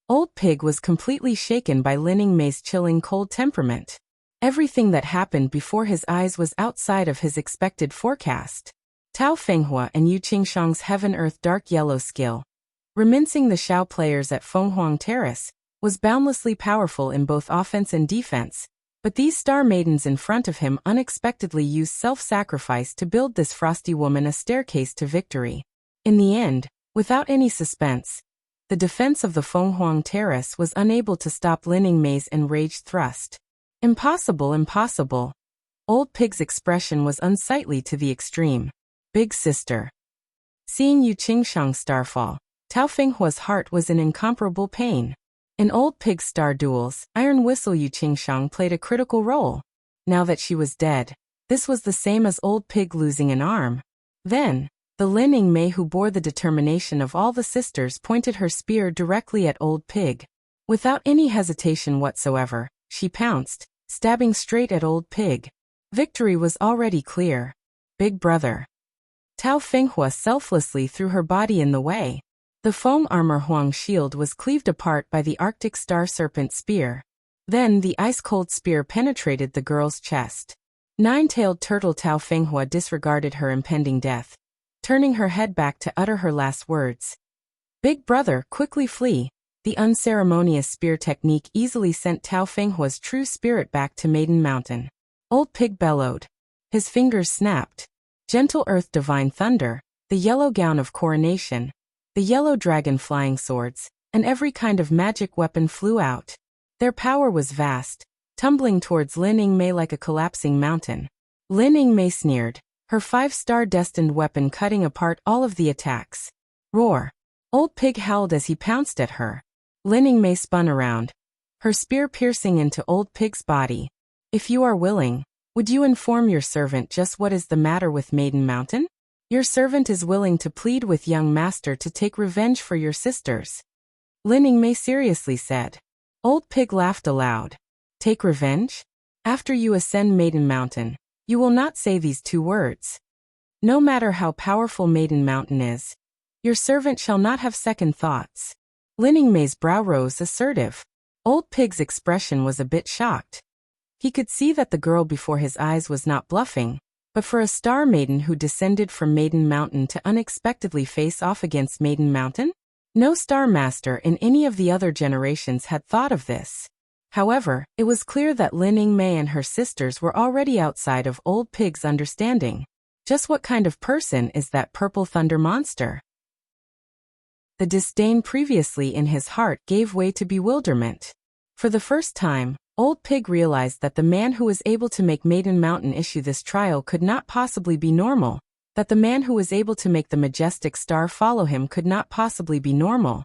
Old Pig was completely shaken by Lin Yingmei's chilling cold temperament. Everything that happened before his eyes was outside of his expected forecast. Tao Fenghua and Yu Qingshang's Heaven-Earth Dark Yellow skill, reminiscing the Xiao players at Fenghuang Terrace, was boundlessly powerful in both offense and defense, but these star maidens in front of him unexpectedly used self-sacrifice to build this frosty woman a staircase to victory. In the end, without any suspense, the defense of the Fenghuang Terrace was unable to stop Lin Yingmei's enraged thrust. Impossible, impossible. Old Pig's expression was unsightly to the extreme. Big sister. Seeing Yu Qingshang's starfall, Tao Fenghua's heart was in incomparable pain. In Old Pig's star duels, Iron Whistle Yu Qingshang played a critical role. Now that she was dead, this was the same as Old Pig losing an arm. Then, the Lin Yingmei who bore the determination of all the sisters pointed her spear directly at Old Pig. Without any hesitation whatsoever, she pounced, stabbing straight at Old Pig. Victory was already clear. Big brother. Tao Fenghua selflessly threw her body in the way. The foam armor Huang shield was cleaved apart by the Arctic Star Serpent spear. Then the ice-cold spear penetrated the girl's chest. Nine-tailed turtle Tao Fenghua disregarded her impending death, turning her head back to utter her last words. Big brother, quickly flee. The unceremonious spear technique easily sent Tao Fenghua's true spirit back to Maiden Mountain. Old Pig bellowed. His fingers snapped. Gentle Earth Divine Thunder, the yellow gown of coronation, the yellow dragon flying swords, and every kind of magic weapon flew out. Their power was vast, tumbling towards Lin Yingmei like a collapsing mountain. Lin Yingmei sneered, her 5-star destined weapon cutting apart all of the attacks. Roar! Old Pig howled as he pounced at her. Lin Yingmei spun around, her spear piercing into Old Pig's body. If you are willing, would you inform your servant just what is the matter with Maiden Mountain? Your servant is willing to plead with young master to take revenge for your sisters. Lin Yingmei seriously said. Old Pig laughed aloud. Take revenge? After you ascend Maiden Mountain, you will not say these 2 words. No matter how powerful Maiden Mountain is, your servant shall not have second thoughts. Lin Yingmei's brow rose assertive. Old Pig's expression was a bit shocked. He could see that the girl before his eyes was not bluffing, but for a star maiden who descended from Maiden Mountain to unexpectedly face off against Maiden Mountain? No Star Master in any of the other generations had thought of this. However, it was clear that Lin Yingmei and her sisters were already outside of Old Pig's understanding. Just what kind of person is that purple thunder monster? The disdain previously in his heart gave way to bewilderment. For the first time, Old Pig realized that the man who was able to make Maiden Mountain issue this trial could not possibly be normal, that the man who was able to make the majestic star follow him could not possibly be normal,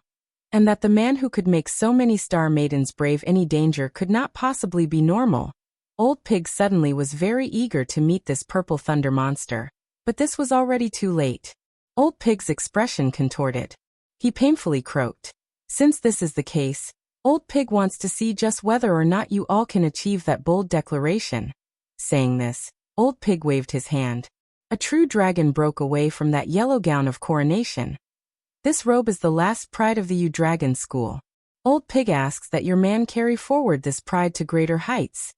and that the man who could make so many star maidens brave any danger could not possibly be normal. Old Pig suddenly was very eager to meet this purple thunder monster, but this was already too late. Old Pig's expression contorted. He painfully croaked. Since this is the case, Old Pig wants to see just whether or not you all can achieve that bold declaration. Saying this, Old Pig waved his hand. A true dragon broke away from that yellow gown of coronation. This robe is the last pride of the Yu Dragon School. Old Pig asks that your man carry forward this pride to greater heights.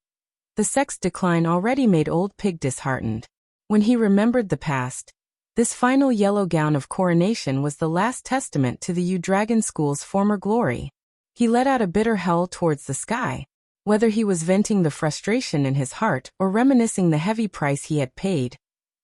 The sex decline already made Old Pig disheartened. When he remembered the past, this final yellow gown of coronation was the last testament to the Yu Dragon School's former glory. He let out a bitter howl towards the sky. Whether he was venting the frustration in his heart or reminiscing the heavy price he had paid,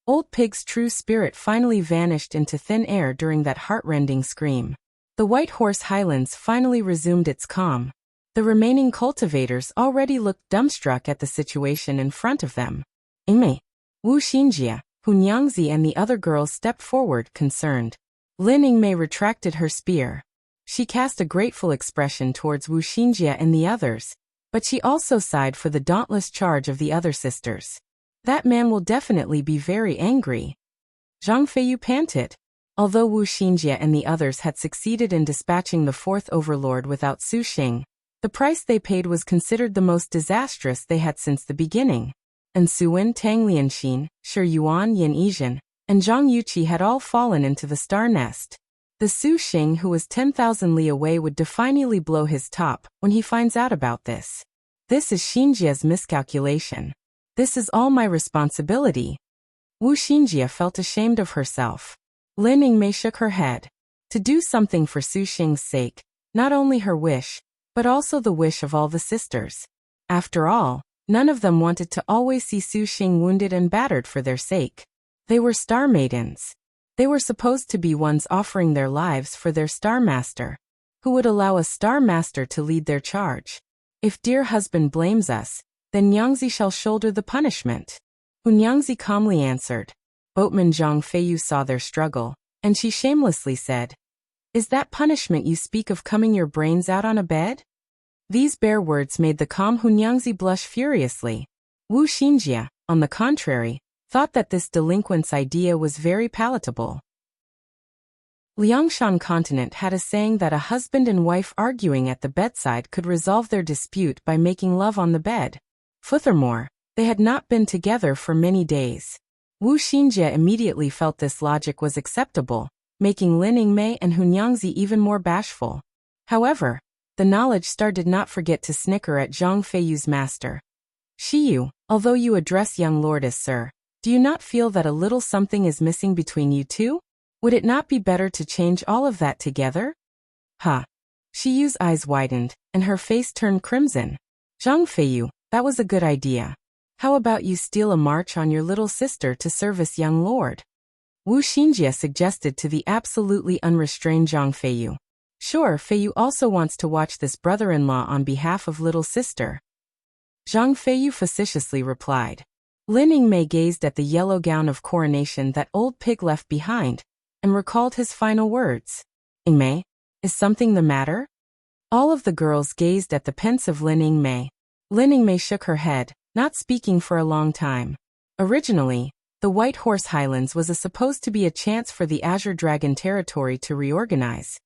Old Pig's true spirit finally vanished into thin air during that heart-rending scream. The White Horse Highlands finally resumed its calm. The remaining cultivators already looked dumbstruck at the situation in front of them. Ime, Wu Xinjia, Hun Yangzi and the other girls stepped forward, concerned. Lin Yingmei retracted her spear. She cast a grateful expression towards Wu Xinjia and the others, but she also sighed for the dauntless charge of the other sisters. That man will definitely be very angry. Zhang Feiyu panted. Although Wu Xinjia and the others had succeeded in dispatching the 4th overlord without Su Xing, the price they paid was considered the most disastrous they had since the beginning. And Suwen, Tang Lianxin, Shi Yuan, Yin Yizhen, and Zhang Yuqi had all fallen into the star nest. The Su Xing who was 10,000 li away would definitely blow his top when he finds out about this. This is Xinjia's miscalculation. This is all my responsibility. Wu Xinjia felt ashamed of herself. Lin Yingmei shook her head. To do something for Su Xing's sake, not only her wish, but also the wish of all the sisters. After all, none of them wanted to always see Su Xing wounded and battered for their sake. They were star maidens. They were supposed to be ones offering their lives for their star master, who would allow a star master to lead their charge. If dear husband blames us, then Nyangzi shall shoulder the punishment. Hunyangzi calmly answered. Boatman Zhang Feiyu saw their struggle, and she shamelessly said, "Is that punishment you speak of coming your brains out on a bed?" These bare words made the calm Hunyangzi blush furiously. Wu Xinjia, on the contrary, thought that this delinquent's idea was very palatable. Liangshan continent had a saying that a husband and wife arguing at the bedside could resolve their dispute by making love on the bed. Furthermore, they had not been together for many days. Wu Xinjia immediately felt this logic was acceptable, making Lin Yingmei and Hunyangzi even more bashful. However, the knowledge star did not forget to snicker at Zhang Feiyu's master. "Shiyu, although you address young lord as sir, do you not feel that a little something is missing between you two? Would it not be better to change all of that together?" "Huh." Shiyu's eyes widened, and her face turned crimson. "Zhang Feiyu, that was a good idea. How about you steal a march on your little sister to service young lord?" Wu Xinjia suggested to the absolutely unrestrained Zhang Feiyu. "Sure, Feiyu also wants to watch this brother-in-law on behalf of little sister." Zhang Feiyu facetiously replied. Lin Yingmei gazed at the yellow gown of coronation that old pig left behind, and recalled his final words. "Yingmei, is something the matter?" All of the girls gazed at the pensive Lin Yingmei. Lin Yingmei shook her head, not speaking for a long time. Originally, the White Horse Highlands was supposed to be a chance for the Azure Dragon territory to reorganize.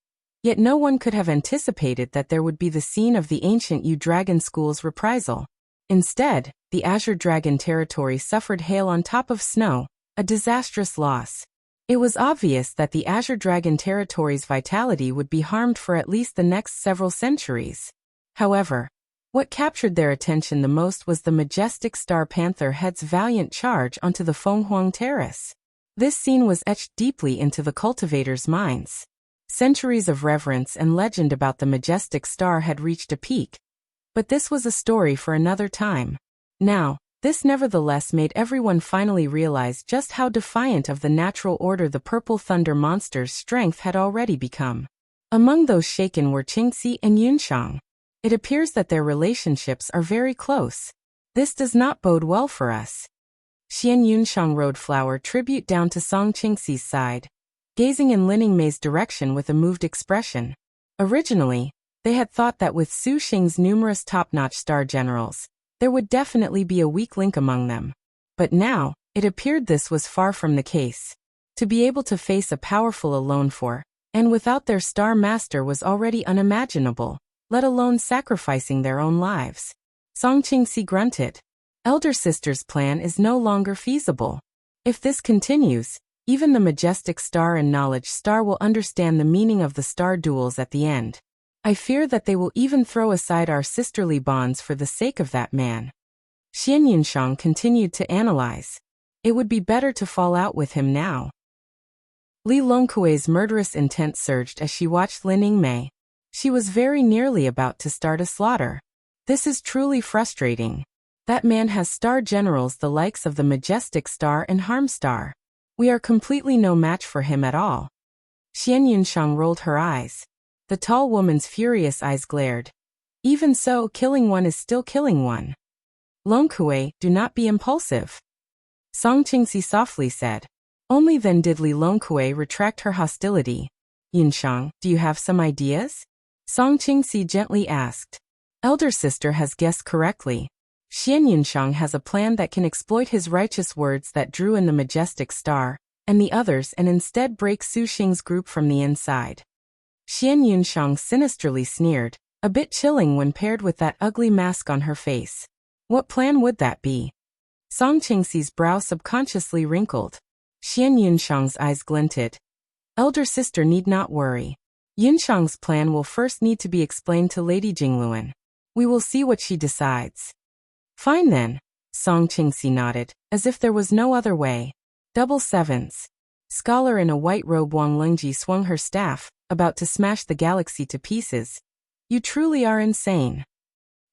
Yet no one could have anticipated that there would be the scene of the ancient Yu Dragon School's reprisal. Instead, the Azure Dragon territory suffered hail on top of snow, a disastrous loss. It was obvious that the Azure Dragon territory's vitality would be harmed for at least the next several centuries. However, what captured their attention the most was the majestic Star Panther head's valiant charge onto the Fenghuang Terrace. This scene was etched deeply into the cultivators' minds. Centuries of reverence and legend about the majestic star had reached a peak. But this was a story for another time. Now, this nevertheless made everyone finally realize just how defiant of the natural order the Purple Thunder monster's strength had already become. Among those shaken were Qingxi and Yunshang. It appears that their relationships are very close. This does not bode well for us. Xian Yunshang rode Flower tribute down to Song Qingxi's side, gazing in Lin Yingmei's direction with a moved expression. Originally, they had thought that with Su Xing's numerous top-notch star generals, there would definitely be a weak link among them. But now, it appeared this was far from the case. To be able to face a powerful alone for, and without their star master was already unimaginable, let alone sacrificing their own lives. Song Qingxi grunted. Elder sister's plan is no longer feasible. If this continues, even the majestic star and knowledge star will understand the meaning of the star duels at the end. I fear that they will even throw aside our sisterly bonds for the sake of that man. Xian Yunshang continued to analyze. It would be better to fall out with him now. Li Longkuei's murderous intent surged as she watched Lin Yingmei. She was very nearly about to start a slaughter. This is truly frustrating. That man has star generals the likes of the majestic star and harm star. We are completely no match for him at all. Xian Yunshang rolled her eyes. The tall woman's furious eyes glared. Even so, killing one is still killing one. Longkuei, do not be impulsive. Song Qingxi softly said. Only then did Li Longkuei retract her hostility. Yunshang, do you have some ideas? Song Qingxi gently asked. Elder sister has guessed correctly. Xian Yunshang has a plan that can exploit his righteous words that drew in the majestic star, and the others and instead break Su Xing's group from the inside. Xian Yunshang sinisterly sneered, a bit chilling when paired with that ugly mask on her face. What plan would that be? Song Qingxi's brow subconsciously wrinkled. Xian Yunshang's eyes glinted. Elder sister need not worry. Yunshang's plan will first need to be explained to Lady Jingluan. We will see what she decides. Fine then, Song Qingxi nodded, as if there was no other way. Double sevens. Scholar in a white robe Wang Lengji swung her staff, about to smash the galaxy to pieces. You truly are insane.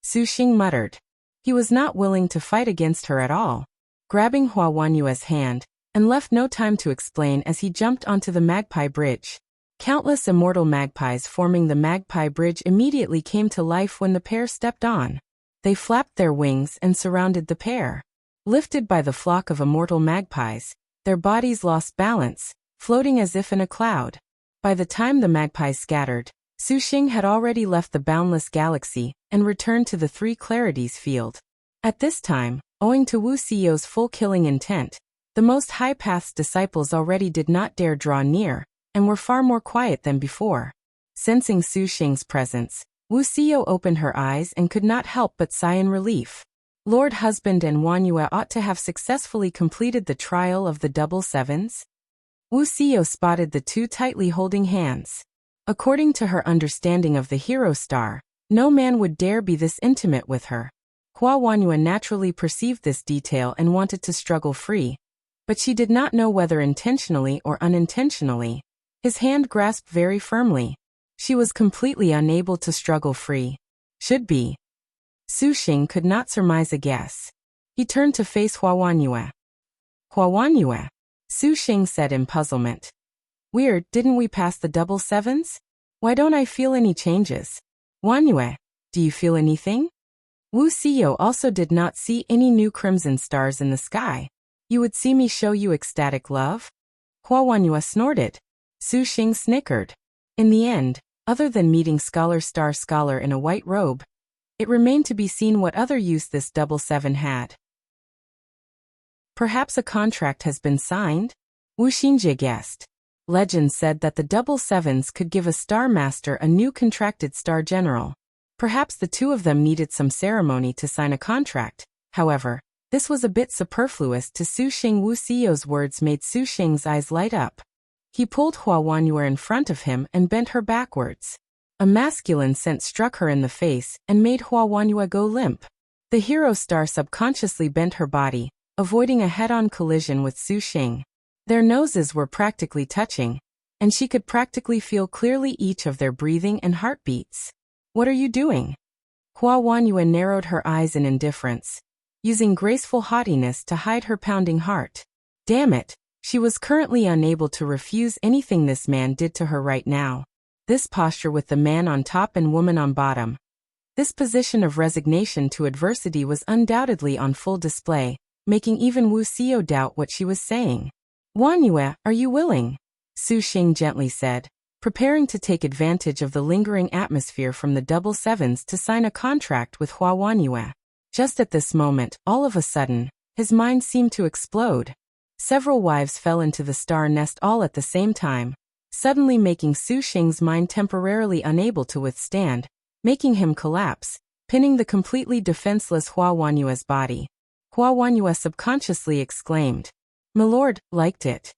Su Xing muttered. He was not willing to fight against her at all. Grabbing Hua Wanyue's hand, and left no time to explain as he jumped onto the Magpie Bridge. Countless immortal magpies forming the Magpie Bridge immediately came to life when the pair stepped on. They flapped their wings and surrounded the pair. Lifted by the flock of immortal magpies, their bodies lost balance, floating as if in a cloud. By the time the magpies scattered, Su Xing had already left the boundless galaxy and returned to the Three Clarities field. At this time, owing to Wuxia's full killing intent, the Most High Path's disciples already did not dare draw near, and were far more quiet than before. Sensing Su Xing's presence, Wuxia opened her eyes and could not help but sigh in relief. Lord Husband and Wanyue ought to have successfully completed the trial of the double sevens. Wuxia spotted the two tightly holding hands. According to her understanding of the hero star, no man would dare be this intimate with her. Hua Wanyue naturally perceived this detail and wanted to struggle free, but she did not know whether intentionally or unintentionally. His hand grasped very firmly. She was completely unable to struggle free. Should be. Su Xing could not surmise a guess. He turned to face Hua Wanyue. Hua Wanyue, Su Xing said in puzzlement. Weird, didn't we pass the double sevens? Why don't I feel any changes? Wanyue, do you feel anything? Wuxia also did not see any new crimson stars in the sky. You would see me show you ecstatic love? Hua Wanyue snorted. Su Xing snickered. In the end, other than meeting Scholar in a white robe, it remained to be seen what other use this double seven had. Perhaps a contract has been signed? Wu Xinjie guessed. Legend said that the double sevens could give a Star Master a new contracted Star General. Perhaps the two of them needed some ceremony to sign a contract. However, this was a bit superfluous to Su Xing. Wuxia's words made Su Xing's eyes light up. He pulled Hua Wanyue in front of him and bent her backwards. A masculine scent struck her in the face and made Hua Wanyue go limp. The hero star subconsciously bent her body, avoiding a head-on collision with Su Xing. Their noses were practically touching, and she could practically feel clearly each of their breathing and heartbeats. What are you doing? Hua Wanyue narrowed her eyes in indifference, using graceful haughtiness to hide her pounding heart. Damn it, she was currently unable to refuse anything this man did to her right now. This posture with the man on top and woman on bottom. This position of resignation to adversity was undoubtedly on full display, making even Wuxia doubt what she was saying. Wanyue, are you willing? Su Xing gently said, preparing to take advantage of the lingering atmosphere from the double sevens to sign a contract with Hua Wanyue. Just at this moment, all of a sudden, his mind seemed to explode. Several wives fell into the star nest all at the same time, suddenly making Su Xing's mind temporarily unable to withstand, making him collapse, pinning the completely defenseless Hua Wanyue's body. Hua Wanyue subconsciously exclaimed, "Milord, liked it."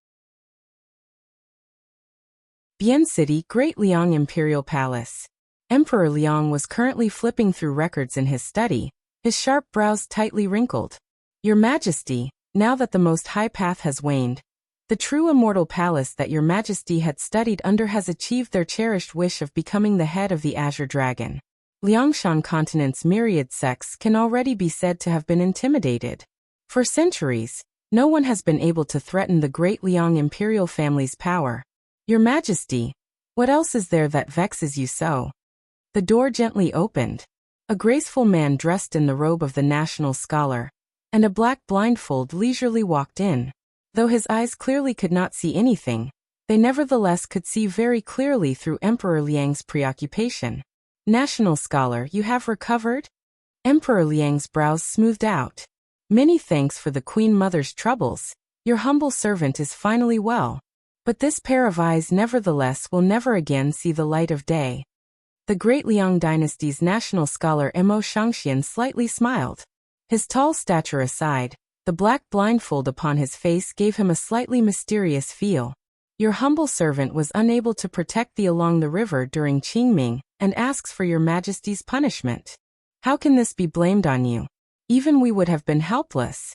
Bian City, Great Liang Imperial Palace. Emperor Liang was currently flipping through records in his study, his sharp brows tightly wrinkled. Your Majesty, now that the Most High Path has waned, the true immortal palace that your Majesty had studied under has achieved their cherished wish of becoming the head of the Azure Dragon. Liangshan continent's myriad sects can already be said to have been intimidated. For centuries, no one has been able to threaten the Great Liang imperial family's power. Your Majesty, what else is there that vexes you so? The door gently opened. A graceful man dressed in the robe of the national scholar, and a black blindfold leisurely walked in. Though his eyes clearly could not see anything, they nevertheless could see very clearly through Emperor Liang's preoccupation. National scholar, you have recovered? Emperor Liang's brows smoothed out. Many thanks for the Queen Mother's troubles. Your humble servant is finally well. But this pair of eyes nevertheless will never again see the light of day. The Great Liang Dynasty's national scholar Mo Shangxian slightly smiled. His tall stature aside, the black blindfold upon his face gave him a slightly mysterious feel. Your humble servant was unable to protect thee along the river during Qingming, and asks for your majesty's punishment. How can this be blamed on you? Even we would have been helpless."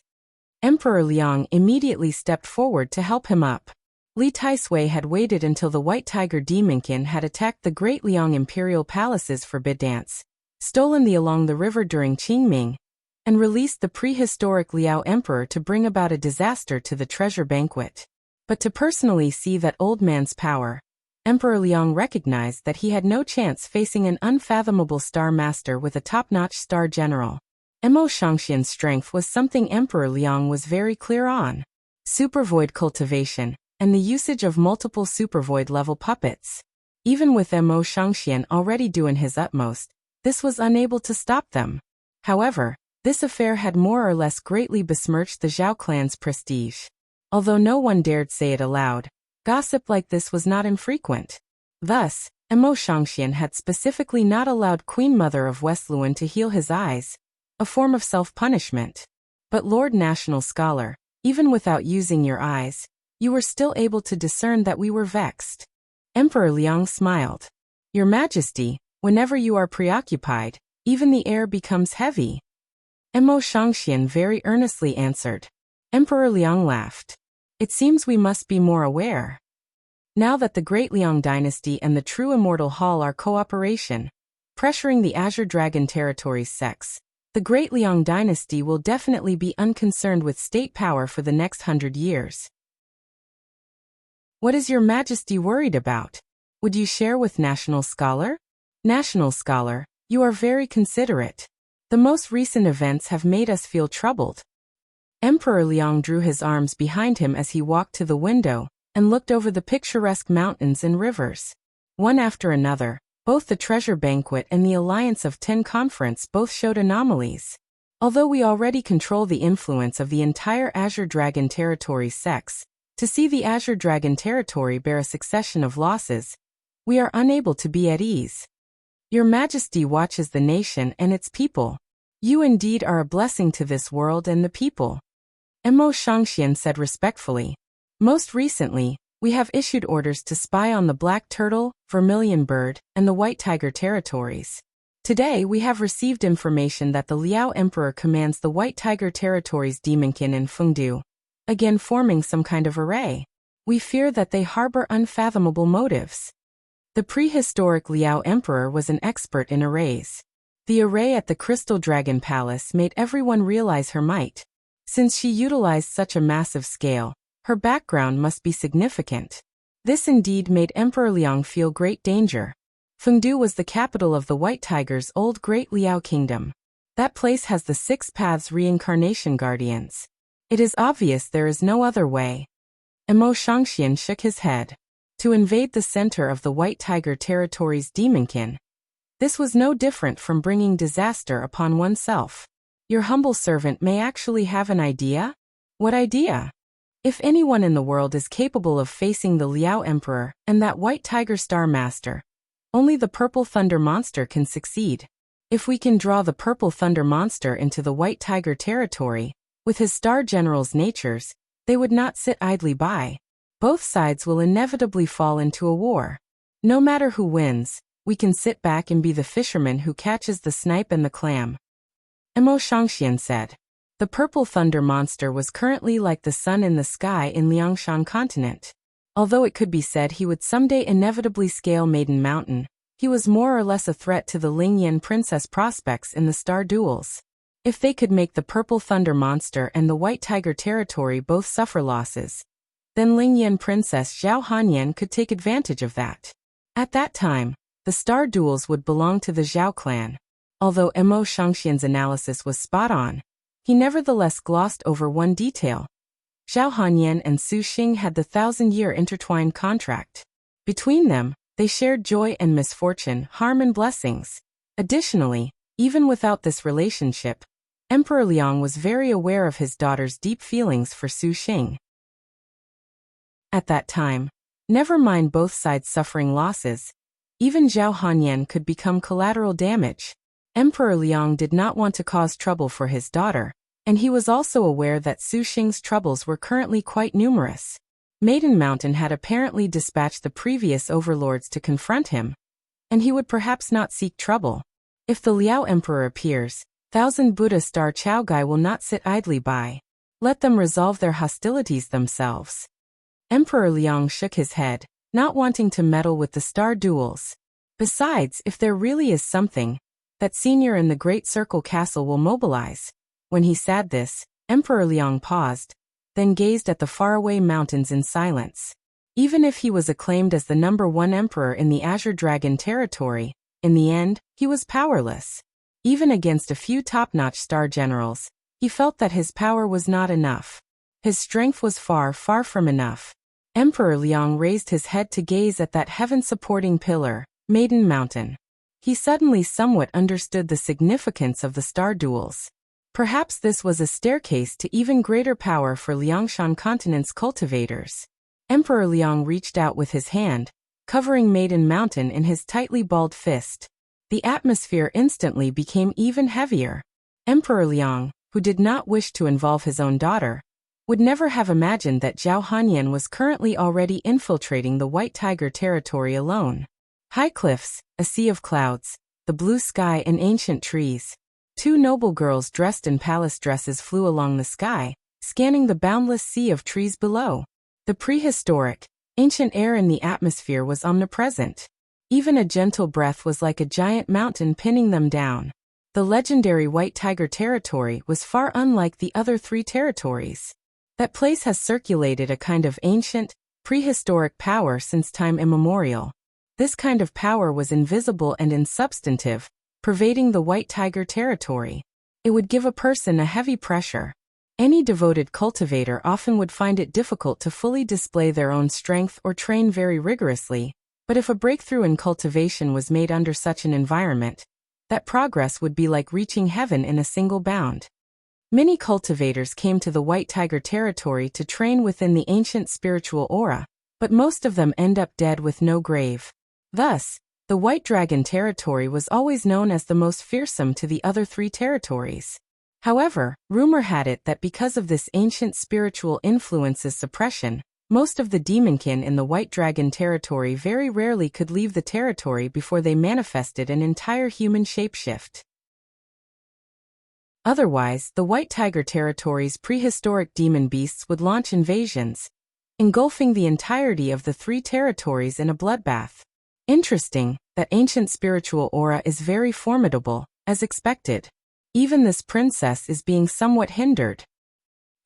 Emperor Liang immediately stepped forward to help him up. Li Taisui had waited until the White Tiger Demonkin had attacked the Great Liang Imperial Palace's forbid dance, stolen the along the river during Qingming, and released the prehistoric Liao Emperor to bring about a disaster to the treasure banquet. But to personally see that old man's power, Emperor Liang recognized that he had no chance facing an unfathomable star master with a top-notch star general. Mo Shangxian's strength was something Emperor Liang was very clear on. Supervoid cultivation, and the usage of multiple supervoid-level puppets. Even with Mo Shangxian already doing his utmost, this was unable to stop them. However, this affair had more or less greatly besmirched the Zhao clan's prestige. Although no one dared say it aloud, gossip like this was not infrequent. Thus, Mo Shangxian had specifically not allowed Queen Mother of Westluan to heal his eyes, a form of self-punishment. But Lord National Scholar, even without using your eyes, you were still able to discern that we were vexed. Emperor Liang smiled. Your Majesty, whenever you are preoccupied, even the air becomes heavy. Mo Shangxian very earnestly answered. Emperor Liang laughed. It seems we must be more aware. Now that the Great Liang dynasty and the true Immortal Hall are cooperation, pressuring the Azure Dragon territory's sex, the Great Liang dynasty will definitely be unconcerned with state power for the next 100 years. What is your Majesty worried about? Would you share with National Scholar? National Scholar, you are very considerate. The most recent events have made us feel troubled. Emperor Liang drew his arms behind him as he walked to the window and looked over the picturesque mountains and rivers. One after another, both the Treasure Banquet and the Alliance of 10 Conference both showed anomalies. Although we already control the influence of the entire Azure Dragon territory's sex, to see the Azure Dragon territory bear a succession of losses, we are unable to be at ease. Your Majesty watches the nation and its people. You indeed are a blessing to this world and the people. Mo Shangxian said respectfully. Most recently, we have issued orders to spy on the Black Turtle, Vermilion Bird, and the White Tiger territories. Today we have received information that the Liao Emperor commands the White Tiger territories Demonkin and Fengdu, again forming some kind of array. We fear that they harbor unfathomable motives. The prehistoric Liao Emperor was an expert in arrays. The array at the Crystal Dragon Palace made everyone realize her might. Since she utilized such a massive scale, her background must be significant. This indeed made Emperor Liang feel great danger. Fengdu was the capital of the White Tiger's old Great Liao Kingdom. That place has the 6 Paths Reincarnation Guardians. It is obvious there is no other way. Mo Shangxian shook his head. To invade the center of the White Tiger territory's Demonkin. This was no different from bringing disaster upon oneself. Your humble servant may actually have an idea? What idea? If anyone in the world is capable of facing the Liao Emperor and that White Tiger Star Master, only the Purple Thunder Monster can succeed. If we can draw the Purple Thunder Monster into the White Tiger territory, with his Star General's natures, they would not sit idly by. Both sides will inevitably fall into a war. No matter who wins, we can sit back and be the fisherman who catches the snipe and the clam. Mo Shangxian said. The Purple Thunder Monster was currently like the sun in the sky in Liangshan continent. Although it could be said he would someday inevitably scale Maiden Mountain, he was more or less a threat to the Lingyan Princess prospects in the star duels. If they could make the Purple Thunder Monster and the White Tiger territory both suffer losses, then Lingyan Princess Zhao Hanyan could take advantage of that. At that time, the star duels would belong to the Zhao clan. Although Mo Shangxian's analysis was spot on, he nevertheless glossed over one detail. Zhao Hanyan and Su Xing had the 1,000-year intertwined contract. Between them, they shared joy and misfortune, harm and blessings. Additionally, even without this relationship, Emperor Liang was very aware of his daughter's deep feelings for Su Xing. At that time, never mind both sides suffering losses, even Zhao Hanyan could become collateral damage. Emperor Liang did not want to cause trouble for his daughter, and he was also aware that Su Xing's troubles were currently quite numerous. Maiden Mountain had apparently dispatched the previous overlords to confront him, and he would perhaps not seek trouble. If the Liao Emperor appears, Thousand Buddha Star Chaogai will not sit idly by. Let them resolve their hostilities themselves. Emperor Liang shook his head, not wanting to meddle with the star duels. Besides, if there really is something, that senior in the Great Circle Castle will mobilize. When he said this, Emperor Liang paused, then gazed at the faraway mountains in silence. Even if he was acclaimed as the #1 emperor in the Azure Dragon territory, in the end, he was powerless. Even against a few top-notch star generals, he felt that his power was not enough. His strength was far, far from enough. Emperor Liang raised his head to gaze at that heaven-supporting pillar, Maiden Mountain. He suddenly somewhat understood the significance of the star duels. Perhaps this was a staircase to even greater power for Liangshan Continent's cultivators. Emperor Liang reached out with his hand, covering Maiden Mountain in his tightly balled fist. The atmosphere instantly became even heavier. Emperor Liang, who did not wish to involve his own daughter, would never have imagined that Zhao Hanyan was currently already infiltrating the White Tiger territory alone. High cliffs, a sea of clouds, the blue sky and ancient trees. Two noble girls dressed in palace dresses flew along the sky, scanning the boundless sea of trees below. The prehistoric, ancient air in the atmosphere was omnipresent. Even a gentle breath was like a giant mountain pinning them down. The legendary White Tiger territory was far unlike the other three territories. That place has circulated a kind of ancient, prehistoric power since time immemorial. This kind of power was invisible and insubstantive, pervading the White Tiger territory. It would give a person a heavy pressure. Any devoted cultivator often would find it difficult to fully display their own strength or train very rigorously, but if a breakthrough in cultivation was made under such an environment, that progress would be like reaching heaven in a single bound. Many cultivators came to the White Tiger territory to train within the ancient spiritual aura, but most of them end up dead with no grave. Thus, the White Dragon territory was always known as the most fearsome to the other three territories. However, rumor had it that because of this ancient spiritual influence's suppression, most of the demonkin in the White Dragon territory very rarely could leave the territory before they manifested an entire human shapeshift. Otherwise, the White Tiger territory's prehistoric demon beasts would launch invasions, engulfing the entirety of the three territories in a bloodbath. Interesting, that ancient spiritual aura is very formidable, as expected. Even this princess is being somewhat hindered.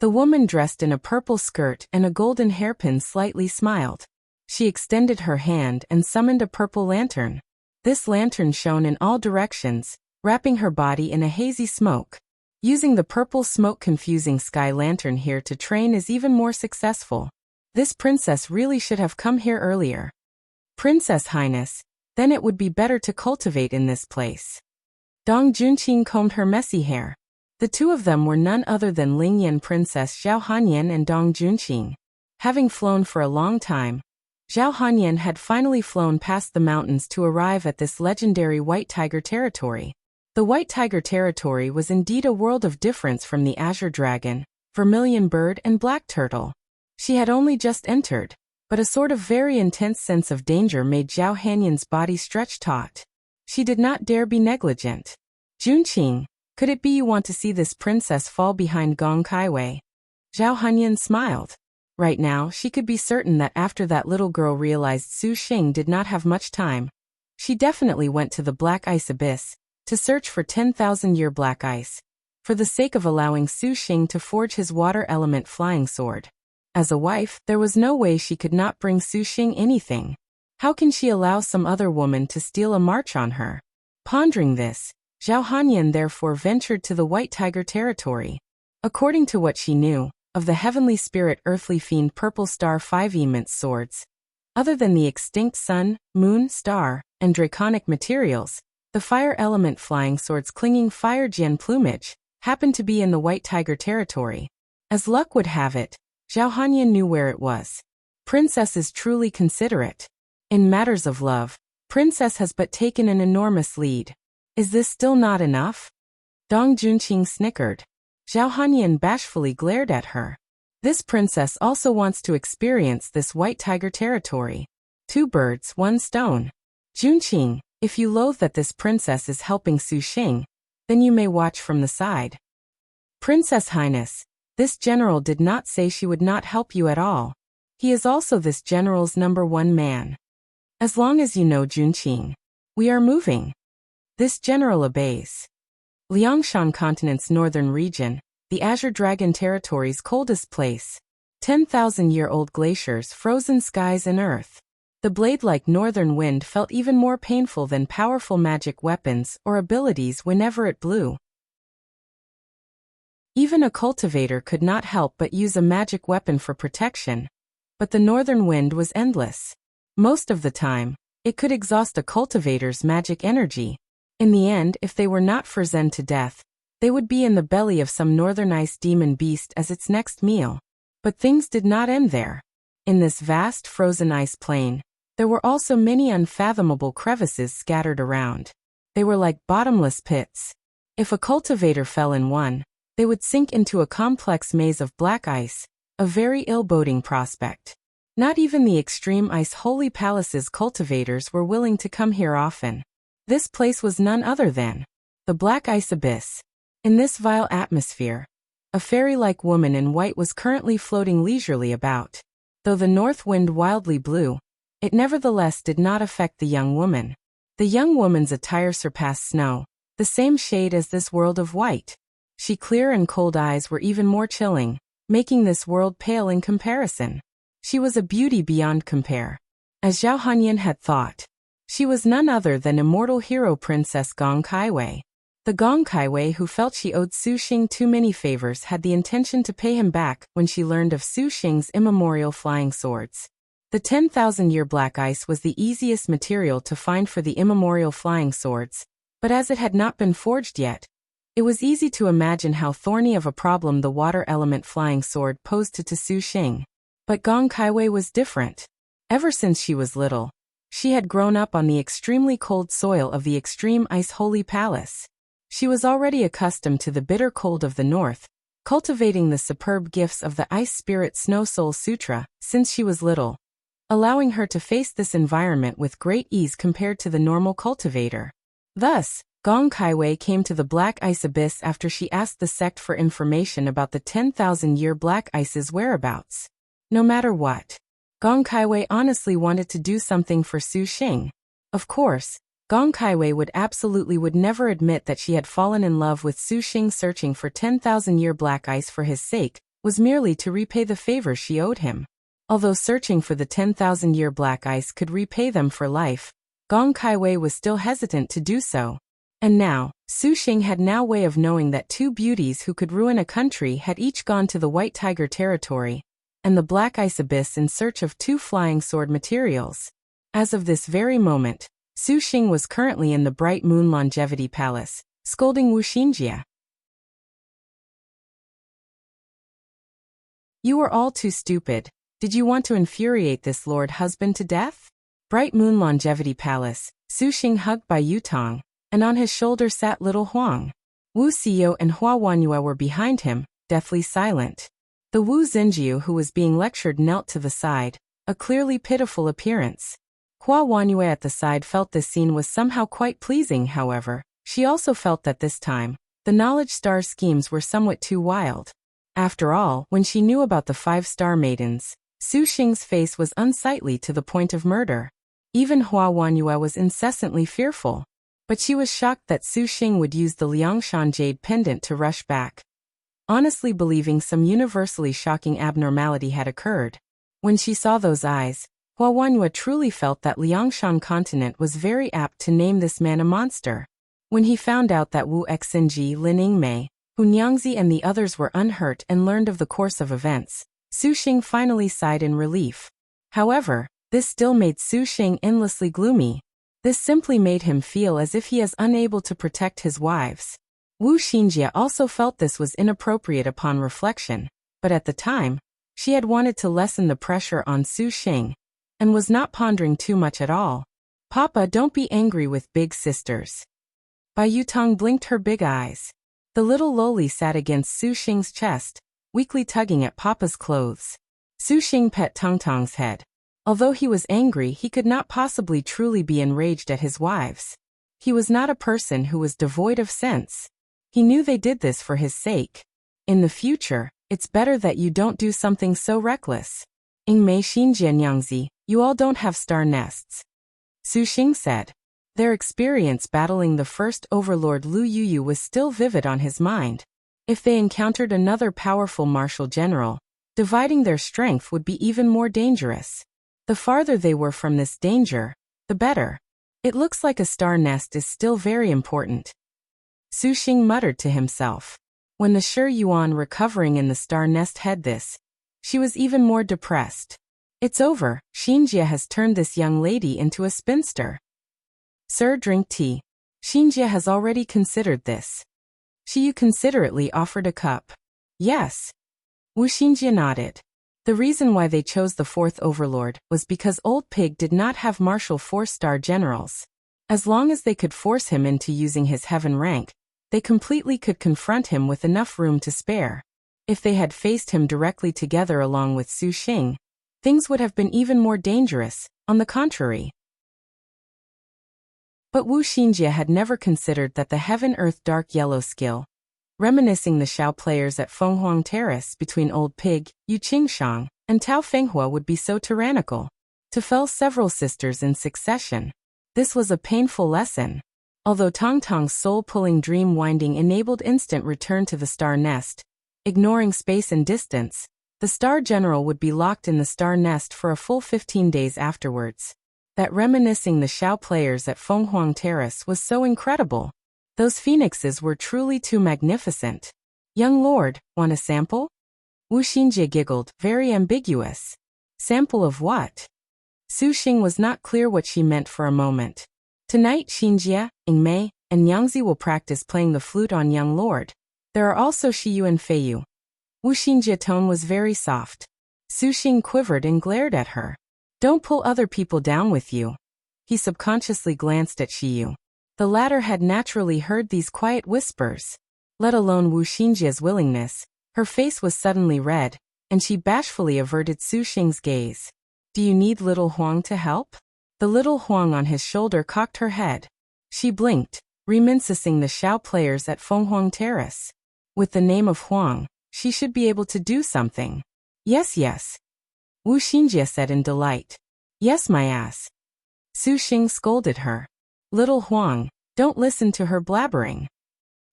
The woman dressed in a purple skirt and a golden hairpin slightly smiled. She extended her hand and summoned a purple lantern. This lantern shone in all directions, wrapping her body in a hazy smoke. Using the purple smoke-confusing sky lantern here to train is even more successful. This princess really should have come here earlier. Princess Highness, then it would be better to cultivate in this place. Dong Junqing combed her messy hair. The two of them were none other than Lingyan Princess Zhao Hanyan and Dong Junqing. Having flown for a long time, Zhao Hanyan had finally flown past the mountains to arrive at this legendary White Tiger territory. The White Tiger territory was indeed a world of difference from the Azure Dragon, Vermilion Bird and Black Turtle. She had only just entered, but a sort of very intense sense of danger made Zhao Hanyan's body stretch taut. She did not dare be negligent. Junqing, could it be you want to see this princess fall behind Gong Kaiwei? Zhao Hanyan smiled. Right now, she could be certain that after that little girl realized Su Xing did not have much time, she definitely went to the Black Ice Abyss to search for 10,000-year black ice, for the sake of allowing Su Xing to forge his water element flying sword. As a wife, there was no way she could not bring Su Xing anything. How can she allow some other woman to steal a march on her? Pondering this, Zhao Hanyan therefore ventured to the White Tiger territory. According to what she knew of the heavenly spirit earthly fiend purple star 5 immense swords, other than the extinct sun, moon, star, and draconic materials, the fire element flying swords clinging fire gen plumage happened to be in the White Tiger territory. As luck would have it, Zhao Hanyan knew where it was. Princess is truly considerate. In matters of love, Princess has but taken an enormous lead. Is this still not enough? Dong Junqing snickered. Zhao Hanyan bashfully glared at her. This princess also wants to experience this white tiger territory. 2 birds, 1 stone. Junqing, if you loathe that this princess is helping Su Xing, then you may watch from the side. Princess Highness, this general did not say she would not help you at all. He is also this general's #1 man. As long as you know Junqing. We are moving. This general obeys. Liangshan Continent's northern region, the Azure Dragon Territory's coldest place. 10,000-year-old glaciers, frozen skies and earth. The blade-like northern wind felt even more painful than powerful magic weapons or abilities whenever it blew. Even a cultivator could not help but use a magic weapon for protection. But the northern wind was endless. Most of the time, it could exhaust a cultivator's magic energy. In the end, if they were not frozen to death, they would be in the belly of some northern ice demon beast as its next meal. But things did not end there. In this vast frozen ice plain, there were also many unfathomable crevices scattered around. They were like bottomless pits. If a cultivator fell in one, they would sink into a complex maze of black ice, a very ill-boding prospect. Not even the extreme ice holy palace's cultivators were willing to come here often. This place was none other than the Black Ice Abyss. In this vile atmosphere, a fairy-like woman in white was currently floating leisurely about. Though the north wind wildly blew, it nevertheless did not affect the young woman. The young woman's attire surpassed snow, the same shade as this world of white. She clear and cold eyes were even more chilling, making this world pale in comparison. She was a beauty beyond compare. As Zhao Hanyan had thought, she was none other than immortal hero Princess Gong Kaiwei. The Gong Kaiwei who felt she owed Su Xing too many favors had the intention to pay him back when she learned of Su Xing's immemorial flying swords. The 10,000-year black ice was the easiest material to find for the immemorial flying swords, but as it had not been forged yet, it was easy to imagine how thorny of a problem the water element flying sword posed to Su Xing. But Gong Kaiwei was different. Ever since she was little, she had grown up on the extremely cold soil of the extreme ice holy palace. She was already accustomed to the bitter cold of the north, cultivating the superb gifts of the Ice Spirit Snow Soul Sutra since she was little, allowing her to face this environment with great ease compared to the normal cultivator. Thus, Gong Kaiwei came to the Black Ice Abyss after she asked the sect for information about the 10,000-year Black Ice's whereabouts. No matter what, Gong Kaiwei honestly wanted to do something for Su Xing. Of course, Gong Kaiwei would never admit that she had fallen in love with Su Xing. Searching for 10,000-year black ice for his sake was merely to repay the favor she owed him. Although searching for the 10,000-year black ice could repay them for life, Gong Kaiwei was still hesitant to do so. And now, Su Xing had no way of knowing that 2 beauties who could ruin a country had each gone to the White Tiger territory and the Black Ice Abyss in search of 2 flying sword materials. As of this very moment, Su Xing was currently in the Bright Moon Longevity Palace, scolding Wuxia. You were all too stupid. Did you want to infuriate this lord husband to death? Bright Moon Longevity Palace, Su Xing hugged by Yutong, and on his shoulder sat little Huang. Wu Xiao and Hua Wanyue were behind him, deathly silent. The Wu Xinjiu who was being lectured knelt to the side, a clearly pitiful appearance. Hua Wanyue at the side felt this scene was somehow quite pleasing. However, she also felt that this time, the Knowledge Star schemes were somewhat too wild. After all, when she knew about the 5-star maidens, Su Xing's face was unsightly to the point of murder. Even Hua Wanyue was incessantly fearful. But she was shocked that Su Xing would use the Liangshan jade pendant to rush back, honestly believing some universally shocking abnormality had occurred. When she saw those eyes, Hua Wanyue truly felt that Liangshan continent was very apt to name this man a monster. When he found out that Wu Xinji, Lin Yingmei, Hu Nyangzi and the others were unhurt and learned of the course of events, Su Xing finally sighed in relief. However, this still made Su Xing endlessly gloomy. This simply made him feel as if he is unable to protect his wives. Wu Xinjia also felt this was inappropriate upon reflection, but at the time, she had wanted to lessen the pressure on Su Xing, and was not pondering too much at all. Papa, don't be angry with big sisters. Bai Yutong blinked her big eyes. The little loli sat against Su Xing's chest, weakly tugging at Papa's clothes. Su Xing pet Tongtong's head. Although he was angry, he could not possibly truly be enraged at his wives. He was not a person who was devoid of sense. He knew they did this for his sake. In the future, it's better that you don't do something so reckless. Mei Xinjie Nyangzi, you all don't have star nests. Su Xing said. Their experience battling the first overlord Lu Yuyu was still vivid on his mind. If they encountered another powerful martial general, dividing their strength would be even more dangerous. The farther they were from this danger, the better. It looks like a star nest is still very important. Su Xing muttered to himself. When the Shi Yuan recovering in the star nest had this, she was even more depressed. It's over, Xinjie has turned this young lady into a spinster. Sir, drink tea. Xinjie has already considered this. Shiyu considerately offered a cup. Yes. Wu Xinjie nodded. The reason why they chose the fourth overlord was because Old Pig did not have martial 4-star generals. As long as they could force him into using his heaven rank, they completely could confront him with enough room to spare. If they had faced him directly together along with Su Xing, things would have been even more dangerous, on the contrary. But Wu Xinjie had never considered that the Heaven-Earth Dark Yellow skill, reminiscing the Xiao players at Fenghuang Terrace between Old Pig, Yu Qingshang, and Tao Fenghua would be so tyrannical. To fell several sisters in succession. This was a painful lesson. Although Tongtong's soul-pulling dream winding enabled instant return to the star nest, ignoring space and distance, the star general would be locked in the star nest for a full 15 days afterwards. That reminiscing the Xiao players at Fenghuang Terrace was so incredible. Those phoenixes were truly too magnificent. Young lord, want a sample? Wu Xinjie giggled, very ambiguous. Sample of what? Su Xing was not clear what she meant for a moment. Tonight Xinjie, Mei, and Nyangzi will practice playing the flute on young lord. There are also Shiyu and Feiyu. Wu Xinjie's tone was very soft. Su Xing quivered and glared at her. Don't pull other people down with you. He subconsciously glanced at Shiyu. The latter had naturally heard these quiet whispers. Let alone Wu Xinjie's willingness, her face was suddenly red, and she bashfully averted Su Xing's gaze. Do you need little Huang to help? The little Huang on his shoulder cocked her head. She blinked, reminiscing the Xiao players at Fenghuang Terrace. With the name of Huang, she should be able to do something. Yes, yes. Wu Xinjie said in delight. Yes, my ass. Su Xing scolded her. Little Huang, don't listen to her blabbering.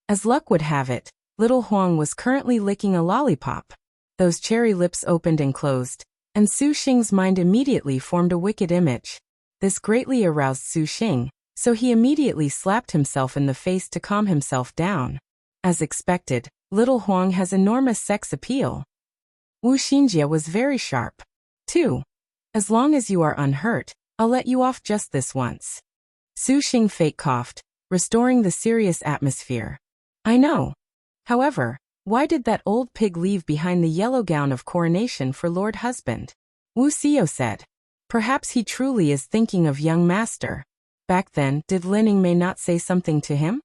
As luck would have it, little Huang was currently licking a lollipop. Those cherry lips opened and closed, and Su Xing's mind immediately formed a wicked image. This greatly aroused Su Xing, so he immediately slapped himself in the face to calm himself down. As expected, little Huang has enormous sex appeal. Wu Xinjie was very sharp. 2. As long as you are unhurt, I'll let you off just this once. Su Xing fake coughed, restoring the serious atmosphere. I know. However, why did that old pig leave behind the yellow gown of coronation for Lord Husband? Wu Xiao said. Perhaps he truly is thinking of young master. Back then, did Lin Mei not say something to him?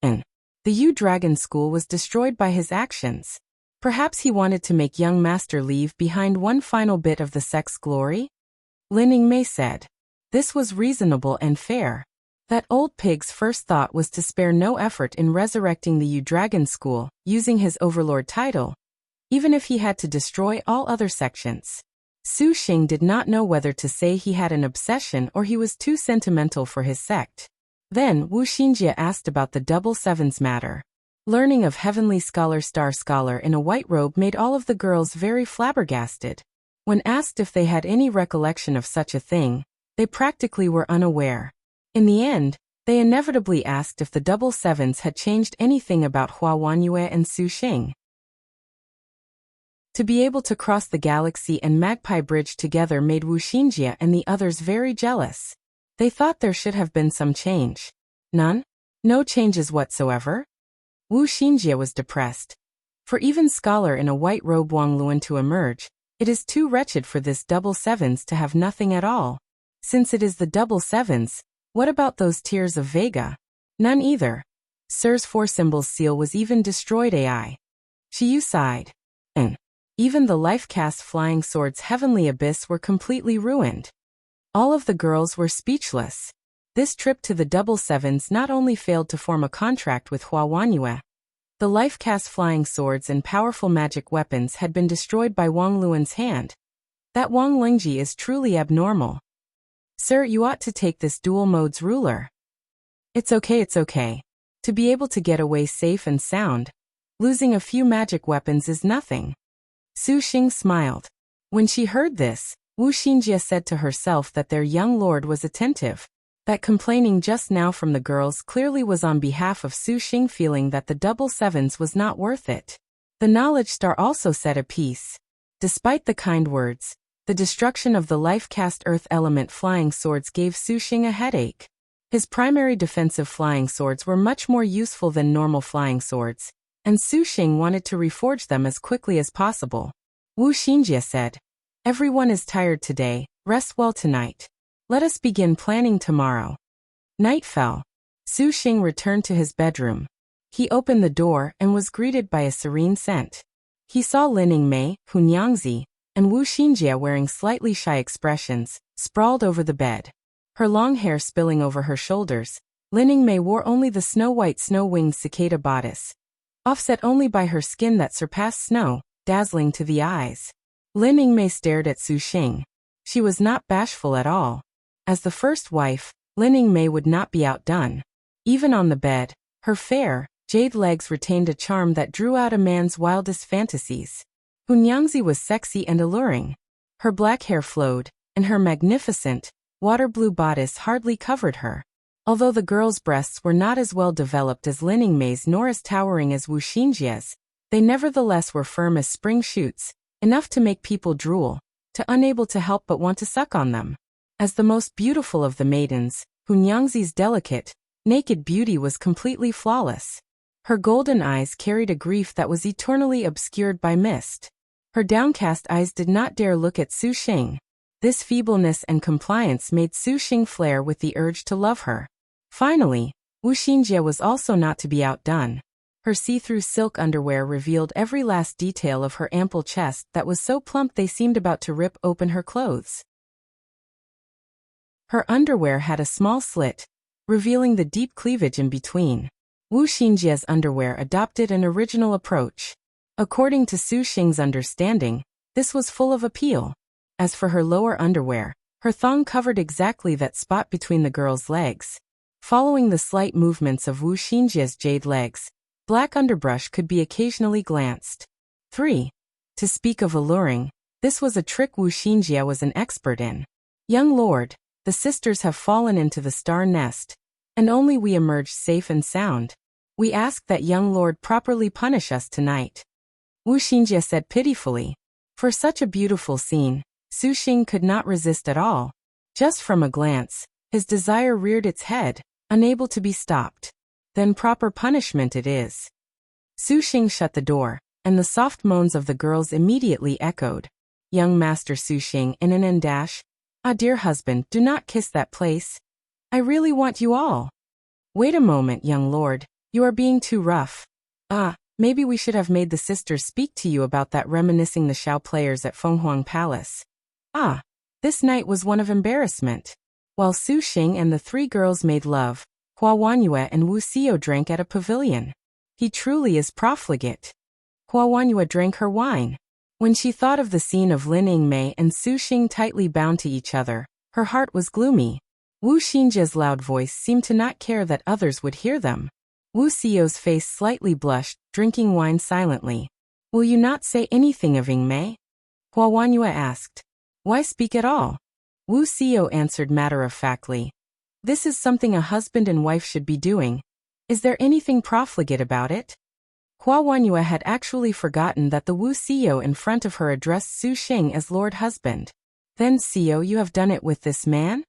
And the Yu Dragon School was destroyed by his actions. Perhaps he wanted to make young master leave behind one final bit of the sex glory? Lin Mei said. This was reasonable and fair. That old pig's first thought was to spare no effort in resurrecting the Yu Dragon School, using his overlord title, even if he had to destroy all other sections. Su Xing did not know whether to say he had an obsession or he was too sentimental for his sect. Then Wu Xinjie asked about the double sevens matter. Learning of Heavenly Scholar Star Scholar in a white robe made all of the girls very flabbergasted. When asked if they had any recollection of such a thing, they practically were unaware. In the end, they inevitably asked if the double sevens had changed anything about Hua Wanyue and Su Xing. To be able to cross the galaxy and Magpie Bridge together made Wu Xinjie and the others very jealous. They thought there should have been some change. None? No changes whatsoever? Wu Xinjie was depressed. For even scholar in a white robe Wang Luan to emerge, it is too wretched for this double sevens to have nothing at all. Since it is the double sevens, what about those tears of Vega? None either. Sir's four symbols seal was even destroyed AI. Shiyu sighed. Even the life-cast flying swords' heavenly abyss were completely ruined. All of the girls were speechless. This trip to the Double Sevens not only failed to form a contract with Hua Wanyue. The life-cast flying swords and powerful magic weapons had been destroyed by Wang Luan's hand. That Wang Lingji is truly abnormal. Sir, you ought to take this dual modes ruler. It's okay. To be able to get away safe and sound, losing a few magic weapons is nothing. Su Xing smiled. When she heard this, Wu Xinjie said to herself that their young lord was attentive. That complaining just now from the girls clearly was on behalf of Su Xing, feeling that the Double Sevens was not worth it. The Knowledge Star also said a piece. Despite the kind words, the destruction of the life-cast earth element flying swords gave Su Xing a headache. His primary defensive flying swords were much more useful than normal flying swords, and Su Xing wanted to reforge them as quickly as possible. Wu Xinjie said, "Everyone is tired today, rest well tonight. Let us begin planning tomorrow." Night fell. Su Xing returned to his bedroom. He opened the door and was greeted by a serene scent. He saw Lin Yingmei, Hunyangzi, and Wu Xinjie wearing slightly shy expressions, sprawled over the bed. Her long hair spilling over her shoulders, Lin Yingmei wore only the snow-white snow-winged cicada bodice, offset only by her skin that surpassed snow, dazzling to the eyes. Lin Yingmei stared at Su Xing. She was not bashful at all. As the first wife, Lin Yingmei would not be outdone. Even on the bed, her fair, jade legs retained a charm that drew out a man's wildest fantasies. Hunyangzi was sexy and alluring. Her black hair flowed, and her magnificent, water blue bodice hardly covered her. Although the girls' breasts were not as well developed as Lin Yingmei's nor as towering as Wu Xinjie's, they nevertheless were firm as spring shoots, enough to make people drool, to unable to help but want to suck on them. As the most beautiful of the maidens, Hunyangzi's delicate, naked beauty was completely flawless. Her golden eyes carried a grief that was eternally obscured by mist. Her downcast eyes did not dare look at Su Xing. This feebleness and compliance made Su Xing flare with the urge to love her. Finally, Wu Xinjie was also not to be outdone. Her see-through silk underwear revealed every last detail of her ample chest that was so plump they seemed about to rip open her clothes. Her underwear had a small slit, revealing the deep cleavage in between. Wu Xinjie's underwear adopted an original approach. According to Su Xing's understanding, this was full of appeal. As for her lower underwear, her thong covered exactly that spot between the girl's legs. Following the slight movements of Wu Xinjie's jade legs, black underbrush could be occasionally glanced. 3. To speak of alluring, this was a trick Wu Xinjie was an expert in. "Young lord, the sisters have fallen into the star nest, and only we emerged safe and sound. We ask that young lord properly punish us tonight," Wu Xinjie said pitifully. For such a beautiful scene, Su Xing could not resist at all. Just from a glance, his desire reared its head, unable to be stopped. Then proper punishment it is. Su Xing shut the door, and the soft moans of the girls immediately echoed. Young Master Su Xing in an en-dash. "Ah, dear husband, do not kiss that place. I really want you all." "Wait a moment, young lord, you are being too rough. Maybe we should have made the sisters speak to you about that, reminiscing the Shao players at Fenghuang Palace." This night was one of embarrassment. While Su Xing and the three girls made love, Hua Wanyue and Wuxia drank at a pavilion. He truly is profligate. Hua Wanyue drank her wine. When she thought of the scene of Lin Yingmei and Su Xing tightly bound to each other, her heart was gloomy. Wu Xinjie's loud voice seemed to not care that others would hear them. Wu Xiao's face slightly blushed, drinking wine silently. "Will you not say anything of Yingmei?" Hua Wanyue asked. "Why speak at all?" Wu Xiao answered matter-of-factly. "This is something a husband and wife should be doing. Is there anything profligate about it?" Hua Wanyue had actually forgotten that the Wu Xiao in front of her addressed Su Xing as Lord Husband. "Then Xiao, you have done it with this man?"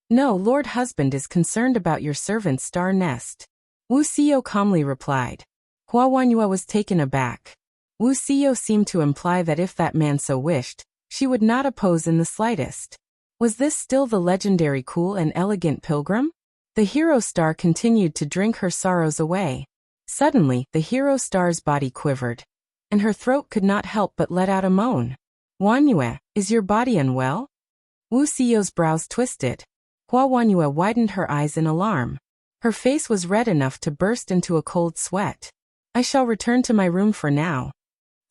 "No, Lord Husband is concerned about your servant's star nest," Wu Xiao calmly replied. Hua Wanyue was taken aback. Wu Xiao seemed to imply that if that man so wished, she would not oppose in the slightest. Was this still the legendary cool and elegant pilgrim? The hero star continued to drink her sorrows away. Suddenly, the hero star's body quivered. and her throat could not help but let out a moan. Huanyue, is your body unwell? Wuxia's brows twisted. Huanyue widened her eyes in alarm. Her face was red enough to burst into a cold sweat. I shall return to my room for now.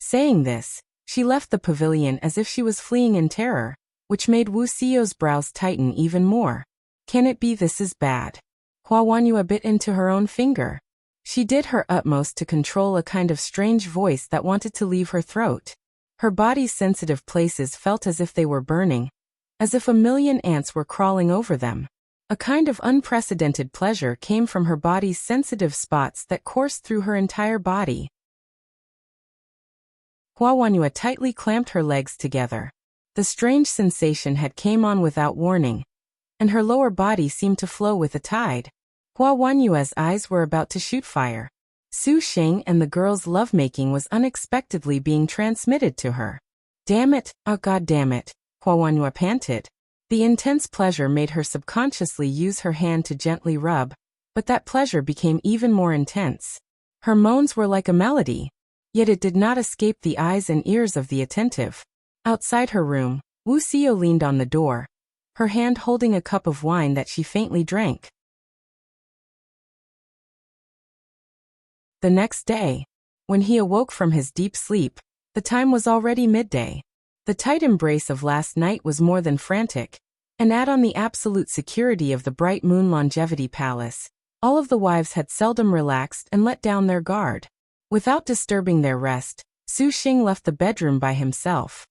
Saying this, she left the pavilion as if she was fleeing in terror, which made Wuxia's brows tighten even more. Can it be this is bad? Huanyue bit into her own finger. She did her utmost to control a kind of strange voice that wanted to leave her throat. Her body's sensitive places felt as if they were burning, as if a million ants were crawling over them. A kind of unprecedented pleasure came from her body's sensitive spots that coursed through her entire body. Huanyue tightly clamped her legs together. The strange sensation had came on without warning, and her lower body seemed to flow with the tide. Huanyue's eyes were about to shoot fire. Su Xing and the girl's lovemaking was unexpectedly being transmitted to her. Damn it, oh god damn it, Huanyue panted. The intense pleasure made her subconsciously use her hand to gently rub, but that pleasure became even more intense. Her moans were like a melody, yet it did not escape the eyes and ears of the attentive. Outside her room, Wuxia leaned on the door, her hand holding a cup of wine that she faintly drank. The next day, when he awoke from his deep sleep, the time was already midday. The tight embrace of last night was more than frantic, and add on the absolute security of the Bright Moon Longevity Palace, all of the wives had seldom relaxed and let down their guard. Without disturbing their rest, Su Xing left the bedroom by himself.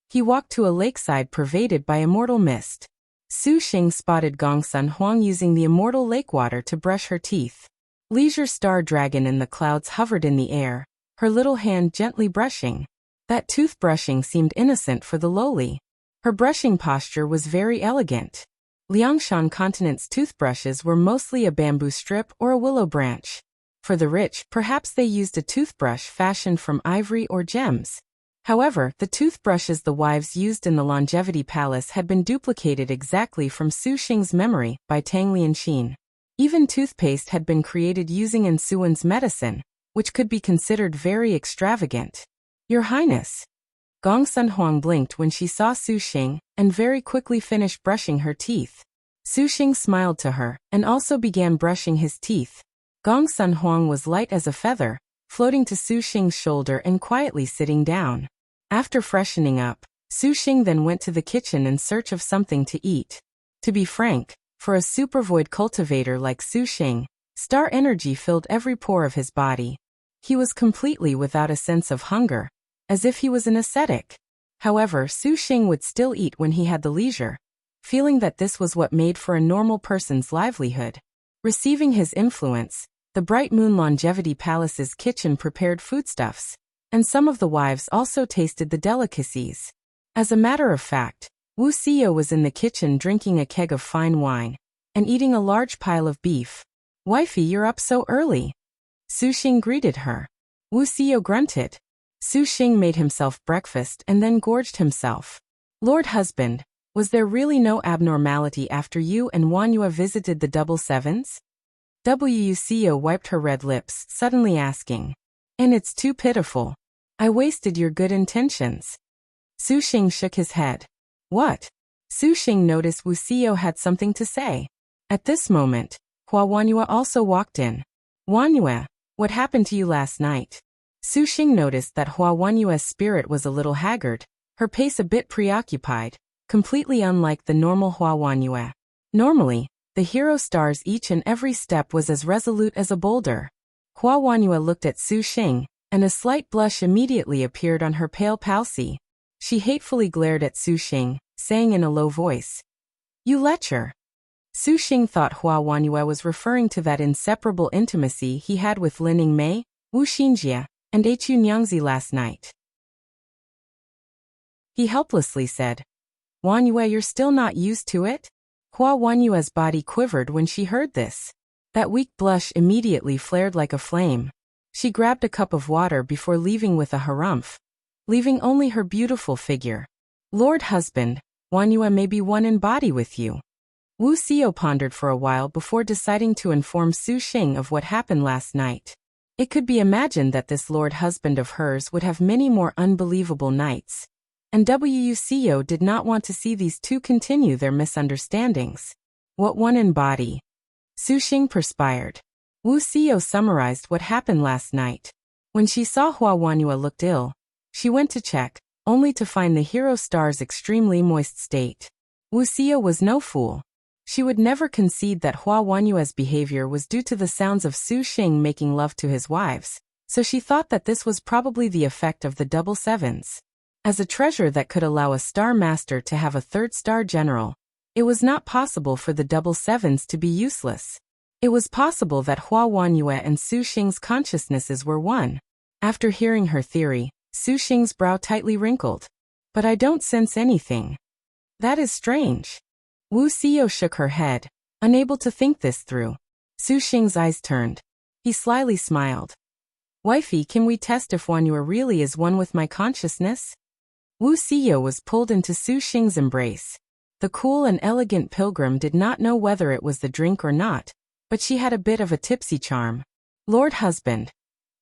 He walked to a lakeside pervaded by immortal mist. Su Xing spotted Gongsun Huang using the immortal lake water to brush her teeth. Leisure Star Dragon in the clouds hovered in the air, her little hand gently brushing. That toothbrushing seemed innocent for the lowly. Her brushing posture was very elegant. Liangshan continent's toothbrushes were mostly a bamboo strip or a willow branch. For the rich, perhaps they used a toothbrush fashioned from ivory or gems. However, the toothbrushes the wives used in the Longevity Palace had been duplicated exactly from Su Xing's memory by Tang Lianxin. Even toothpaste had been created using Ensuan's medicine, which could be considered very extravagant. Your Highness. Gongsun Huang blinked when she saw Su Xing, and very quickly finished brushing her teeth. Su Xing smiled to her, and also began brushing his teeth. Gongsun Huang was light as a feather, floating to Su Xing's shoulder and quietly sitting down. After freshening up, Su Xing then went to the kitchen in search of something to eat. To be frank, for a supervoid cultivator like Su Xing, star energy filled every pore of his body. He was completely without a sense of hunger, as if he was an ascetic. However, Su Xing would still eat when he had the leisure, feeling that this was what made for a normal person's livelihood. Receiving his influence, the Bright Moon Longevity Palace's kitchen prepared foodstuffs, and some of the wives also tasted the delicacies. As a matter of fact, Wuxia was in the kitchen drinking a keg of fine wine, and eating a large pile of beef. Wifey, you're up so early. Su Xing greeted her. Wuxia grunted. Su Xing made himself breakfast and then gorged himself. Lord husband, was there really no abnormality after you and Huanyue visited the double sevens? Wuxia wiped her red lips, suddenly asking. And it's too pitiful. I wasted your good intentions. Su Xing shook his head. What? Su Xing noticed Wuxia had something to say. At this moment, Huanyue also walked in. Huanyue, what happened to you last night? Su Xing noticed that Huanyue's spirit was a little haggard, her pace a bit preoccupied, completely unlike the normal Huanyue. Normally, the hero star's each and every step was as resolute as a boulder. Huanyue looked at Su Xing, and a slight blush immediately appeared on her pale palsy. She hatefully glared at Su Xing, saying in a low voice, You lecher. Su Xing thought Huanyue was referring to that inseparable intimacy he had with Lin Yingmei, Wu Xinjie, and Chu Nyangzi last night. He helplessly said, Huanyue, you're still not used to it? Huanyue's body quivered when she heard this. That weak blush immediately flared like a flame. She grabbed a cup of water before leaving with a harumph, leaving only her beautiful figure. Lord husband, Huanyue may be one in body with you. Wuxia pondered for a while before deciding to inform Su Xing of what happened last night. It could be imagined that this lord husband of hers would have many more unbelievable nights, and Wuxia did not want to see these two continue their misunderstandings. What one in body? Su Xing perspired. Wuxia summarized what happened last night. When she saw Hua Wanyu looked ill, she went to check, only to find the hero star's extremely moist state. Wuxia was no fool. She would never concede that Hua Wanyue's behavior was due to the sounds of Su Xing making love to his wives, so she thought that this was probably the effect of the double sevens. As a treasure that could allow a star master to have a third star general, it was not possible for the double sevens to be useless. It was possible that Hua Wanyue and Su Xing's consciousnesses were one. After hearing her theory, Su Xing's brow tightly wrinkled. But I don't sense anything. That is strange. Wuxia shook her head, unable to think this through. Su Xing's eyes turned. He slyly smiled. Wifey, can we test if Wanyu really is one with my consciousness? Wuxia was pulled into Su Xing's embrace. The cool and elegant pilgrim did not know whether it was the drink or not, but she had a bit of a tipsy charm. Lord husband,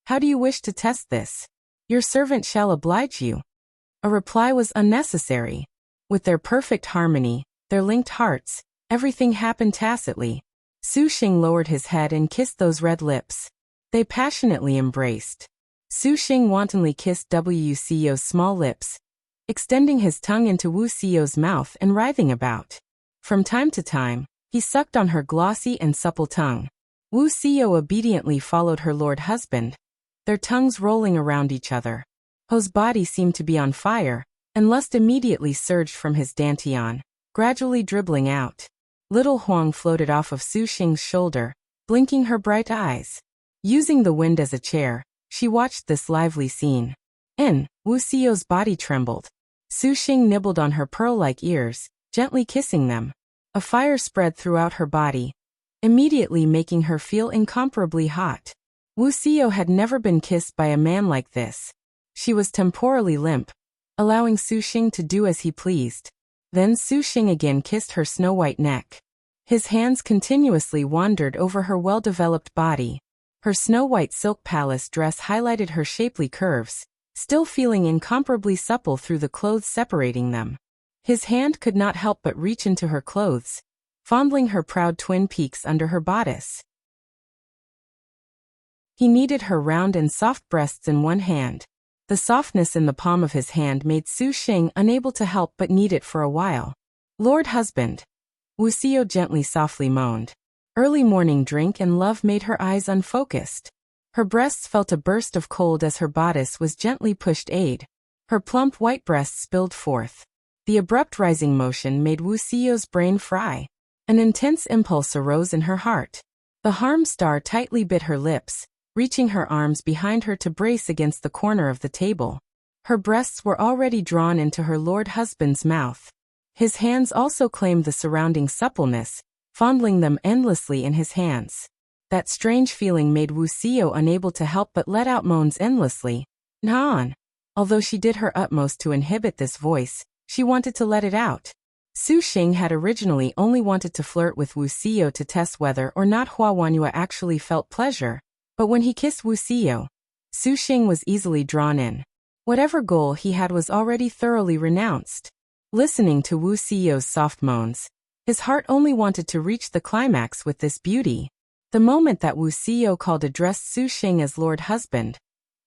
how do you wish to test this? Your servant shall oblige you. A reply was unnecessary. With their perfect harmony, their linked hearts, everything happened tacitly. Su Xing lowered his head and kissed those red lips. They passionately embraced. Su Xing wantonly kissed Wuxia's small lips, extending his tongue into Wuxia's mouth and writhing about. From time to time, he sucked on her glossy and supple tongue. Wuxia obediently followed her lord husband, their tongues rolling around each other. Ho's body seemed to be on fire, and lust immediately surged from his dantian, gradually dribbling out. Little Huang floated off of Su Xing's shoulder, blinking her bright eyes. Using the wind as a chair, she watched this lively scene. Wuxia's body trembled. Su Xing nibbled on her pearl-like ears, gently kissing them. A fire spread throughout her body, immediately making her feel incomparably hot. Wuxia had never been kissed by a man like this. She was temporally limp, allowing Su Xing to do as he pleased. Then Su Xing again kissed her snow-white neck. His hands continuously wandered over her well-developed body. Her snow-white silk palace dress highlighted her shapely curves, still feeling incomparably supple through the clothes separating them. His hand could not help but reach into her clothes, fondling her proud twin peaks under her bodice. He kneaded her round and soft breasts in one hand. The softness in the palm of his hand made Su Xing unable to help but knead it for a while. Lord husband, Wuxia gently softly moaned. Early morning drink and love made her eyes unfocused. Her breasts felt a burst of cold as her bodice was gently pushed aid. Her plump white breasts spilled forth. The abrupt rising motion made Wuxia's brain fry. An intense impulse arose in her heart. The harm star tightly bit her lips, reaching her arms behind her to brace against the corner of the table. Her breasts were already drawn into her lord husband's mouth. His hands also claimed the surrounding suppleness, fondling them endlessly in his hands. That strange feeling made Wuxia unable to help but let out moans endlessly. Naan. Although she did her utmost to inhibit this voice, she wanted to let it out. Su Xing had originally only wanted to flirt with Wuxia to test whether or not Hua Wanyu actually felt pleasure, but when he kissed Wuxia, Su Xing was easily drawn in. Whatever goal he had was already thoroughly renounced. Listening to Wuxia's soft moans, his heart only wanted to reach the climax with this beauty. The moment that Wuxia called addressed Su Xing as Lord Husband,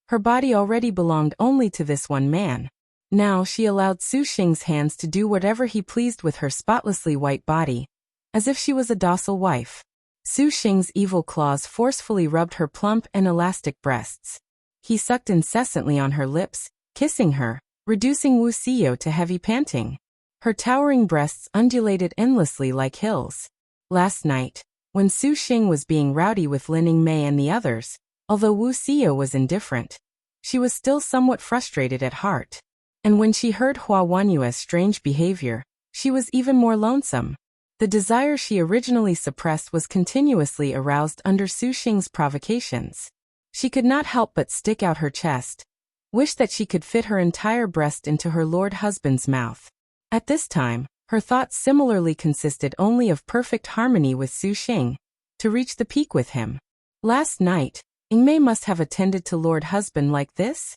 her body already belonged only to this one man. Now she allowed Su Xing's hands to do whatever he pleased with her spotlessly white body, as if she was a docile wife. Su Xing's evil claws forcefully rubbed her plump and elastic breasts. He sucked incessantly on her lips, kissing her, reducing Wuxia to heavy panting. Her towering breasts undulated endlessly like hills. Last night, when Su Xing was being rowdy with Lin Mei and the others, although Wuxia was indifferent, she was still somewhat frustrated at heart. And when she heard Hua Wanyue's strange behavior, she was even more lonesome. The desire she originally suppressed was continuously aroused under Su Xing's provocations. She could not help but stick out her chest, wish that she could fit her entire breast into her lord husband's mouth. At this time, her thoughts similarly consisted only of perfect harmony with Su Xing, to reach the peak with him. Last night, Yingmei must have attended to Lord Husband like this?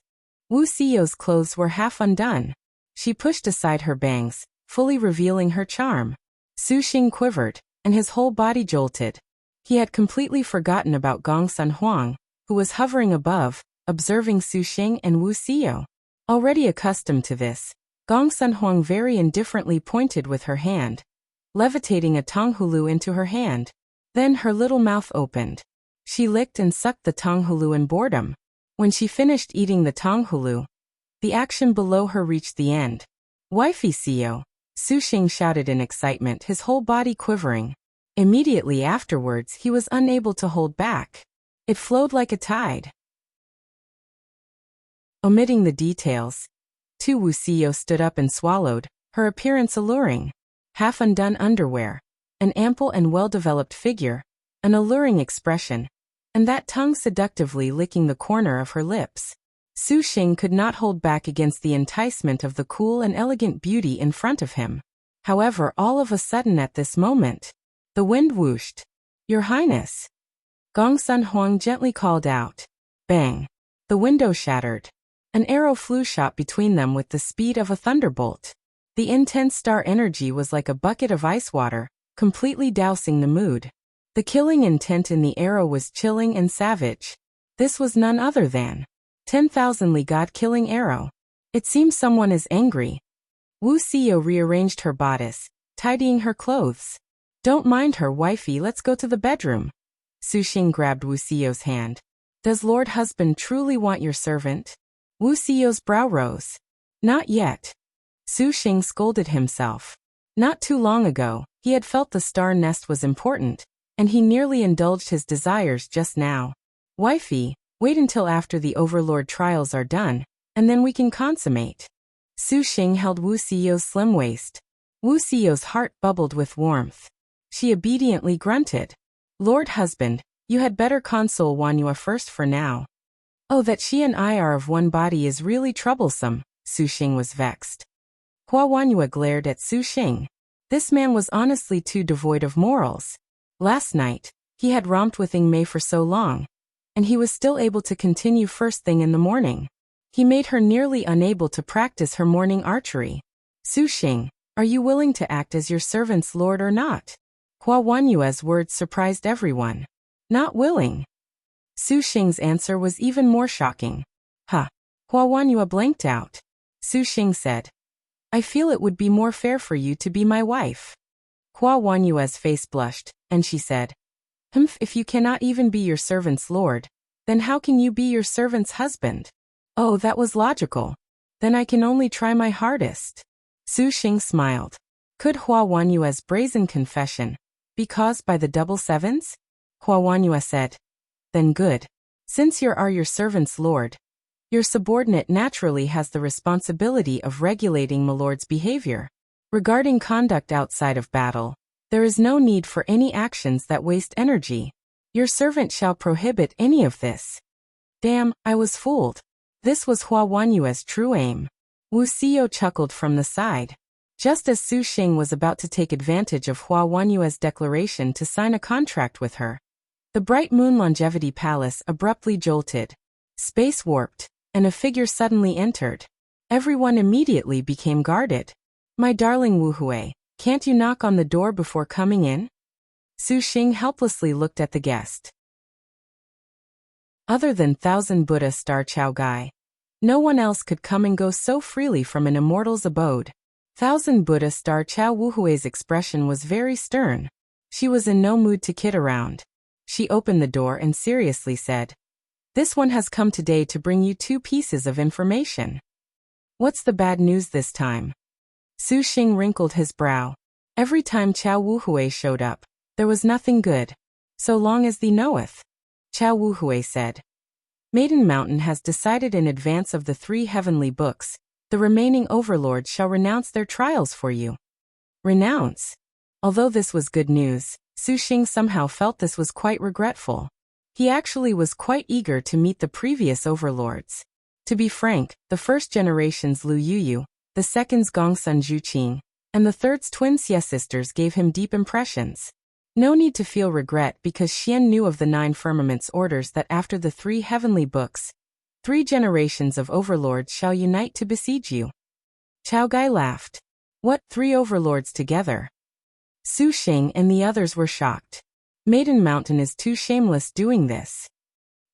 Wuxia's clothes were half undone. She pushed aside her bangs, fully revealing her charm. Su Xing quivered, and his whole body jolted. He had completely forgotten about Gong Sun Huang, who was hovering above, observing Su Xing and Wuxia. Already accustomed to this, Gong Sun Huang very indifferently pointed with her hand, levitating a tonghulu into her hand. Then her little mouth opened. She licked and sucked the tonghulu in boredom. When she finished eating the tonghulu, the action below her reached the end. Wifey Xio, Su Xing shouted in excitement, his whole body quivering. Immediately afterwards he was unable to hold back. It flowed like a tide. Omitting the details, Wuxia stood up and swallowed, her appearance alluring. Half undone underwear, an ample and well-developed figure, an alluring expression, and that tongue seductively licking the corner of her lips. Su Xing could not hold back against the enticement of the cool and elegant beauty in front of him. However, all of a sudden at this moment, the wind whooshed. "Your Highness!" Gong Sun Huang gently called out. Bang! The window shattered. An arrow flew shot between them with the speed of a thunderbolt. The intense star energy was like a bucket of ice water, completely dousing the mood. The killing intent in the arrow was chilling and savage. This was none other than 10,000 Li God-killing arrow. It seems someone is angry. Wuxia rearranged her bodice, tidying her clothes. Don't mind her, wifey, let's go to the bedroom. Su Xing grabbed Wuxia's hand. Does Lord Husband truly want your servant? Wuxia's brow rose. Not yet. Su Xing scolded himself. Not too long ago, he had felt the star nest was important, and he nearly indulged his desires just now. Wifey, wait until after the Overlord trials are done, and then we can consummate. Su Xing held Wuxia's slim waist. Wuxia's heart bubbled with warmth. She obediently grunted. Lord Husband, you had better console Wanyua first for now. Oh, that she and I are of one body is really troublesome, Su Xing was vexed. Hua Wanyua glared at Su Xing. This man was honestly too devoid of morals. Last night, he had romped with Yingmei for so long, and he was still able to continue first thing in the morning. He made her nearly unable to practice her morning archery. Su Xing, are you willing to act as your servant's lord or not? Hua Wanyua's words surprised everyone. Not willing. Su Xing's answer was even more shocking. Huh. Hua Wanyua blanked out. Su Xing said, I feel it would be more fair for you to be my wife. Hua Wanyua's face blushed, and she said, if you cannot even be your servant's lord, then how can you be your servant's husband? Oh, that was logical. Then I can only try my hardest. Su Xing smiled. Could Hua Wanyua's brazen confession be caused by the double sevens? Hua Wanyua said, then good. Since you are your servant's lord, your subordinate naturally has the responsibility of regulating my lord's behavior. Regarding conduct outside of battle, there is no need for any actions that waste energy. Your servant shall prohibit any of this. Damn, I was fooled. This was Hua Wanyua's true aim. Wuxia chuckled from the side. Just as Su Xing was about to take advantage of Hua Wanyua's declaration to sign a contract with her, the Bright Moon Longevity Palace abruptly jolted. Space warped, and a figure suddenly entered. Everyone immediately became guarded. My darling Wu Hui, can't you knock on the door before coming in? Su Xing helplessly looked at the guest. Other than Thousand Buddha Star Chao Gai, no one else could come and go so freely from an immortal's abode. Thousand Buddha Star Chao Wu Hui's expression was very stern. She was in no mood to kid around. She opened the door and seriously said, This one has come today to bring you 2 pieces of information. What's the bad news this time? Su Xing wrinkled his brow. Every time Chao Wu Hui showed up, there was nothing good. So long as thee knoweth. Chao Wu Hui said. Maiden Mountain has decided in advance of the 3 heavenly books, the remaining overlords shall renounce their trials for you. Renounce? Although this was good news, Su Xing somehow felt this was quite regretful. He actually was quite eager to meet the previous overlords. To be frank, the first generation's Lu Yuyu, the second's Gongsun Zhuqing, and the third's twin Xie sisters gave him deep impressions. No need to feel regret because Xian knew of the 9 firmaments orders that after the 3 heavenly books, 3 generations of overlords shall unite to besiege you. Chao Gai laughed. What, 3 overlords together? Su Xing and the others were shocked. Maiden Mountain is too shameless doing this.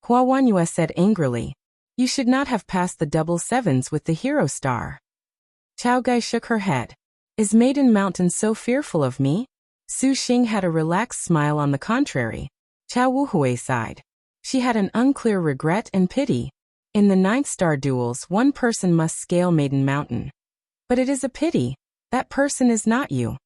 Hua Wanyue said angrily. You should not have passed the double 7s with the hero star. Chao Gai shook her head. Is Maiden Mountain so fearful of me? Su Xing had a relaxed smile on the contrary. Chao Wuhui sighed. She had an unclear regret and pity. In the 9th star duels, one person must scale Maiden Mountain. But it is a pity. That person is not you.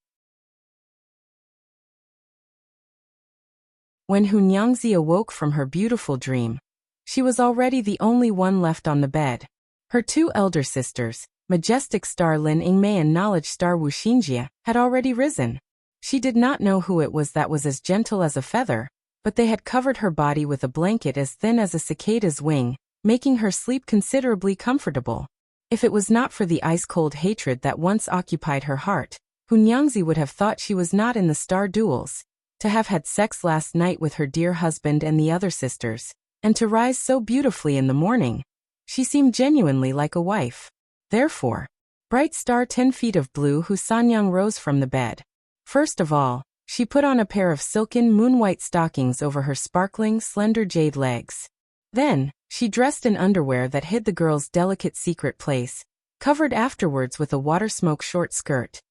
When Hunyangzi awoke from her beautiful dream, she was already the only one left on the bed. Her 2 elder sisters, Majestic Star Lin Yingmei and Knowledge Star Wu Xinjie, had already risen. She did not know who it was that was as gentle as a feather, but they had covered her body with a blanket as thin as a cicada's wing, making her sleep considerably comfortable. If it was not for the ice-cold hatred that once occupied her heart, Hunyangzi would have thought she was not in the star duels. To have had sex last night with her dear husband and the other sisters, and to rise so beautifully in the morning, she seemed genuinely like a wife. Therefore, bright star 10 feet of blue Husanyang rose from the bed. First of all, she put on a pair of silken moon-white stockings over her sparkling, slender jade legs. Then, she dressed in underwear that hid the girl's delicate secret place, covered afterwards with a water-smoke short skirt.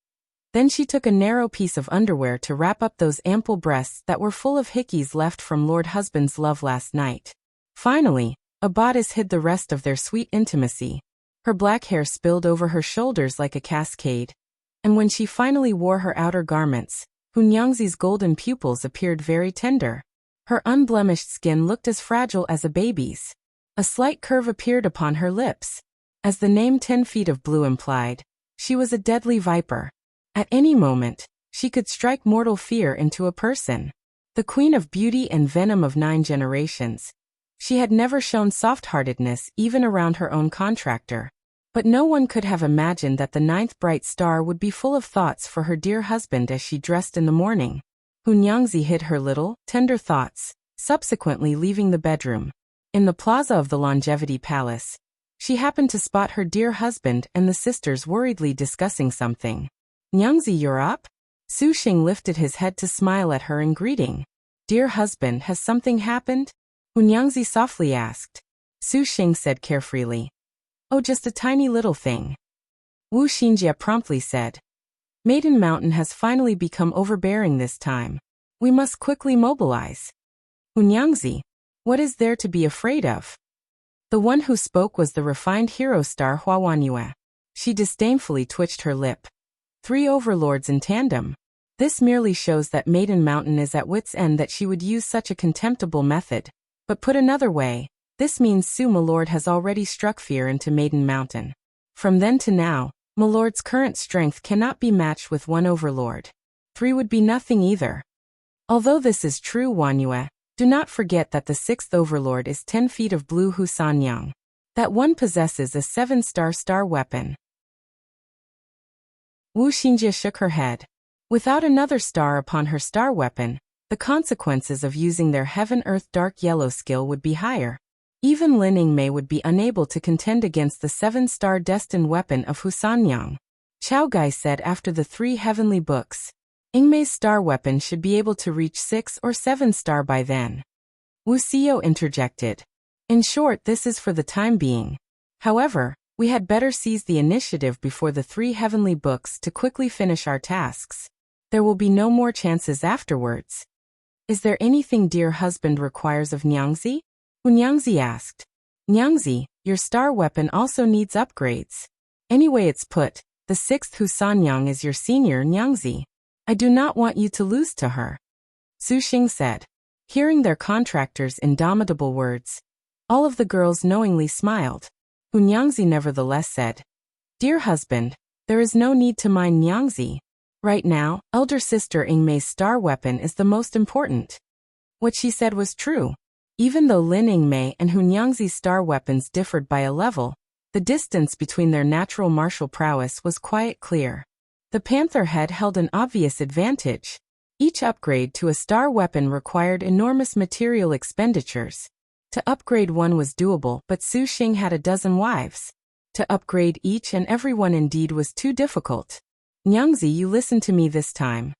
Then she took a narrow piece of underwear to wrap up those ample breasts that were full of hickeys left from Lord Husband's love last night. Finally, a bodice hid the rest of their sweet intimacy. Her black hair spilled over her shoulders like a cascade. And when she finally wore her outer garments, Hunyangzi's golden pupils appeared very tender. Her unblemished skin looked as fragile as a baby's. A slight curve appeared upon her lips. As the name 10 feet of blue implied, she was a deadly viper. At any moment, she could strike mortal fear into a person. The queen of beauty and venom of 9 generations. She had never shown soft-heartedness even around her own contractor. But no one could have imagined that the 9th bright star would be full of thoughts for her dear husband as she dressed in the morning. Hunyangzi hid her little, tender thoughts, subsequently leaving the bedroom. In the plaza of the Longevity Palace, she happened to spot her dear husband and the sisters worriedly discussing something. Nyangzi, you're up? Su Xing lifted his head to smile at her in greeting. Dear husband, has something happened? Hunyangzi softly asked. Su Xing said carefreely. Oh, just a tiny little thing. Wu Xinjie promptly said. Maiden Mountain has finally become overbearing this time. We must quickly mobilize. Hunyangzi, what is there to be afraid of? The one who spoke was the refined hero star Hua Wanyue. She disdainfully twitched her lip. 3 overlords in tandem. This merely shows that Maiden Mountain is at wit's end that she would use such a contemptible method. But put another way, this means Su Milord has already struck fear into Maiden Mountain. From then to now, Milord's current strength cannot be matched with 1 overlord. 3 would be nothing either. Although this is true, Wanyue, do not forget that the 6th overlord is 10 feet of blue Husanyang. That one possesses a 7-star star weapon. Wu Xinjie shook her head. Without another star upon her star weapon, the consequences of using their Heaven-Earth Dark Yellow skill would be higher. Even Lin Yingmei would be unable to contend against the 7-star destined weapon of Husanyang. Chao Gai said after the 3 heavenly books, Yingmei's star weapon should be able to reach 6 or 7-star by then. Wuxia interjected. In short, this is for the time being. However, we had better seize the initiative before the 3 heavenly books to quickly finish our tasks. There will be no more chances afterwards. Is there anything dear husband requires of Nyangzi? Hunyangzi asked. Nyangzi, your star weapon also needs upgrades. Anyway it's put, the 6th Husanyang is your senior Nyangzi. I do not want you to lose to her. Su Xing said. Hearing their contractor's indomitable words, all of the girls knowingly smiled. Hunyangzi nevertheless said, Dear husband, there is no need to mind Nyangzi. Right now, elder sister Yingmei's star weapon is the most important. What she said was true. Even though Lin Yingmei and Hunyangzi's star weapons differed by a level, the distance between their natural martial prowess was quite clear. The panther head held an obvious advantage. Each upgrade to a star weapon required enormous material expenditures. To upgrade one was doable, but Su Xing had a dozen wives. To upgrade each and every one indeed was too difficult. Nyangzi, you listen to me this time.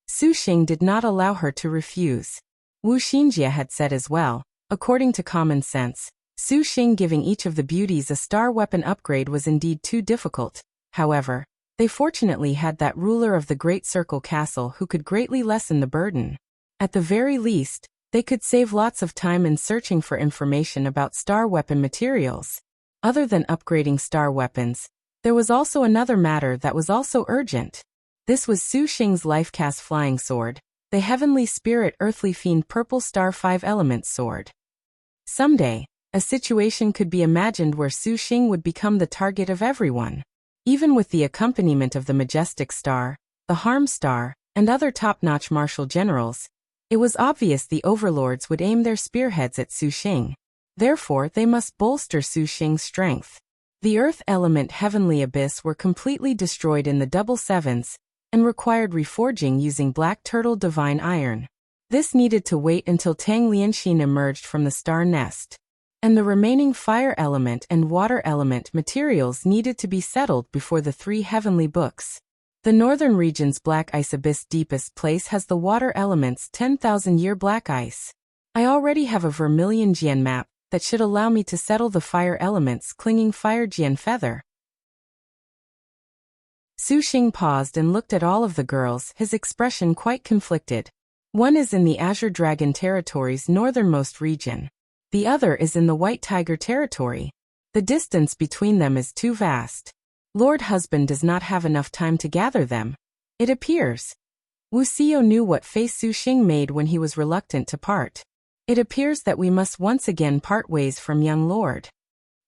Su Xing did not allow her to refuse. Wu Xinjie had said as well, according to common sense, Su Xing giving each of the beauties a star weapon upgrade was indeed too difficult. However, they fortunately had that ruler of the Great Circle Castle who could greatly lessen the burden. At the very least, they could save lots of time in searching for information about star weapon materials. Other than upgrading star weapons, there was also another matter that was also urgent. This was Su Xing's life-cast flying sword, the Heavenly Spirit Earthly Fiend Purple Star 5 Elements Sword. Someday, a situation could be imagined where Su Xing would become the target of everyone. Even with the accompaniment of the Majestic Star, the Harm Star, and other top-notch martial generals, it was obvious the overlords would aim their spearheads at Su Xing. Therefore, they must bolster Su Xing's strength. The Earth Element Heavenly Abyss were completely destroyed in the Double Sevens, and required reforging using Black Turtle Divine Iron. This needed to wait until Tang Lianxin emerged from the star nest. And the remaining Fire Element and Water Element materials needed to be settled before the 3 heavenly books. The northern region's Black Ice Abyss deepest place has the water element's 10,000-year black ice. I already have a Vermilion Jian map that should allow me to settle the fire element's clinging Fire Jian feather. Su Xing paused and looked at all of the girls, his expression quite conflicted. One is in the Azure Dragon Territory's northernmost region. The other is in the White Tiger Territory. The distance between them is too vast. Lord Husband does not have enough time to gather them, it appears. Wuxia knew what face Su Xing made when he was reluctant to part. It appears that we must once again part ways from young Lord.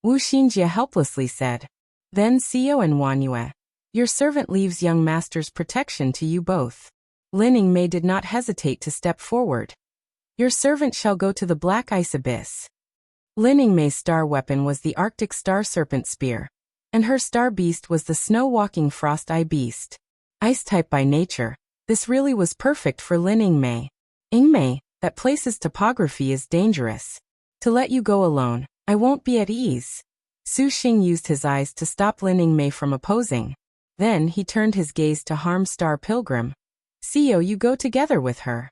Wu Xinjie helplessly said. Then Xiao and Wanyue. Your servant leaves young master's protection to you both. Lin Mei did not hesitate to step forward. Your servant shall go to the Black Ice Abyss. Lin Mei's star weapon was the Arctic Star Serpent Spear, and her star beast was the snow-walking Frost Eye Beast. Ice-type by nature, this really was perfect for Lin Mei. Mei, that place's topography is dangerous. To let you go alone, I won't be at ease. Su Xing used his eyes to stop Lin Mei from opposing. Then he turned his gaze to Harm Star Pilgrim. Xiao, you go together with her.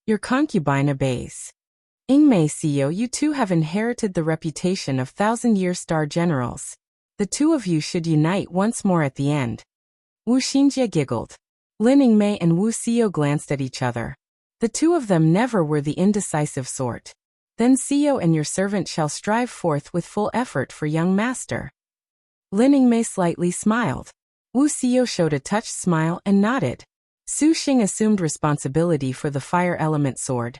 Your concubine obeys. Mei, Xiao, you two have inherited the reputation of 1,000-year star generals. The two of you should unite once more at the end. Wu Xinjie giggled. Lin Mei and Wu Xiao glanced at each other. The two of them never were the indecisive sort. Then Xiao and your servant shall strive forth with full effort for young master. Lin Mei slightly smiled. Wu Xiao showed a touched smile and nodded. Su Xing assumed responsibility for the fire element sword,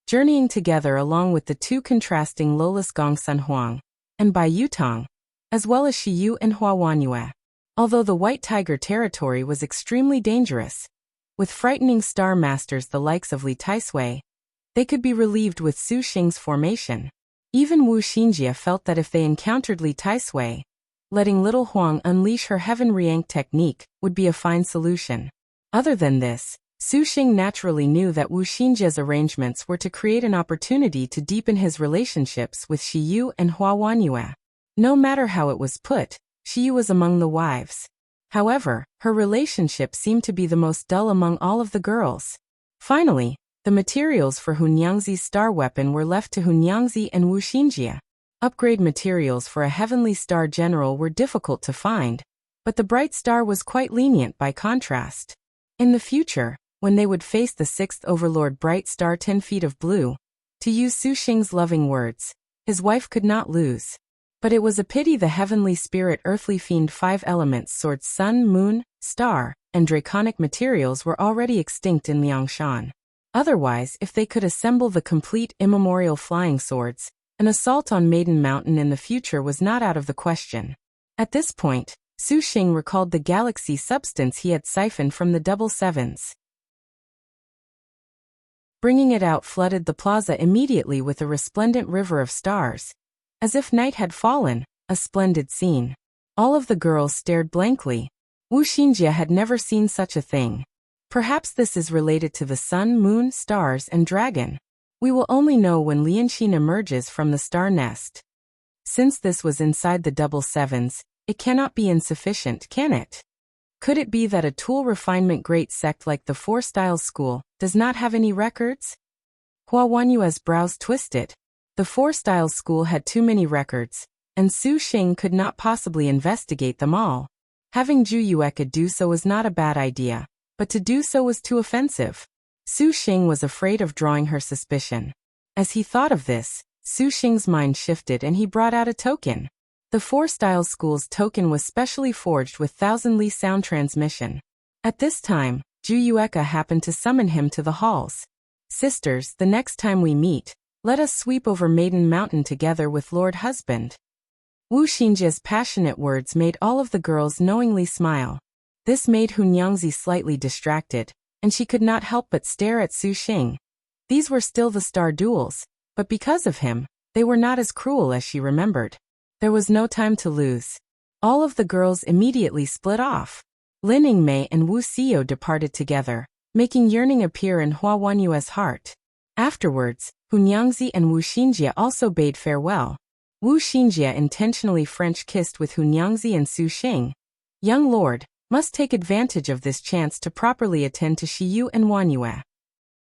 journeying together along with the two contrasting Lolas Gong Sun Huang and Bai Yutong, as well as Shi Yu and Hua Wanyue. Although the White Tiger Territory was extremely dangerous, with frightening star masters the likes of Li Taisui, they could be relieved with Su Xing's formation. Even Wu Xinjie felt that if they encountered Li Taisui, letting little Huang unleash her Heaven Riank technique would be a fine solution. Other than this, Su Xing naturally knew that Wu Xinjie's arrangements were to create an opportunity to deepen his relationships with Shi Yu and Hua Wanyue. No matter how it was put, Shi Yu was among the wives. However, her relationship seemed to be the most dull among all of the girls. Finally, the materials for Hunyangzi's star weapon were left to Hunyangzi and Wu Xinjie. Upgrade materials for a heavenly star general were difficult to find, but the bright star was quite lenient by contrast. In the future, when they would face the 6th Overlord Bright Star 10 feet of blue, to use Su Xing's loving words, his wife could not lose. But it was a pity the Heavenly Spirit Earthly Fiend 5 Elements Swords Sun, Moon, Star, and Draconic materials were already extinct in Liangshan. Otherwise, if they could assemble the complete immemorial flying swords, an assault on Maiden Mountain in the future was not out of the question. At this point, Su Xing recalled the galaxy substance he had siphoned from the Double Sevens. Bringing it out flooded the plaza immediately with a resplendent river of stars. As if night had fallen, a splendid scene. All of the girls stared blankly. Wu Xinjie had never seen such a thing. Perhaps this is related to the sun, moon, stars, and dragon. We will only know when Lianxin emerges from the star nest. Since this was inside the double sevens, it cannot be insufficient, can it? Could it be that a tool refinement great sect like the Four Styles School does not have any records? Hua Wanyue's brows twisted. The Four Styles School had too many records, and Su Xing could not possibly investigate them all. Having Zhu Yueka do so was not a bad idea, but to do so was too offensive. Su Xing was afraid of drawing her suspicion. As he thought of this, Su Xing's mind shifted and he brought out a token. The Four Styles School's token was specially forged with 1,000 Li sound transmission. At this time, Zhu Yueka happened to summon him to the halls. Sisters, the next time we meet, let us sweep over Maiden Mountain together with Lord Husband. Wu Xinjia's passionate words made all of the girls knowingly smile. This made Hunyangzi slightly distracted, and she could not help but stare at Su Xing. These were still the star duels, but because of him, they were not as cruel as she remembered. There was no time to lose. All of the girls immediately split off. Lin Yingmei and Wu Xiyo departed together, making yearning appear in Hua Wanyue's heart. Afterwards, Hunyangzi and Wu Xinjia also bade farewell. Wu Xinjia intentionally French kissed with Hunyangzi and Su Xing. Young lord, must take advantage of this chance to properly attend to Shiyu and Wanyue.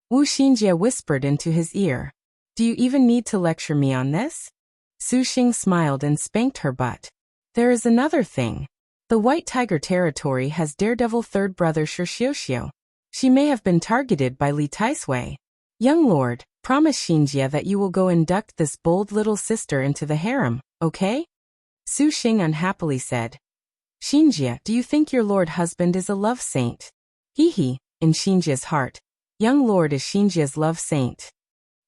Wu Xinjia whispered into his ear. Do you even need to lecture me on this? Su Xing smiled and spanked her butt. There is another thing. The White Tiger territory has daredevil third brother Shixiuxiu. She may have been targeted by Li Taisui. Young lord, promise Xinjia that you will go induct this bold little sister into the harem, okay? Su Xing unhappily said. Xinjia, do you think your lord husband is a love saint? Hee, in Xinjia's heart. Young lord is Xinjia's love saint.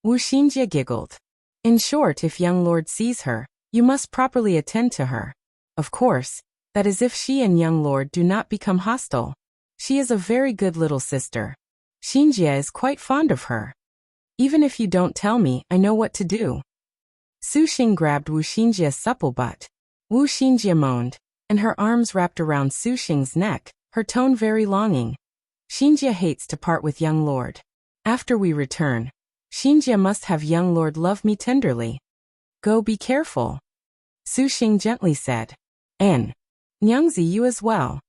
Wu Xinjia giggled. In short, if young lord sees her, you must properly attend to her. Of course, that is if she and young lord do not become hostile. She is a very good little sister. Xinjia is quite fond of her. Even if you don't tell me, I know what to do. Su Xing grabbed Wu Xinjia's supple butt. Wu Xinjia moaned, and her arms wrapped around Su Xing's neck, her tone very longing. Xinjia hates to part with young lord. After we return, Xinjia must have young lord love me tenderly. Go be careful. Su Xing gently said. And Nyangzi, you as well.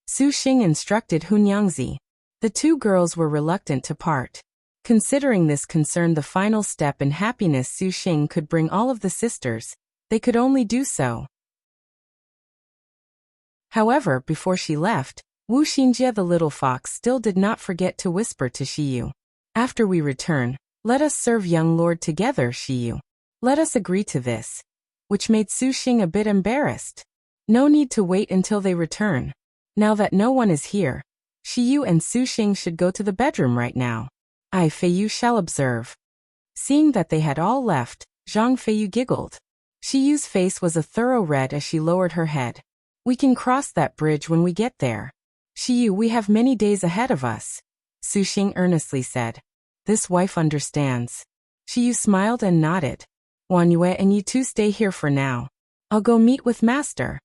Su Xing instructed Hunyangzi. The two girls were reluctant to part. Considering this concerned the final step in happiness Su Xing could bring all of the sisters, they could only do so. However, before she left, Wu Xinjia the little fox still did not forget to whisper to Shiyu. After we return, let us serve young lord together, Shiyu. Let us agree to this. Which made Su Xing a bit embarrassed. No need to wait until they return. Now that no one is here, Shiyu and Su Xing should go to the bedroom right now. I Feiyu shall observe. Seeing that they had all left, Zhang Feiyu giggled. Shiyu's face was a thorough red as she lowered her head. We can cross that bridge when we get there. Shiyu, we have many days ahead of us. Su Xing earnestly said. This wife understands. Shiyu smiled and nodded. Wanyue and you two stay here for now. I'll go meet with master.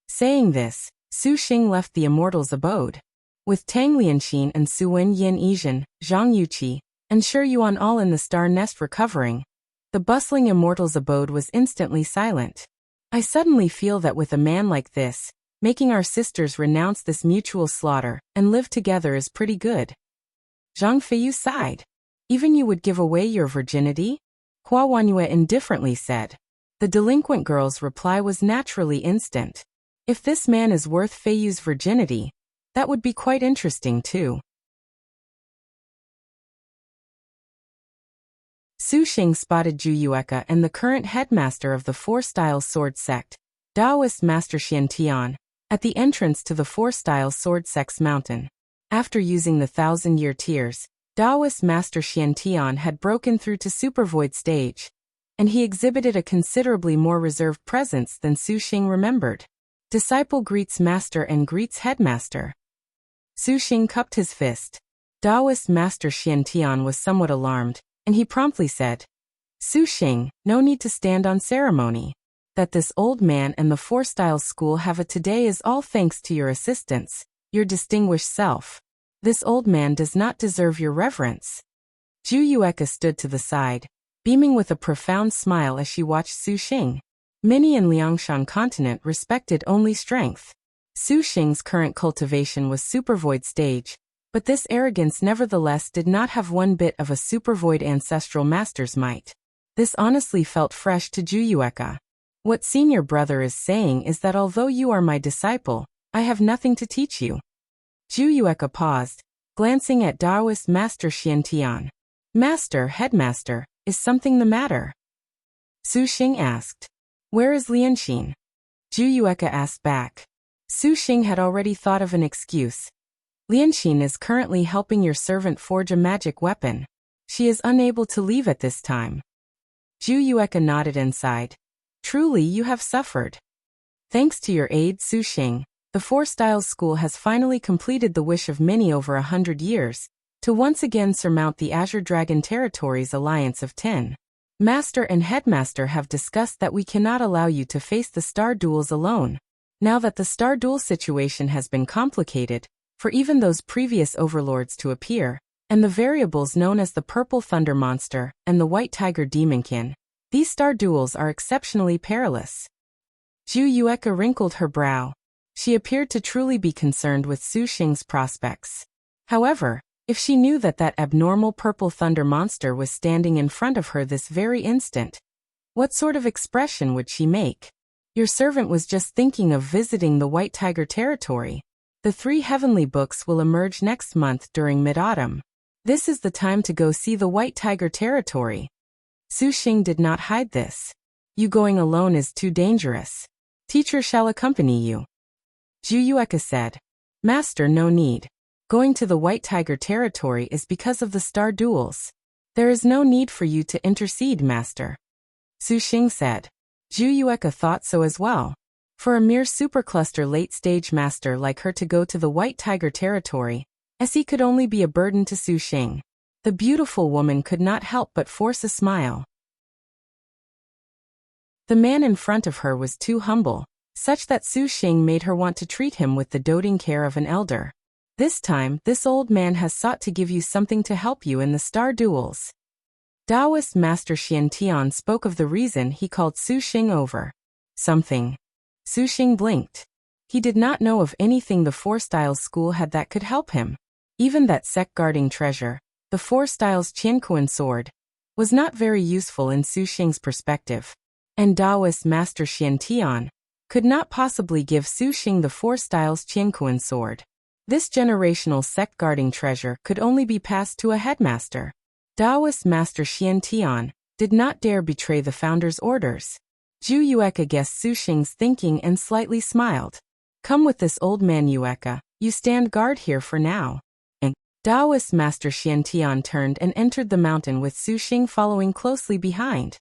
Saying this, Su Xing left the immortal's abode. With Tang Lianxin and Su Wen Yin Yizhen, Zhang Yuqi, and Shi Yuan all in the star nest recovering, the bustling immortal's abode was instantly silent. I suddenly feel that with a man like this, making our sisters renounce this mutual slaughter and live together is pretty good. Zhang Feiyu sighed. Even you would give away your virginity? Hua Wanyue indifferently said. The delinquent girl's reply was naturally instant. If this man is worth Feiyu's virginity, that would be quite interesting too. Su Xing spotted Zhu Yueka and the current headmaster of the Four Styles Sword Sect, Taoist Master Xian Tian, at the entrance to the Four Styles Sword Sect's mountain. After using the 1,000-year tears, Taoist Master Xian Tian had broken through to Super Void stage, and he exhibited a considerably more reserved presence than Su Xing remembered. Disciple greets master and greets headmaster. Su Xing cupped his fist. Taoist Master Xian Tian was somewhat alarmed, and he promptly said, Su Xing, no need to stand on ceremony. That this old man and the Four Styles School have a today is all thanks to your assistance, your distinguished self. This old man does not deserve your reverence. Zhu Yueka stood to the side, beaming with a profound smile as she watched Su Xing. Many in Liangshan continent respected only strength. Su Xing's current cultivation was supervoid stage, but this arrogance nevertheless did not have one bit of a supervoid ancestral master's might. This honestly felt fresh to Zhu Yueka. What senior brother is saying is that although you are my disciple, I have nothing to teach you. Zhu Yueka paused, glancing at Taoist Master Xiantian. Master, headmaster, is something the matter? Su Xing asked. Where is Lianxin? Zhu Yueka asked back. Su Xing had already thought of an excuse. Lianxin is currently helping your servant forge a magic weapon. She is unable to leave at this time. Zhu Yueka nodded and sighed. Truly you have suffered. Thanks to your aid, Su Xing, the Four Styles School has finally completed the wish of many over 100 years, to once again surmount the Azure Dragon Territories Alliance of 10. Master and Headmaster have discussed that we cannot allow you to face the star duels alone. Now that the star duel situation has been complicated, for even those previous overlords to appear, and the variables known as the Purple Thunder Monster and the White Tiger Demonkin, these star duels are exceptionally perilous. Zhu Yueka wrinkled her brow. She appeared to truly be concerned with Su Xing's prospects. However, if she knew that that abnormal Purple Thunder Monster was standing in front of her this very instant, what sort of expression would she make? Your servant was just thinking of visiting the White Tiger Territory. The 3 heavenly books will emerge next month during mid-autumn. This is the time to go see the White Tiger Territory. Su Xing did not hide this. You going alone is too dangerous. Teacher shall accompany you. Zhu Yueka said. Master, no need. Going to the White Tiger Territory is because of the star duels. There is no need for you to intercede, Master. Su Xing said. Zhu Yueka thought so as well. For a mere supercluster late-stage master like her to go to the White Tiger Territory, SE could only be a burden to Su Xing. The beautiful woman could not help but force a smile. The man in front of her was too humble, such that Su Xing made her want to treat him with the doting care of an elder. This time, this old man has sought to give you something to help you in the star duels. Taoist Master Xiantian spoke of the reason he called Su Xing over. Something. Su Xing blinked. He did not know of anything the Four Styles School had that could help him. Even that sect-guarding treasure, the Four Styles Qiankuan sword, was not very useful in Su Xing's perspective. And Taoist Master Xiantian could not possibly give Su Xing the Four Styles Qiankuan sword. This generational sect-guarding treasure could only be passed to a headmaster. Taoist Master Xiantian did not dare betray the founder's orders. Zhu Yueka guessed Su Xing's thinking and slightly smiled. Come with this old man, Yueka. You stand guard here for now. And Taoist Master Xiantian turned and entered the mountain with Su Xing following closely behind.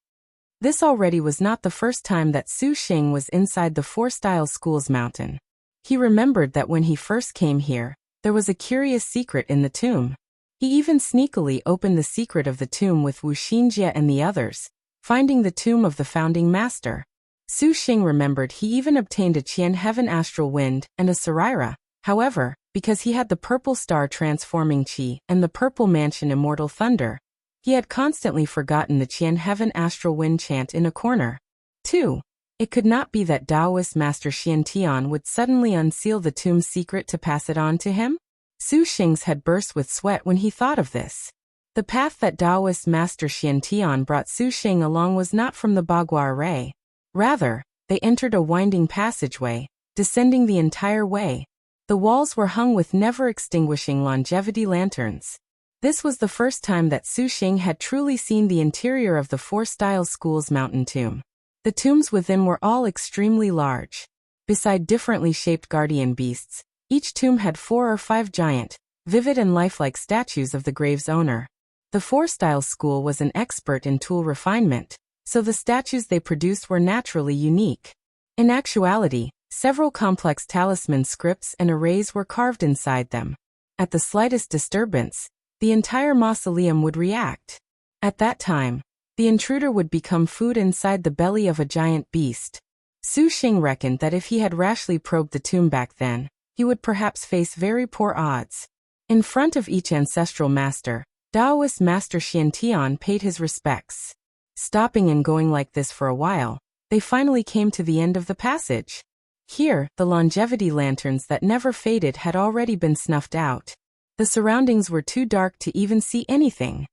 This already was not the first time that Su Xing was inside the Four Styles School's mountain. He remembered that when he first came here, there was a curious secret in the tomb. He even sneakily opened the secret of the tomb with Wu Xinjie and the others, finding the tomb of the founding master. Su Xing remembered he even obtained a Qian Heaven Astral Wind and a Sarira. However, because he had the Purple Star Transforming Qi and the Purple Mansion Immortal Thunder, he had constantly forgotten the Qian Heaven Astral Wind chant in a corner. 2. It could not be that Taoist Master Xiantian would suddenly unseal the tomb's secret to pass it on to him? Su Xing's head burst with sweat when he thought of this. The path that Taoist Master Xiantian brought Su Xing along was not from the Bagua Array. Rather, they entered a winding passageway, descending the entire way. The walls were hung with never-extinguishing longevity lanterns. This was the first time that Su Xing had truly seen the interior of the Four Styles School's mountain tomb. The tombs within were all extremely large. Beside differently shaped guardian beasts, each tomb had 4 or 5 giant, vivid and lifelike statues of the grave's owner. The Four Styles School was an expert in tool refinement, so the statues they produced were naturally unique. In actuality, several complex talisman scripts and arrays were carved inside them. At the slightest disturbance, the entire mausoleum would react. At that time, the intruder would become food inside the belly of a giant beast. Su Xing reckoned that if he had rashly probed the tomb back then, he would perhaps face very poor odds. In front of each ancestral master, Taoist Master Xiantian paid his respects. Stopping and going like this for a while, they finally came to the end of the passage. Here, the longevity lanterns that never faded had already been snuffed out. The surroundings were too dark to even see anything.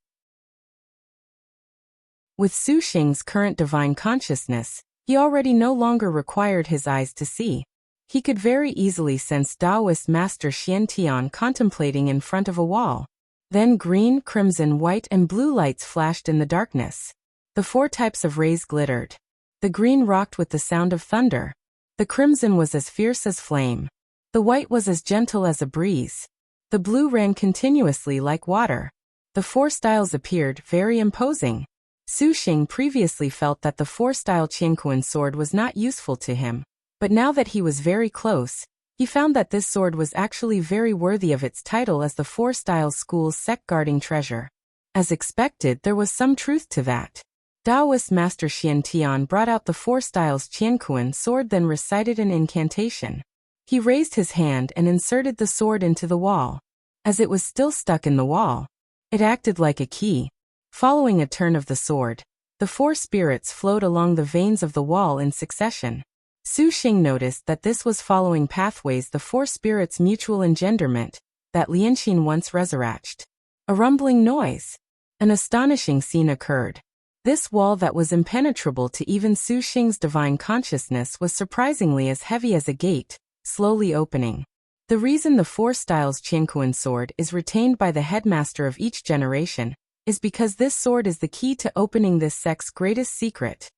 With Su Xing's current divine consciousness, he already no longer required his eyes to see. He could very easily sense Taoist Master Xiantian contemplating in front of a wall. Then green, crimson, white, and blue lights flashed in the darkness. The 4 types of rays glittered. The green rocked with the sound of thunder. The crimson was as fierce as flame. The white was as gentle as a breeze. The blue ran continuously like water. The 4 styles appeared very imposing. Su Xing previously felt that the 4-style Qianquan sword was not useful to him, but now that he was very close, he found that this sword was actually very worthy of its title as the 4-style school's sect-guarding treasure. As expected, there was some truth to that. Taoist Master Xiantian brought out the 4 styles Qianquan sword, then recited an incantation. He raised his hand and inserted the sword into the wall. As it was still stuck in the wall, it acted like a key. Following a turn of the sword, the 4 spirits flowed along the veins of the wall in succession. Su Xing noticed that this was following pathways the 4 spirits' mutual engenderment, that Lianxin once resurrected. A rumbling noise. An astonishing scene occurred. This wall that was impenetrable to even Su Xing's divine consciousness was surprisingly as heavy as a gate, slowly opening. The reason the 4 styles Qianquan sword is retained by the headmaster of each generation is because this sword is the key to opening this sect's greatest secret.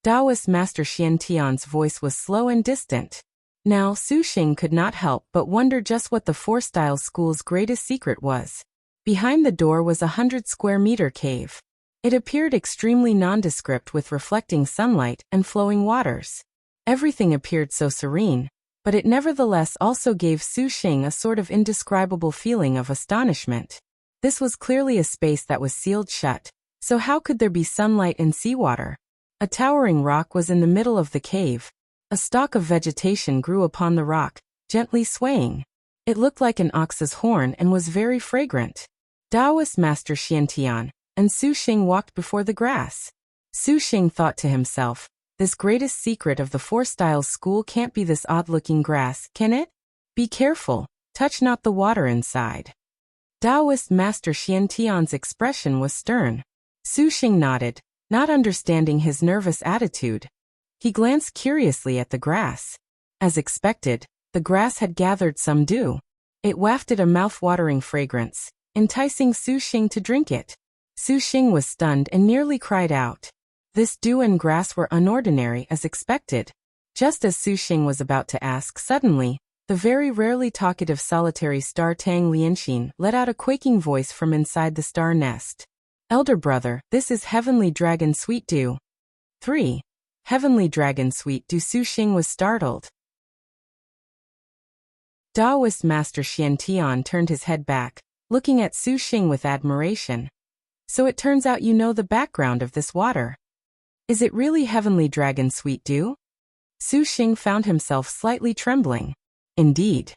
Taoist Master Xiantian's voice was slow and distant. Now Su Xing could not help but wonder just what the 4-style school's greatest secret was. Behind the door was a 100-square-meter cave. It appeared extremely nondescript with reflecting sunlight and flowing waters. Everything appeared so serene, but it nevertheless also gave Su Xing a sort of indescribable feeling of astonishment. This was clearly a space that was sealed shut, so how could there be sunlight and seawater? A towering rock was in the middle of the cave. A stalk of vegetation grew upon the rock, gently swaying. It looked like an ox's horn and was very fragrant. Taoist Master Xiantian and Su Xing walked before the grass. Su Xing thought to himself, this greatest secret of the 4 styles school can't be this odd-looking grass, can it? Be careful, touch not the water inside. Taoist Master Xiantian's expression was stern. Su Xing nodded, not understanding his nervous attitude. He glanced curiously at the grass. As expected, the grass had gathered some dew. It wafted a mouth-watering fragrance, enticing Su Xing to drink it. Su Xing was stunned and nearly cried out. This dew and grass were unordinary as expected. Just as Su Xing was about to ask, suddenly, the very rarely talkative solitary star Tang Lianxin let out a quaking voice from inside the star nest. Elder brother, this is Heavenly Dragon Sweet Dew. 3. Heavenly Dragon Sweet Dew. Su Xing was startled. Taoist Master Xiantian turned his head back, looking at Su Xing with admiration. So it turns out you know the background of this water. Is it really Heavenly Dragon Sweet Dew? Su Xing found himself slightly trembling. Indeed.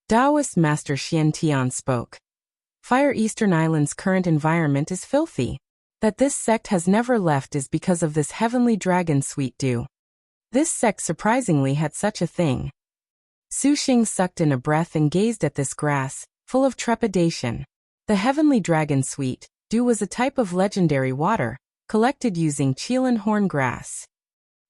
Taoist Master Xiantian spoke. Fire Eastern Island's current environment is filthy. That this sect has never left is because of this Heavenly Dragon Sweet Dew. This sect surprisingly had such a thing. Su Xing sucked in a breath and gazed at this grass, full of trepidation. The Heavenly Dragon Sweet Dew was a type of legendary water, collected using Qilin horn grass.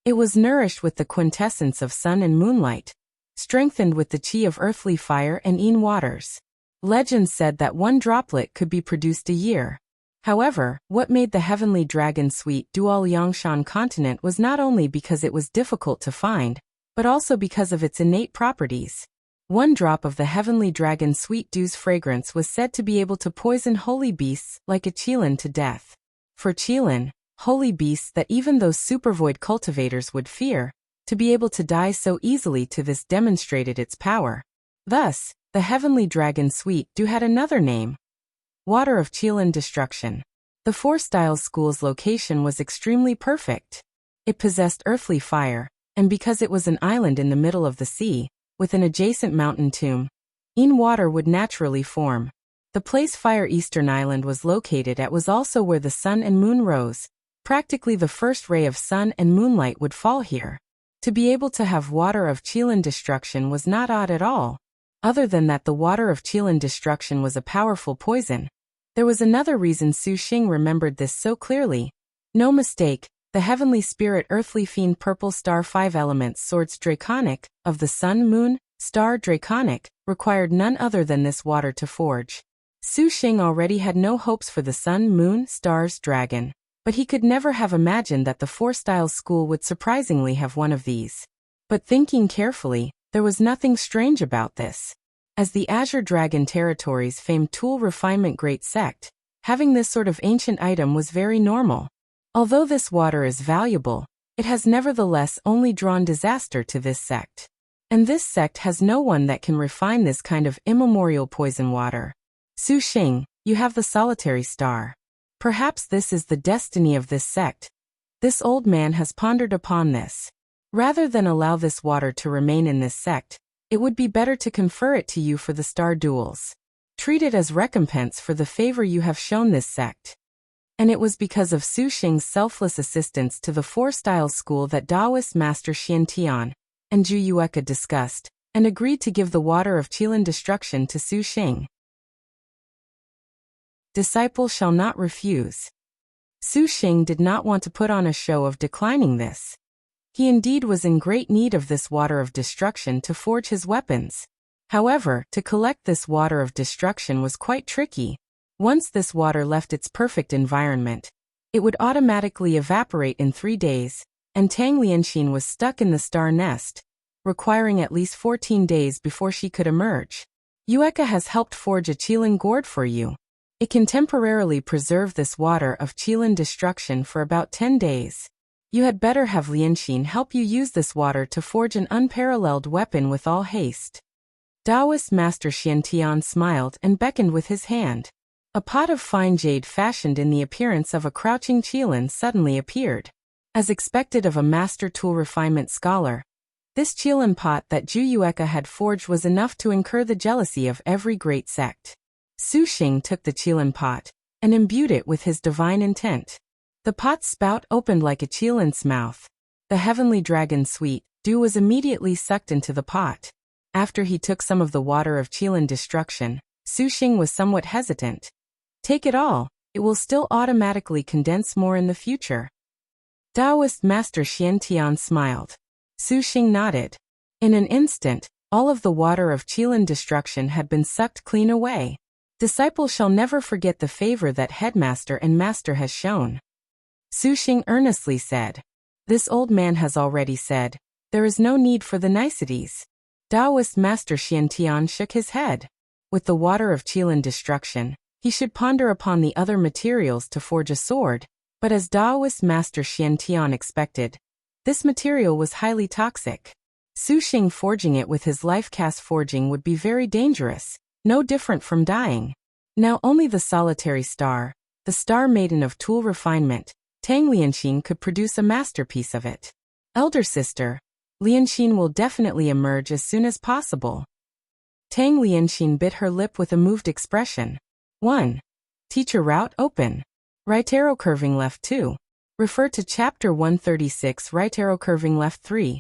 It was nourished with the quintessence of sun and moonlight, strengthened with the qi of earthly fire and yin waters. Legends said that 1 droplet could be produced a year. However, what made the Heavenly Dragon Sweet Dew all Yangshan continent was not only because it was difficult to find, but also because of its innate properties. 1 drop of the Heavenly Dragon Sweet Dew's fragrance was said to be able to poison holy beasts like a Qilin to death. For Qilin, holy beasts that even those supervoid cultivators would fear, to be able to die so easily to this demonstrated its power. Thus, the Heavenly Dragon Sweet Dew had another name. Water of Qilin Destruction. The 4 Styles School's location was extremely perfect. It possessed earthly fire, and because it was an island in the middle of the sea, with an adjacent mountain tomb, water would naturally form. The place Fire Eastern Island was located at was also where the sun and moon rose. Practically the first ray of sun and moonlight would fall here. To be able to have water of Qilin destruction was not odd at all. Other than that, the water of Qilin destruction was a powerful poison. There was another reason Su Xing remembered this so clearly. No mistake, the heavenly spirit earthly fiend purple star 5 elements swords draconic, of the sun moon, star draconic, required none other than this water to forge. Su Xing already had no hopes for the sun moon stars dragon. But he could never have imagined that the Four Styles School would surprisingly have one of these. But thinking carefully, there was nothing strange about this. As the Azure Dragon Territory's famed tool refinement great sect, having this sort of ancient item was very normal. Although this water is valuable, it has nevertheless only drawn disaster to this sect. And this sect has no one that can refine this kind of immemorial poison water. Su Xing, you have the solitary star. Perhaps this is the destiny of this sect. This old man has pondered upon this. Rather than allow this water to remain in this sect, it would be better to confer it to you for the star duels. Treat it as recompense for the favor you have shown this sect. And it was because of Su Xing's selfless assistance to the Four Styles School that Taoist Master Xiantian and Zhu Yueka discussed and agreed to give the water of Qilin destruction to Su Xing. Disciple shall not refuse. Su Xing did not want to put on a show of declining this. He indeed was in great need of this water of destruction to forge his weapons. However, to collect this water of destruction was quite tricky. Once this water left its perfect environment, it would automatically evaporate in 3 days, and Tang Lianxin was stuck in the star nest, requiring at least 14 days before she could emerge. Yueka has helped forge a Qilin gourd for you. It can temporarily preserve this water of Qilin destruction for about 10 days. You had better have Lianxin help you use this water to forge an unparalleled weapon with all haste. Taoist Master Xiantian smiled and beckoned with his hand. A pot of fine jade fashioned in the appearance of a crouching Qilin suddenly appeared. As expected of a master tool refinement scholar, this Qilin pot that Zhu Yueka had forged was enough to incur the jealousy of every great sect. Su Xing took the Qilin pot and imbued it with his divine intent. The pot's spout opened like a Qilin's mouth. The heavenly dragon sweet dew was immediately sucked into the pot. After he took some of the water of Qilin destruction, Su Xing was somewhat hesitant. Take it all, it will still automatically condense more in the future. Taoist Master Xiantian smiled. Su Xing nodded. In an instant, all of the water of Qilin destruction had been sucked clean away. Disciple shall never forget the favor that headmaster and master has shown. Su Xing earnestly said. This old man has already said, there is no need for the niceties. Taoist Master Xiantian shook his head. With the water of Qilin destruction, he should ponder upon the other materials to forge a sword, but as Taoist Master Xiantian expected, this material was highly toxic. Su Xing forging it with his life cast forging would be very dangerous. No different from dying. Now only the solitary star, the star maiden of tool refinement, Tang Lianxin could produce a masterpiece of it. Elder sister, Lianxin will definitely emerge as soon as possible. Tang Lianxin bit her lip with a moved expression. 1. Teacher route open. Right arrow curving left 2. Refer to chapter 136 right arrow curving left 3.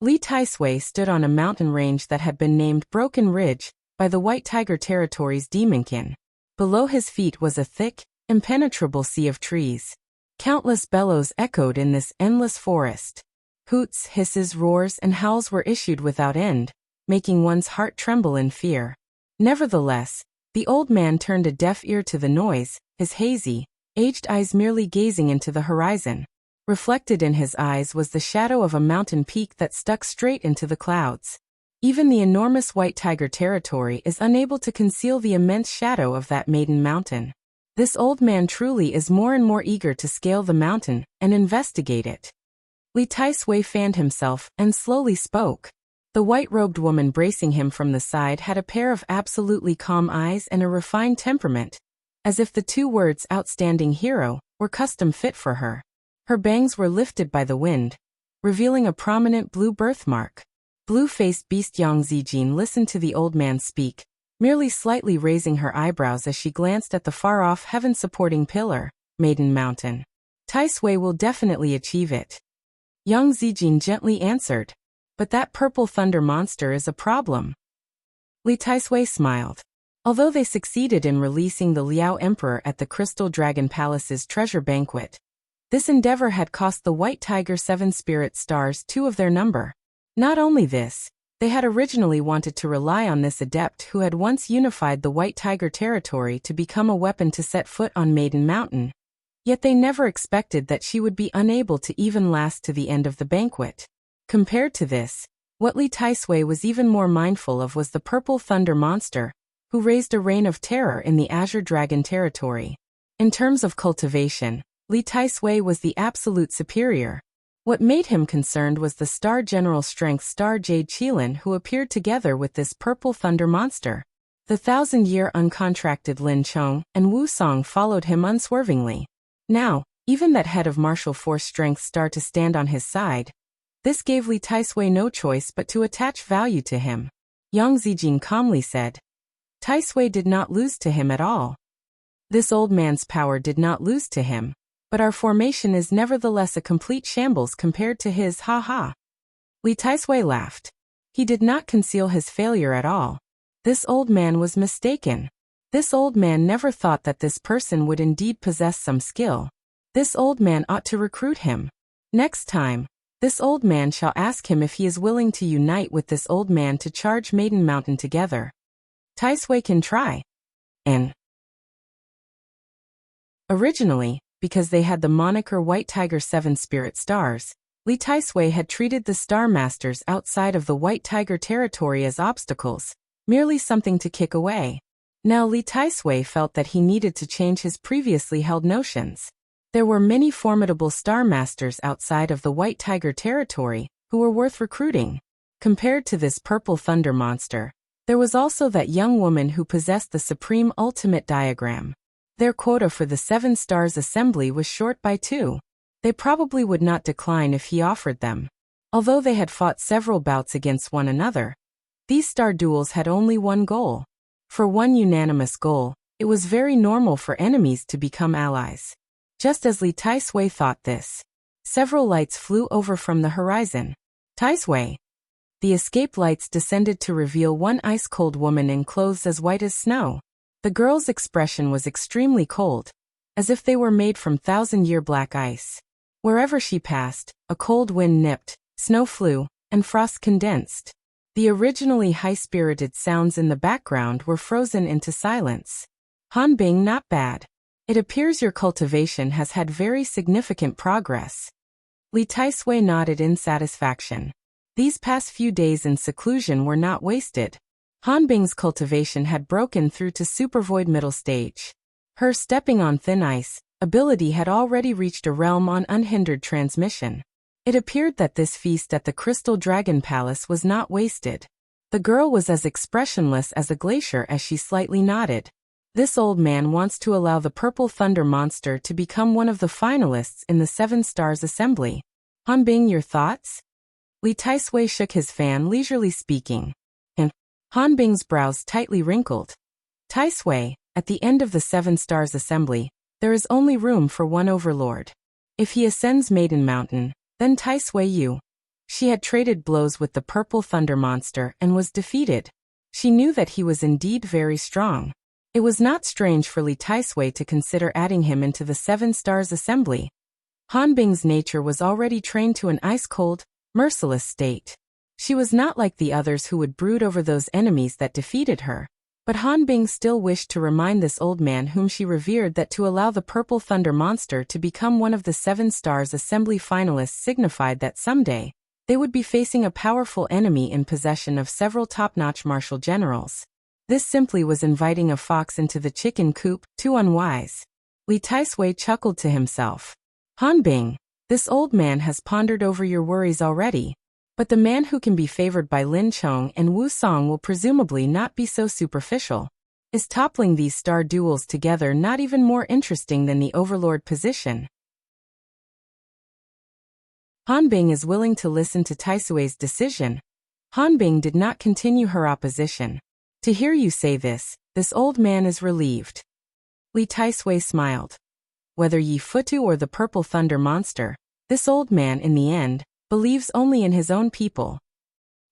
Li Taisui stood on a mountain range that had been named Broken Ridge by the White Tiger Territory's demonkin. Below his feet was a thick, impenetrable sea of trees. Countless bellows echoed in this endless forest. Hoots, hisses, roars, and howls were issued without end, making one's heart tremble in fear. Nevertheless, the old man turned a deaf ear to the noise, his hazy, aged eyes merely gazing into the horizon. Reflected in his eyes was the shadow of a mountain peak that stuck straight into the clouds. Even the enormous White Tiger Territory is unable to conceal the immense shadow of that maiden mountain. This old man truly is more and more eager to scale the mountain and investigate it. Li Taisui fanned himself and slowly spoke. The white-robed woman bracing him from the side had a pair of absolutely calm eyes and a refined temperament, as if the two words outstanding hero were custom fit for her. Her bangs were lifted by the wind, revealing a prominent blue birthmark. Blue-faced beast Yang Zijin listened to the old man speak, merely slightly raising her eyebrows as she glanced at the far-off heaven-supporting pillar, Maiden Mountain. Tai Sui will definitely achieve it. Yang Zijin gently answered. But that purple thunder monster is a problem. Li Tai Sui smiled. Although they succeeded in releasing the Liao Emperor at the Crystal Dragon Palace's treasure banquet, this endeavor had cost the White Tiger 7 spirit stars 2 of their number. Not only this, they had originally wanted to rely on this adept who had once unified the White Tiger territory to become a weapon to set foot on Maiden Mountain. Yet they never expected that she would be unable to even last to the end of the banquet. Compared to this, what Li Tai Sui was even more mindful of was the purple thunder monster, who raised a reign of terror in the Azure Dragon territory. In terms of cultivation, Li Tai Sui was the absolute superior. What made him concerned was the Star General Strength Star Jade Qilin who appeared together with this purple thunder monster. The 1,000-year uncontracted Lin Chong and Wu Song followed him unswervingly. Now, even that head of martial force Strength Star to stand on his side, this gave Li Tai Sui no choice but to attach value to him. Yang Zijin calmly said. Tai Sui did not lose to him at all. This old man's power did not lose to him, but our formation is nevertheless a complete shambles compared to his ha-ha. Li Tai Sui laughed. He did not conceal his failure at all. This old man was mistaken. This old man never thought that this person would indeed possess some skill. This old man ought to recruit him. Next time, this old man shall ask him if he is willing to unite with this old man to charge Maiden Mountain together. Tai Sui can try. And originally, because they had the moniker White Tiger 7 Spirit Stars, Li Tai Sui had treated the Star Masters outside of the White Tiger territory as obstacles, merely something to kick away. Now Li Tai Sui felt that he needed to change his previously held notions. There were many formidable Star Masters outside of the White Tiger territory who were worth recruiting. Compared to this purple thunder monster, there was also that young woman who possessed the supreme ultimate diagram. Their quota for the 7 Stars Assembly was short by 2. They probably would not decline if he offered them. Although they had fought several bouts against one another, these star duels had only one goal. For one unanimous goal, it was very normal for enemies to become allies. Just as Li Tai Sui thought this, several lights flew over from the horizon. Tai Sui. The escape lights descended to reveal one ice-cold woman in clothes as white as snow. The girl's expression was extremely cold, as if they were made from 1,000-year black ice. Wherever she passed, a cold wind nipped, snow flew, and frost condensed. The originally high-spirited sounds in the background were frozen into silence. Hanbing, not bad. It appears your cultivation has had very significant progress. Li Tai Sui nodded in satisfaction. These past few days in seclusion were not wasted. Hanbing's cultivation had broken through to Supervoid middle stage. Her stepping on thin ice ability had already reached a realm on unhindered transmission. It appeared that this feast at the Crystal Dragon Palace was not wasted. The girl was as expressionless as a glacier as she slightly nodded. This old man wants to allow the Purple Thunder Monster to become one of the finalists in the 7 Stars Assembly. Hanbing, your thoughts? Li Tai Sui shook his fan, leisurely speaking. And Hanbing's brows tightly wrinkled. Tai Sui, at the end of the 7 Stars Assembly, there is only room for one overlord. If he ascends Maiden Mountain, then Tai Sui Yu. She had traded blows with the Purple Thunder Monster and was defeated. She knew that he was indeed very strong. It was not strange for Li Tai Sui to consider adding him into the 7 Stars Assembly. Hanbing's nature was already trained to an ice-cold, merciless state. She was not like the others who would brood over those enemies that defeated her. But Hanbing still wished to remind this old man whom she revered that to allow the Purple Thunder Monster to become one of the 7 Stars Assembly finalists signified that someday, they would be facing a powerful enemy in possession of several top-notch martial generals. This simply was inviting a fox into the chicken coop, too unwise. Li Tai Sui chuckled to himself. Hanbing, this old man has pondered over your worries already. But the man who can be favored by Lin Chong and Wu Song will presumably not be so superficial. Is toppling these star duels together not even more interesting than the overlord position? Hanbing is willing to listen to Taisui's decision. Hanbing did not continue her opposition. To hear you say this old man is relieved. Li Taisui smiled. Whether Yi Futu or the Purple Thunder Monster, this old man in the end believes only in his own people.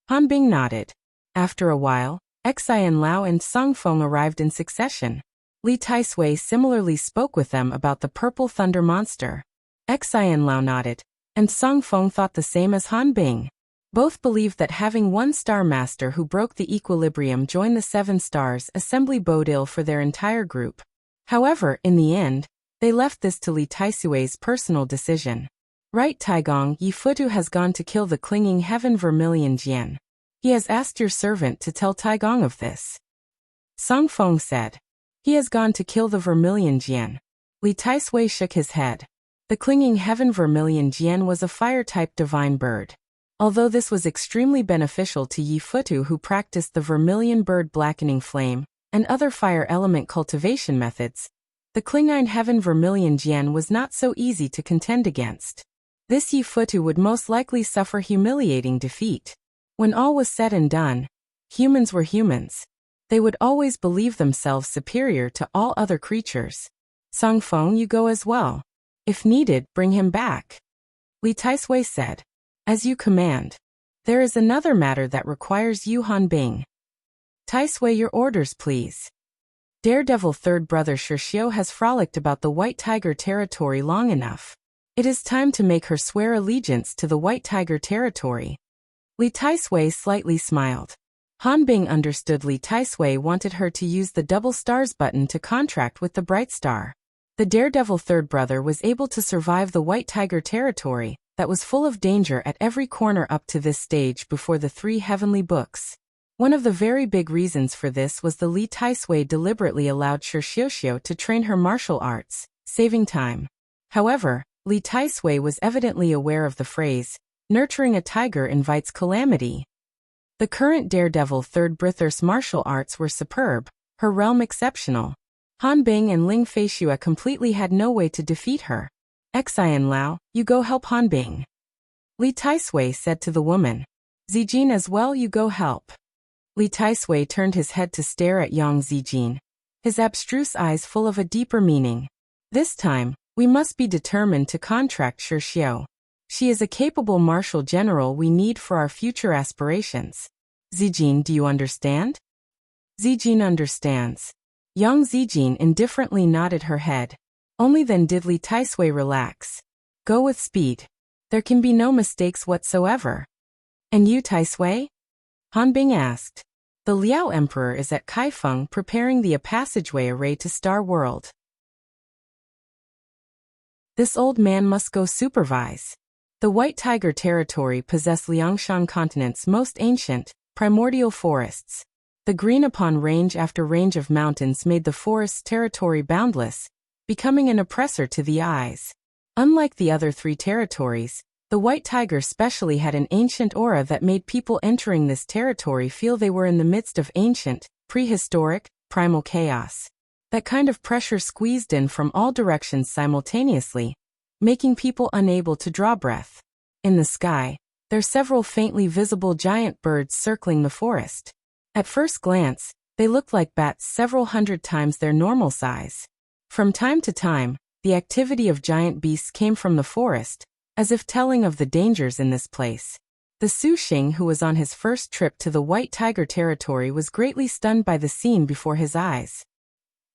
Hanbing nodded. After a while, Xian Lao and Song Feng arrived in succession. Li Taisui similarly spoke with them about the Purple Thunder Monster. Xian Lao nodded, and Song Feng thought the same as Hanbing. Both believed that having one Star Master who broke the equilibrium join the Seven Stars assembly bode ill for their entire group. However, in the end, they left this to Li Taisui's personal decision. Right, Taigong, Yi Futu has gone to kill the clinging heaven Vermilion Jian. He has asked your servant to tell Taigong of this. Song Feng said. He has gone to kill the Vermilion Jian. Li Taisui shook his head. The clinging heaven Vermilion Jian was a fire-type divine bird. Although this was extremely beneficial to Yi Futu who practiced the Vermilion Bird Blackening Flame and other fire element cultivation methods, the clinging heaven Vermilion Jian was not so easy to contend against. This Yi Futu would most likely suffer humiliating defeat. When all was said and done, humans were humans. They would always believe themselves superior to all other creatures. Song Feng, you go as well. If needed, bring him back. Li Taisui said. As you command. There is another matter that requires you, Hanbing. Taisui, your orders, please. Daredevil third brother Shirshio has frolicked about the White Tiger territory long enough. It is time to make her swear allegiance to the White Tiger territory. Li Taisui slightly smiled. Hanbing understood Li Taisui wanted her to use the double stars button to contract with the Bright Star. The Daredevil third brother was able to survive the White Tiger territory that was full of danger at every corner up to this stage before the 3 heavenly books. One of the very big reasons for this was the Li Taisui deliberately allowed Shirshio to train her martial arts, saving time. However, Li Taisui was evidently aware of the phrase, nurturing a tiger invites calamity. The current Daredevil third brother's martial arts were superb, her realm exceptional. Hanbing and Ling Feishua completely had no way to defeat her. Xian Lao, you go help Hanbing. Li Taisui said to the woman. Zijin as well, you go help. Li Taisui turned his head to stare at Yang Zijin, his abstruse eyes full of a deeper meaning. This time, we must be determined to contract Shirshio. She is a capable martial general we need for our future aspirations. Zijin, do you understand? Zijin understands. Young Zijin indifferently nodded her head. Only then did Li Taisui relax. Go with speed. There can be no mistakes whatsoever. And you, Taisui? Hanbing asked. The Liao Emperor is at Kaifeng preparing the passageway array to Star World. This old man must go supervise. The White Tiger territory possessed Liangshan continent's most ancient, primordial forests. The green upon range after range of mountains made the forest's territory boundless, becoming an oppressor to the eyes. Unlike the other 3 territories, the White Tiger specially had an ancient aura that made people entering this territory feel they were in the midst of ancient, prehistoric, primal chaos. That kind of pressure squeezed in from all directions simultaneously, making people unable to draw breath. In the sky, there are several faintly visible giant birds circling the forest. At first glance, they looked like bats several hundred times their normal size. From time to time, the activity of giant beasts came from the forest, as if telling of the dangers in this place. The Su Xing, who was on his first trip to the White Tiger territory, was greatly stunned by the scene before his eyes.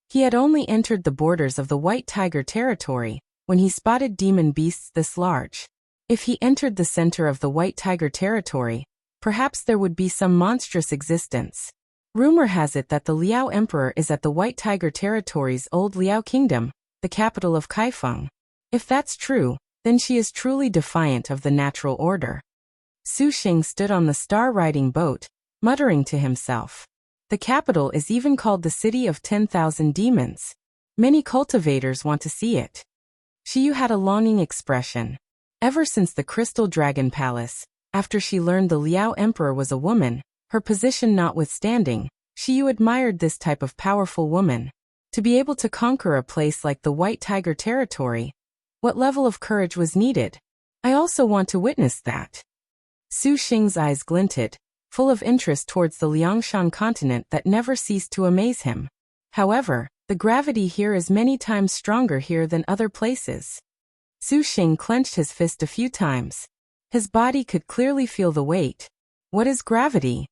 He had only entered the borders of the White Tiger territory when he spotted demon beasts this large. If he entered the center of the White Tiger territory, perhaps there would be some monstrous existence. Rumor has it that the Liao Emperor is at the White Tiger territory's old Liao Kingdom, the capital of Kaifeng. If that's true, then she is truly defiant of the natural order. Su Xing stood on the star-riding boat, muttering to himself. The capital is even called the City of 10,000 Demons. Many cultivators want to see it. Shiyu had a longing expression. Ever since the Crystal Dragon Palace, after she learned the Liao Emperor was a woman, her position notwithstanding, Shiyu admired this type of powerful woman. To be able to conquer a place like the White Tiger territory, what level of courage was needed? I also want to witness that. Su Xing's eyes glinted, full of interest towards the Liangshan continent that never ceased to amaze him. However, the gravity here is many times stronger here than other places. Su Xing clenched his fist a few times. His body could clearly feel the weight. What is gravity?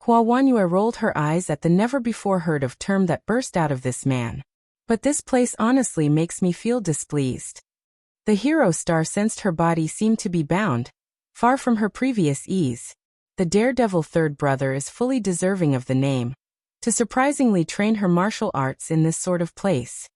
Hua Wanyue rolled her eyes at the never-before-heard-of term that burst out of this man. But this place honestly makes me feel displeased. The hero star sensed her body seemed to be bound, far from her previous ease. The daredevil third brother is fully deserving of the name, to surprisingly train her martial arts in this sort of place.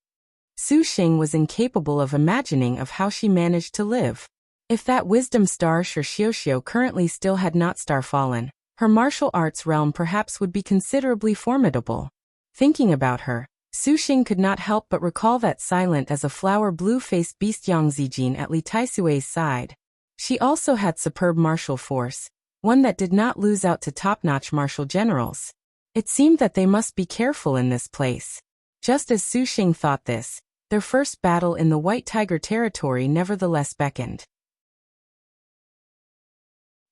Su Xing was incapable of imagining of how she managed to live. If that wisdom star Xiao currently still had not starfallen, her martial arts realm perhaps would be considerably formidable. Thinking about her, Su Xing could not help but recall that silent as a flower blue-faced beast Yang Zijin at Li Taisui's side. She also had superb martial force, one that did not lose out to top-notch martial generals. It seemed that they must be careful in this place. Just as Su Xing thought this, their first battle in the White Tiger territory nevertheless beckoned.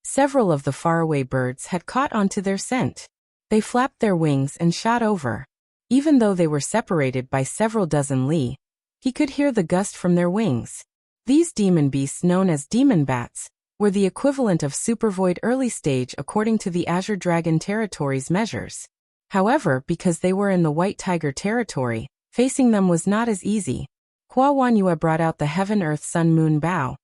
Several of the faraway birds had caught onto their scent. They flapped their wings and shot over. Even though they were separated by several dozen li, he could hear the gust from their wings. These demon beasts known as demon bats were the equivalent of supervoid early stage according to the Azure Dragon territory's measures. However, because they were in the White Tiger territory, facing them was not as easy. Hua Wanyue brought out the Heaven Earth Sun Moon bow,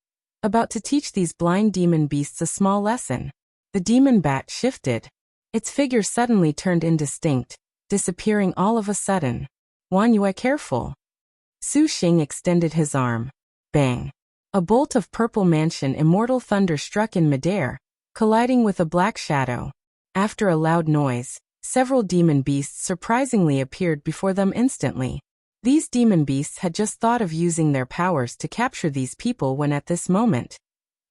about to teach these blind demon beasts a small lesson. The demon bat shifted. Its figure suddenly turned indistinct, disappearing all of a sudden. Wanyue, careful. Su Xing extended his arm. Bang. A bolt of purple mansion immortal thunder struck in midair, colliding with a black shadow. After a loud noise, several demon beasts surprisingly appeared before them instantly. These demon beasts had just thought of using their powers to capture these people when at this moment,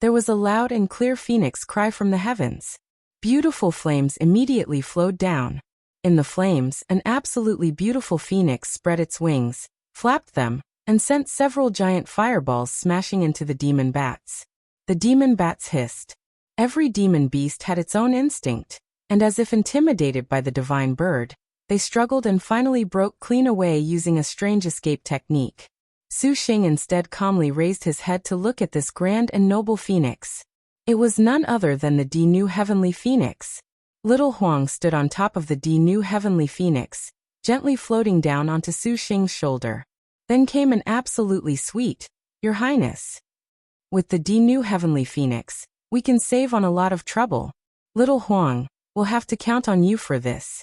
there was a loud and clear phoenix cry from the heavens. Beautiful flames immediately flowed down. In the flames, an absolutely beautiful phoenix spread its wings, flapped them, and sent several giant fireballs smashing into the demon bats. The demon bats hissed. Every demon beast had its own instinct, and as if intimidated by the divine bird, they struggled and finally broke clean away using a strange escape technique. Su Xing instead calmly raised his head to look at this grand and noble phoenix. It was none other than the Dinu Heavenly Phoenix. Little Huang stood on top of the Dinu Heavenly Phoenix, gently floating down onto Su Xing's shoulder. Then came an absolutely sweet, "Your Highness. With the Dinu Heavenly Phoenix, we can save on a lot of trouble. Little Huang, we'll have to count on you for this."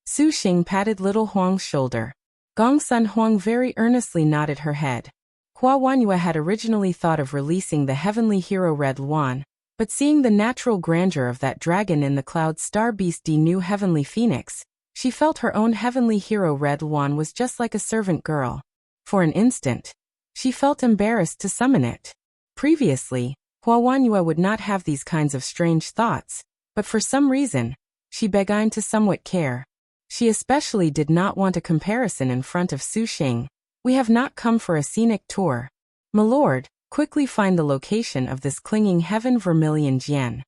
Su Xing patted little Huang's shoulder. Gongsun Huang very earnestly nodded her head. Hua Wanyue had originally thought of releasing the heavenly hero Red Luan, but seeing the natural grandeur of that dragon in the cloud star beast Dinu Heavenly Phoenix, she felt her own heavenly hero Red Luan was just like a servant girl. For an instant, she felt embarrassed to summon it. Previously, Hua Wanyue would not have these kinds of strange thoughts, but for some reason, she began to somewhat care. She especially did not want a comparison in front of Su Xing. "We have not come for a scenic tour. My lord, quickly find the location of this clinging heaven vermilion Jian."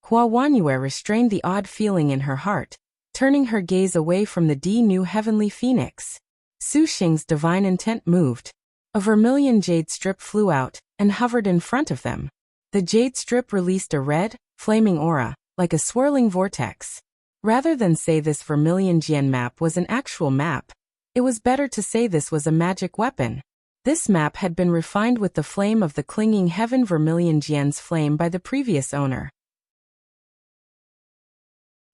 Hua Wanyue restrained the odd feeling in her heart, turning her gaze away from the Dinu Heavenly Phoenix. Su Xing's divine intent moved. A vermilion jade strip flew out and hovered in front of them. The jade strip released a red, flaming aura, like a swirling vortex. Rather than say this vermilion Jian map was an actual map, it was better to say this was a magic weapon. This map had been refined with the flame of the clinging heaven vermilion Jian's flame by the previous owner.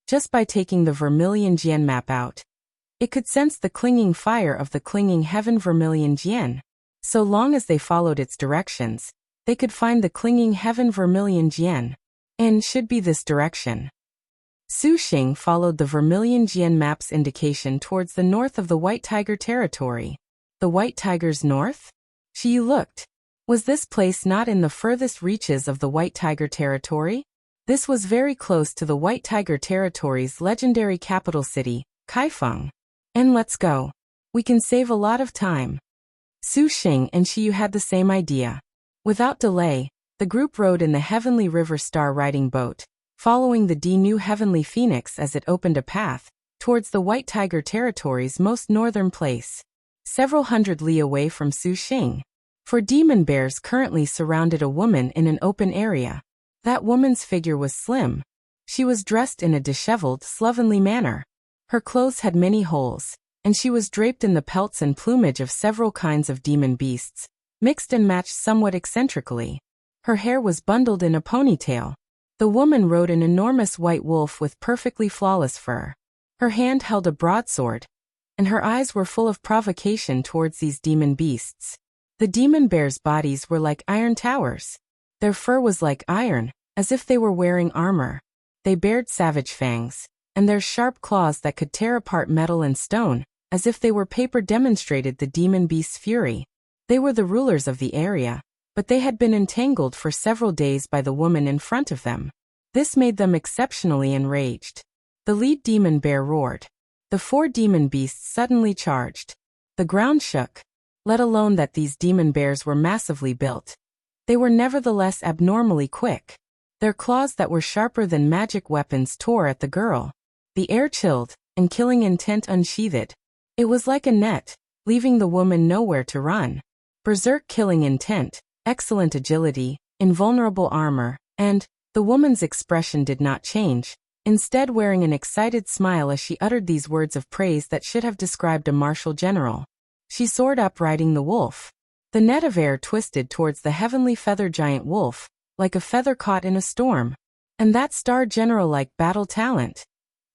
Just by taking the vermilion Jian map out, it could sense the clinging fire of the clinging heaven vermilion Jian. So long as they followed its directions, they could find the clinging heaven vermilion Jian. And should be this direction. Su Xing followed the vermilion Jian map's indication towards the north of the White Tiger territory. The White Tiger's north? She looked. Was this place not in the furthest reaches of the White Tiger territory? This was very close to the White Tiger territory's legendary capital city, Kaifeng. And let's go. We can save a lot of time. Su Xing and Xiyu had the same idea. Without delay, The group rode in the Heavenly River Star riding boat, following the new Heavenly Phoenix as it opened a path towards the White Tiger Territory's most northern place, several hundred li away from Suxing. For demon bears currently surrounded a woman in an open area. That woman's figure was slim. She was dressed in a disheveled, slovenly manner. Her clothes had many holes, and she was draped in the pelts and plumage of several kinds of demon beasts, mixed and matched somewhat eccentrically. Her hair was bundled in a ponytail. The woman rode an enormous white wolf with perfectly flawless fur. Her hand held a broadsword, and her eyes were full of provocation towards these demon beasts. The demon bears' bodies were like iron towers. Their fur was like iron, as if they were wearing armor. They bared savage fangs, and their sharp claws that could tear apart metal and stone, as if they were paper, demonstrated the demon beast's fury. They were the rulers of the area, but they had been entangled for several days by the woman in front of them. This made them exceptionally enraged. The lead demon bear roared. The 4 demon beasts suddenly charged. The ground shook. Let alone that these demon bears were massively built. They were nevertheless abnormally quick. Their claws that were sharper than magic weapons tore at the girl. The air chilled, and killing intent unsheathed. It was like a net, leaving the woman nowhere to run. Berserk killing intent, excellent agility, invulnerable armor, and the woman's expression did not change, instead wearing an excited smile as she uttered these words of praise that should have described a martial general. She soared up riding the wolf. The net of air twisted towards the heavenly feather giant wolf, like a feather caught in a storm. And that star general-like battle talent,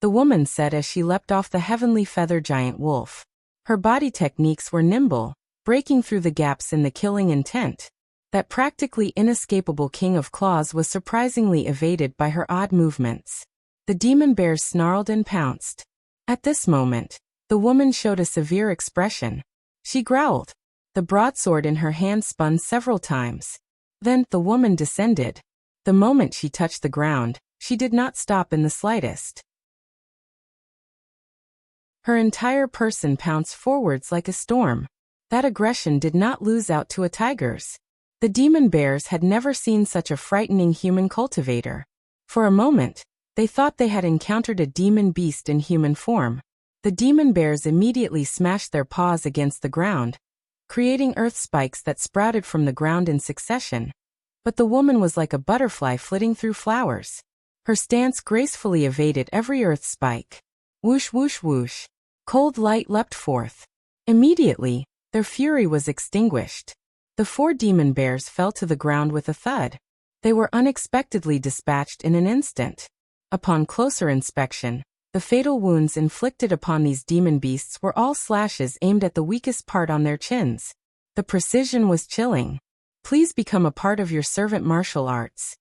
the woman said as she leapt off the heavenly feather giant wolf. Her body techniques were nimble, breaking through the gaps in the killing intent. That practically inescapable king of claws was surprisingly evaded by her odd movements. The demon bears snarled and pounced. At this moment, the woman showed a severe expression. She growled. The broadsword in her hand spun several times. Then, the woman descended. The moment she touched the ground, she did not stop in the slightest. Her entire person pounced forwards like a storm. That aggression did not lose out to a tiger's. The demon bears had never seen such a frightening human cultivator. For a moment, they thought they had encountered a demon beast in human form. The demon bears immediately smashed their paws against the ground, creating earth spikes that sprouted from the ground in succession. But the woman was like a butterfly flitting through flowers. Her stance gracefully evaded every earth spike. Whoosh whoosh whoosh. Cold light leapt forth. Immediately, their fury was extinguished. The 4 demon bears fell to the ground with a thud. They were unexpectedly dispatched in an instant. Upon closer inspection, the fatal wounds inflicted upon these demon beasts were all slashes aimed at the weakest part on their chins. The precision was chilling. Please become a part of your servant martial arts.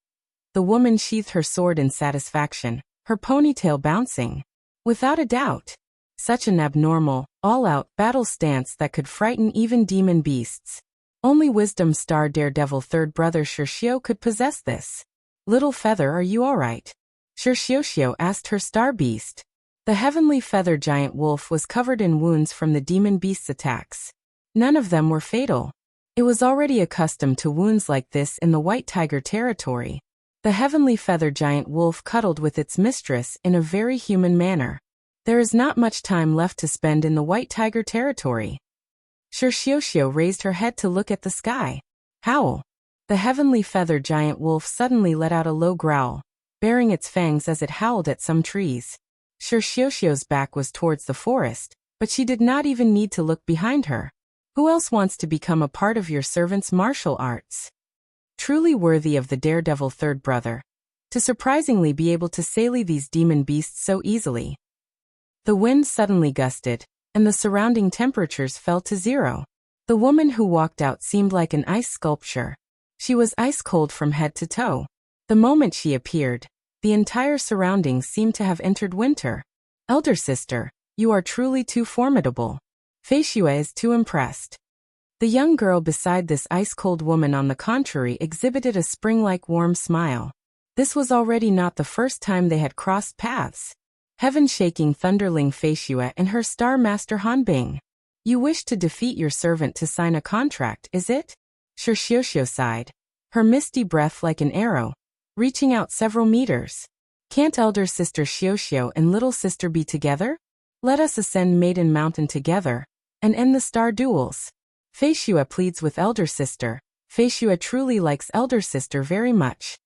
The woman sheathed her sword in satisfaction, her ponytail bouncing. Without a doubt. Such an abnormal, all-out battle stance that could frighten even demon beasts. Only Wisdom Star Daredevil third brother Sheathed could possess this. Little Feather, are you alright? Sheathed asked her star beast. The heavenly feather giant wolf was covered in wounds from the demon beast's attacks. None of them were fatal. It was already accustomed to wounds like this in the White Tiger territory. The heavenly feather giant wolf cuddled with its mistress in a very human manner. There is not much time left to spend in the White Tiger territory. Sheathed raised her head to look at the sky. Howl. The heavenly feather giant wolf suddenly let out a low growl, baring its fangs as it howled at some trees. Sheathed's back was towards the forest, but she did not even need to look behind her. Who else wants to become a part of your servant's martial arts? Truly worthy of the daredevil third brother, to surprisingly be able to sally these demon beasts so easily. The wind suddenly gusted, and the surrounding temperatures fell to 0. The woman who walked out seemed like an ice sculpture. She was ice cold from head to toe. The moment she appeared, the entire surroundings seemed to have entered winter. Elder sister, you are truly too formidable. Feisue is too impressed. The young girl beside this ice-cold woman on the contrary exhibited a spring-like warm smile. This was already not the first time they had crossed paths. Heaven-shaking thunderling Feisue and her star master Hanbing. You wish to defeat your servant to sign a contract, is it? Sheathed sighed. her misty breath like an arrow, reaching out several meters. Can't elder sister Xiaoxiao and little sister be together? Let us ascend Maiden Mountain together, and end the star duels. Fei Xue pleads with elder sister. Fei Xue truly likes elder sister very much.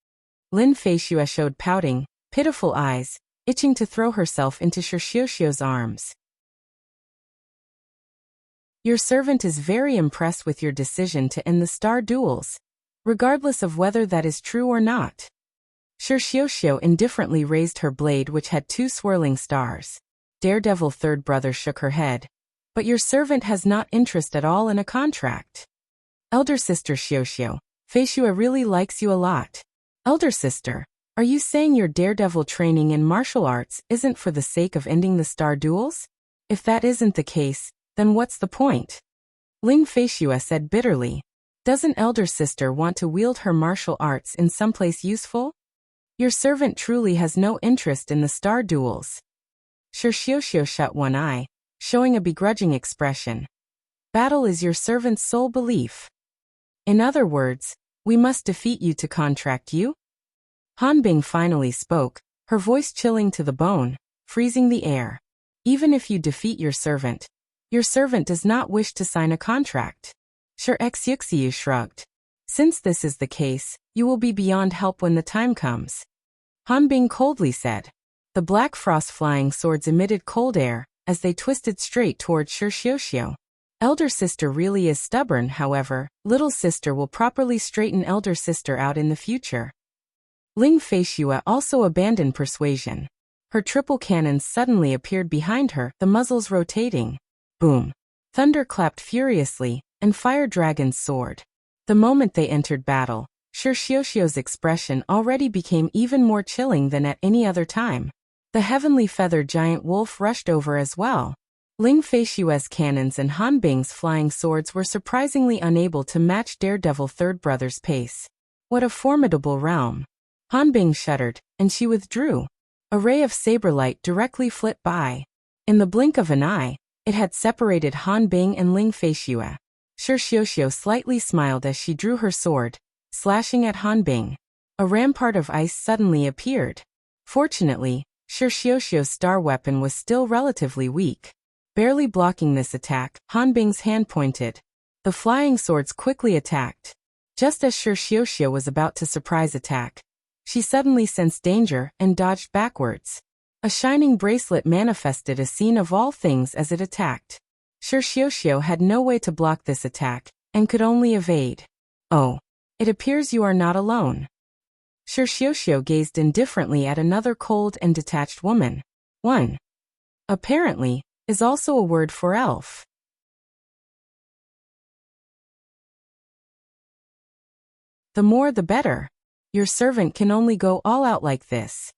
Lin Fei Xue showed pouting, pitiful eyes, itching to throw herself into Xiaoxiao's arms. Your servant is very impressed with your decision to end the star duels, regardless of whether that is true or not. Xiaoxiao indifferently raised her blade which had 2 swirling stars. Daredevil third brother shook her head. But your servant has not interest at all in a contract. Elder sister Xiaoxiao, Fei Xue really likes you a lot. Elder sister, are you saying your daredevil training in martial arts isn't for the sake of ending the star duels? If that isn't the case, then what's the point? Ling Fei Xue said bitterly. Doesn't elder sister want to wield her martial arts in someplace useful? Your servant truly has no interest in the star duels. Xiaoxiao shut one eye, showing a begrudging expression. Battle is your servant's sole belief. In other words, we must defeat you to contract you? Han Bing finally spoke, her voice chilling to the bone, freezing the air. Even if you defeat your servant does not wish to sign a contract. Sure, Xuxiu shrugged. Since this is the case, you will be beyond help when the time comes. Han Bing coldly said. The black frost flying swords emitted cold air, as they twisted straight towards Xiaoxiao. Elder sister really is stubborn, however, little sister will properly straighten elder sister out in the future. Ling Fei Xue also abandoned persuasion. Her triple cannons suddenly appeared behind her, the muzzles rotating. Boom! Thunder clapped furiously, and fire dragons soared. The moment they entered battle, Xiaoxiao's expression already became even more chilling than at any other time. The heavenly feathered giant wolf rushed over as well. Ling Fei Xue's cannons and Han Bing's flying swords were surprisingly unable to match Daredevil third brother's pace. What a formidable realm! Han Bing shuddered, and she withdrew. A ray of saber light directly flit by. In the blink of an eye, it had separated Han Bing and Ling Fei Xue. Xiaoxiao slightly smiled as she drew her sword, slashing at Han Bing. A rampart of ice suddenly appeared. Fortunately, Xiaoxiao's star weapon was still relatively weak. Barely blocking this attack, Han Bing's hand pointed. The flying swords quickly attacked. Just as Xiaoxiao was about to surprise attack, she suddenly sensed danger and dodged backwards. A shining bracelet manifested a scene of all things as it attacked. Xiaoxiao had no way to block this attack, and could only evade. Oh, it appears you are not alone. Xiaoxiao gazed indifferently at another cold and detached woman. One, apparently, is also a word for elf. The more the better. Your servant can only go all out like this.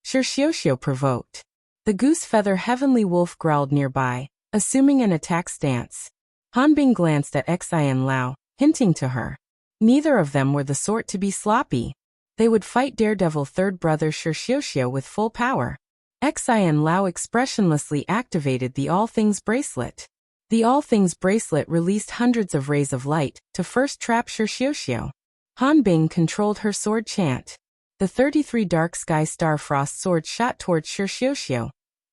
Xiaoxiao provoked. The goose feather heavenly wolf growled nearby, assuming an attack stance. Han Bing glanced at Xian Lao, hinting to her. Neither of them were the sort to be sloppy. They would fight Daredevil third brother Xiaoxiao with full power. Xian Lao expressionlessly activated the All Things bracelet. The All Things bracelet released hundreds of rays of light to first trap Xiaoxiao. Han Bing controlled her sword chant. The 33 dark sky star frost swords shot towards Xiaoxiao,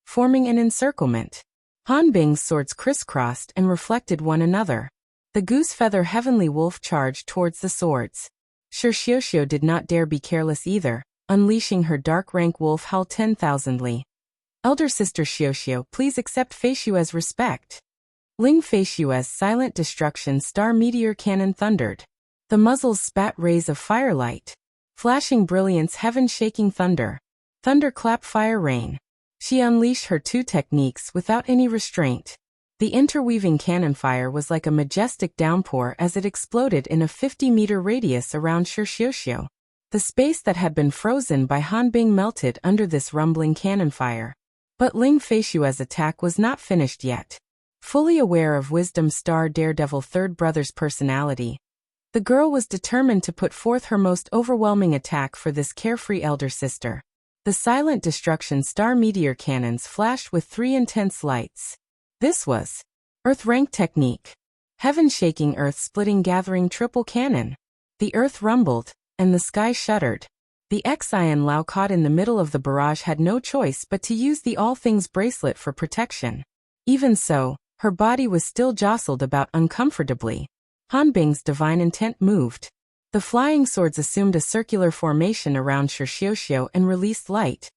forming an encirclement. Han Bing's swords crisscrossed and reflected one another. The goose feather heavenly wolf charged towards the swords. Xiaoxiao did not dare be careless either, unleashing her dark rank wolf howl 10,000-ly. Elder sister Xiaoxiao, please accept Fei Xue's respect. Ling Fei Xue's silent destruction star meteor cannon thundered. The muzzles spat rays of firelight. Flashing brilliance heaven-shaking thunder. Thunderclap fire rain. She unleashed her 2 techniques without any restraint. The interweaving cannon fire was like a majestic downpour as it exploded in a 50-meter radius around Xiaoxiao. The space that had been frozen by Han Bing melted under this rumbling cannon fire. But Ling Fei Xue's attack was not finished yet. Fully aware of Wisdom Star Daredevil third brother's personality, the girl was determined to put forth her most overwhelming attack for this carefree elder sister. The silent destruction star meteor cannons flashed with 3 intense lights. This was Earth rank technique. Heaven-shaking earth-splitting gathering triple cannon. The earth rumbled, and the sky shuddered. The Xian Lao caught in the middle of the barrage had no choice but to use the All Things bracelet for protection. Even so, her body was still jostled about uncomfortably. Hanbing's divine intent moved. The flying swords assumed a circular formation around Shixiuxiu and released light,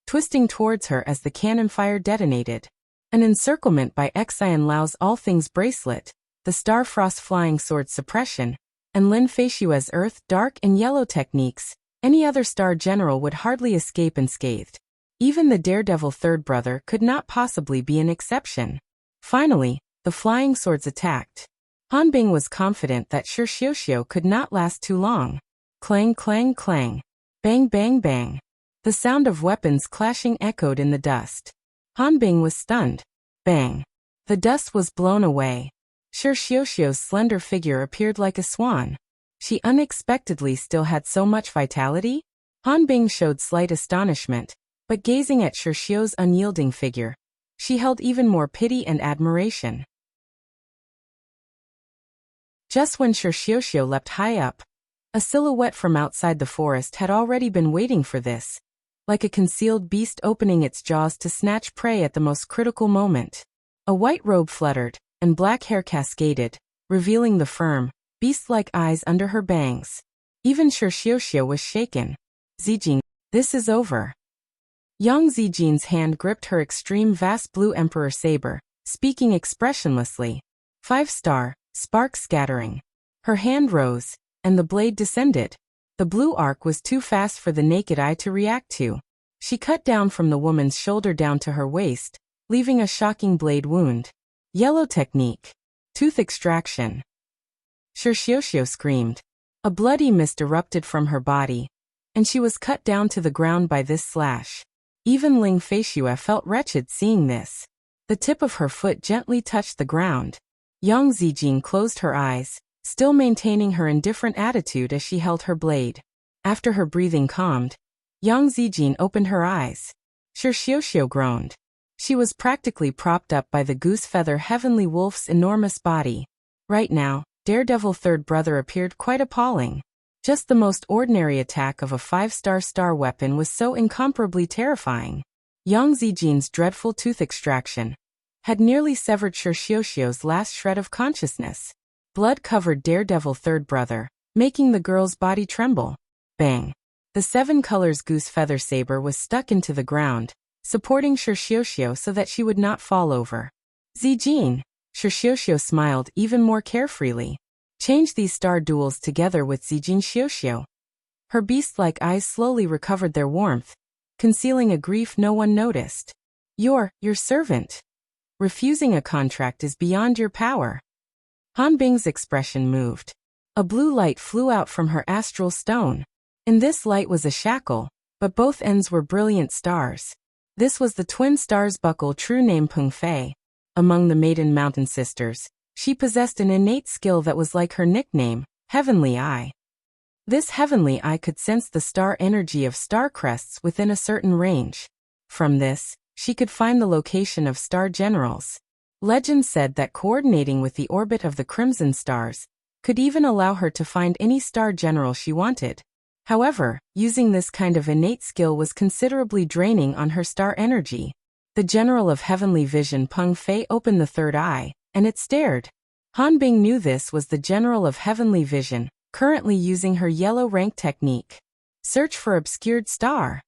twisting towards her as the cannon fire detonated. An encirclement by Xian Lao's All Things bracelet, the Star Frost flying sword suppression, and Lin Feishue's earth, dark, and yellow techniques, any other star general would hardly escape unscathed. Even the daredevil third brother could not possibly be an exception. Finally, the flying swords attacked. Hanbing was confident that Shixiuxiu could not last too long. Clang, clang, clang. Bang, bang, bang. The sound of weapons clashing echoed in the dust. Hanbing was stunned. Bang. The dust was blown away. Shixiuxiu's slender figure appeared like a swan. She unexpectedly still had so much vitality? Hanbing showed slight astonishment, but gazing at Shixiu's unyielding figure, she held even more pity and admiration. Just when Shixiuxiu leapt high up, a silhouette from outside the forest had already been waiting for this, like a concealed beast opening its jaws to snatch prey at the most critical moment. A white robe fluttered, and black hair cascaded, revealing the firm, beast-like eyes under her bangs. Even Shixiuxiu was shaken. Zijin, this is over. Young Zijin's hand gripped her extreme vast blue emperor saber, speaking expressionlessly. 5-star, spark scattering. Her hand rose, and the blade descended. The blue arc was too fast for the naked eye to react to. She cut down from the woman's shoulder down to her waist, leaving a shocking blade wound. Yellow technique. Tooth extraction. Shixiuxiu screamed. A bloody mist erupted from her body, and she was cut down to the ground by this slash. Even Ling Feishue felt wretched seeing this. The tip of her foot gently touched the ground. Yang Zijin closed her eyes, still maintaining her indifferent attitude as she held her blade. After her breathing calmed, Yang Zijin opened her eyes. Shixiuxiu groaned. She was practically propped up by the goose feather heavenly wolf's enormous body. Right now, Daredevil third brother appeared quite appalling. Just the most ordinary attack of a 5-star star weapon was so incomparably terrifying. Yang Zijin's dreadful tooth extraction had nearly severed Shixiuxiu's last shred of consciousness. Blood covered Daredevil third brother, making the girl's body tremble. Bang. The 7 colors goose feather saber was stuck into the ground, supporting Shixiuxiu so that she would not fall over. Zijin. Shixiuxiu smiled even more carefreely. Change these star duels together with Zijin Xiuxiu. Her beast-like eyes slowly recovered their warmth, concealing a grief no one noticed. Your servant. Refusing a contract is beyond your power. Hanbing's expression moved. A blue light flew out from her astral stone. In this light was a shackle, but both ends were brilliant stars. This was the twin stars buckle, true name Peng Fei. Among the Maiden Mountain sisters, she possessed an innate skill that was like her nickname, Heavenly Eye. This Heavenly Eye could sense the star energy of star crests within a certain range. From this, she could find the location of star generals. Legend said that coordinating with the orbit of the crimson stars could even allow her to find any star general she wanted. However, using this kind of innate skill was considerably draining on her star energy. The general of heavenly vision Peng Fei opened the third eye, and it stared. Hanbing knew this was the general of heavenly vision, currently using her yellow rank technique. Search for obscured star.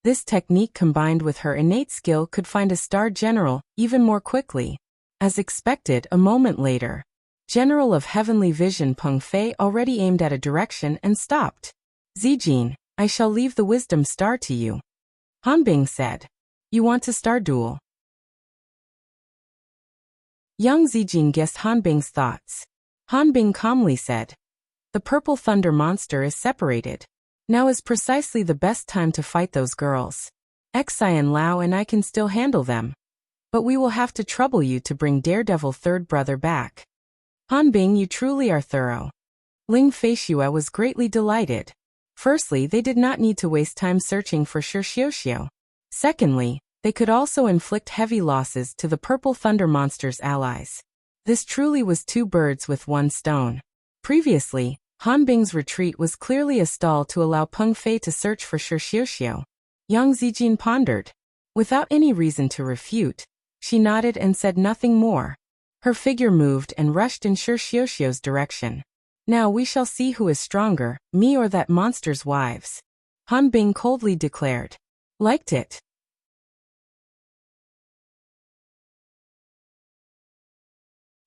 This technique combined with her innate skill could find a star general even more quickly. As expected a moment later, General of Heavenly Vision Peng Fei already aimed at a direction and stopped. Zijin, I shall leave the wisdom star to you. Hanbing said. You want a star duel? Young Zijin guessed Hanbing's thoughts. Hanbing calmly said. The purple thunder monster is separated. Now is precisely the best time to fight those girls. Xian Lao and I can still handle them. But we will have to trouble you to bring Daredevil third brother back. Hanbing, you truly are thorough. Ling Feishue was greatly delighted. Firstly, they did not need to waste time searching for Shixiuxiu. Secondly, they could also inflict heavy losses to the Purple Thunder Monster's allies. This truly was 2 birds with 1 stone. Previously, Han Bing's retreat was clearly a stall to allow Peng Fei to search for Shi Xiuxiu. Yang Zijin pondered. Without any reason to refute, she nodded and said nothing more. Her figure moved and rushed in Shi Xiuxiu's direction. Now we shall see who is stronger, me or that monster's wives. Han Bing coldly declared. Liked it.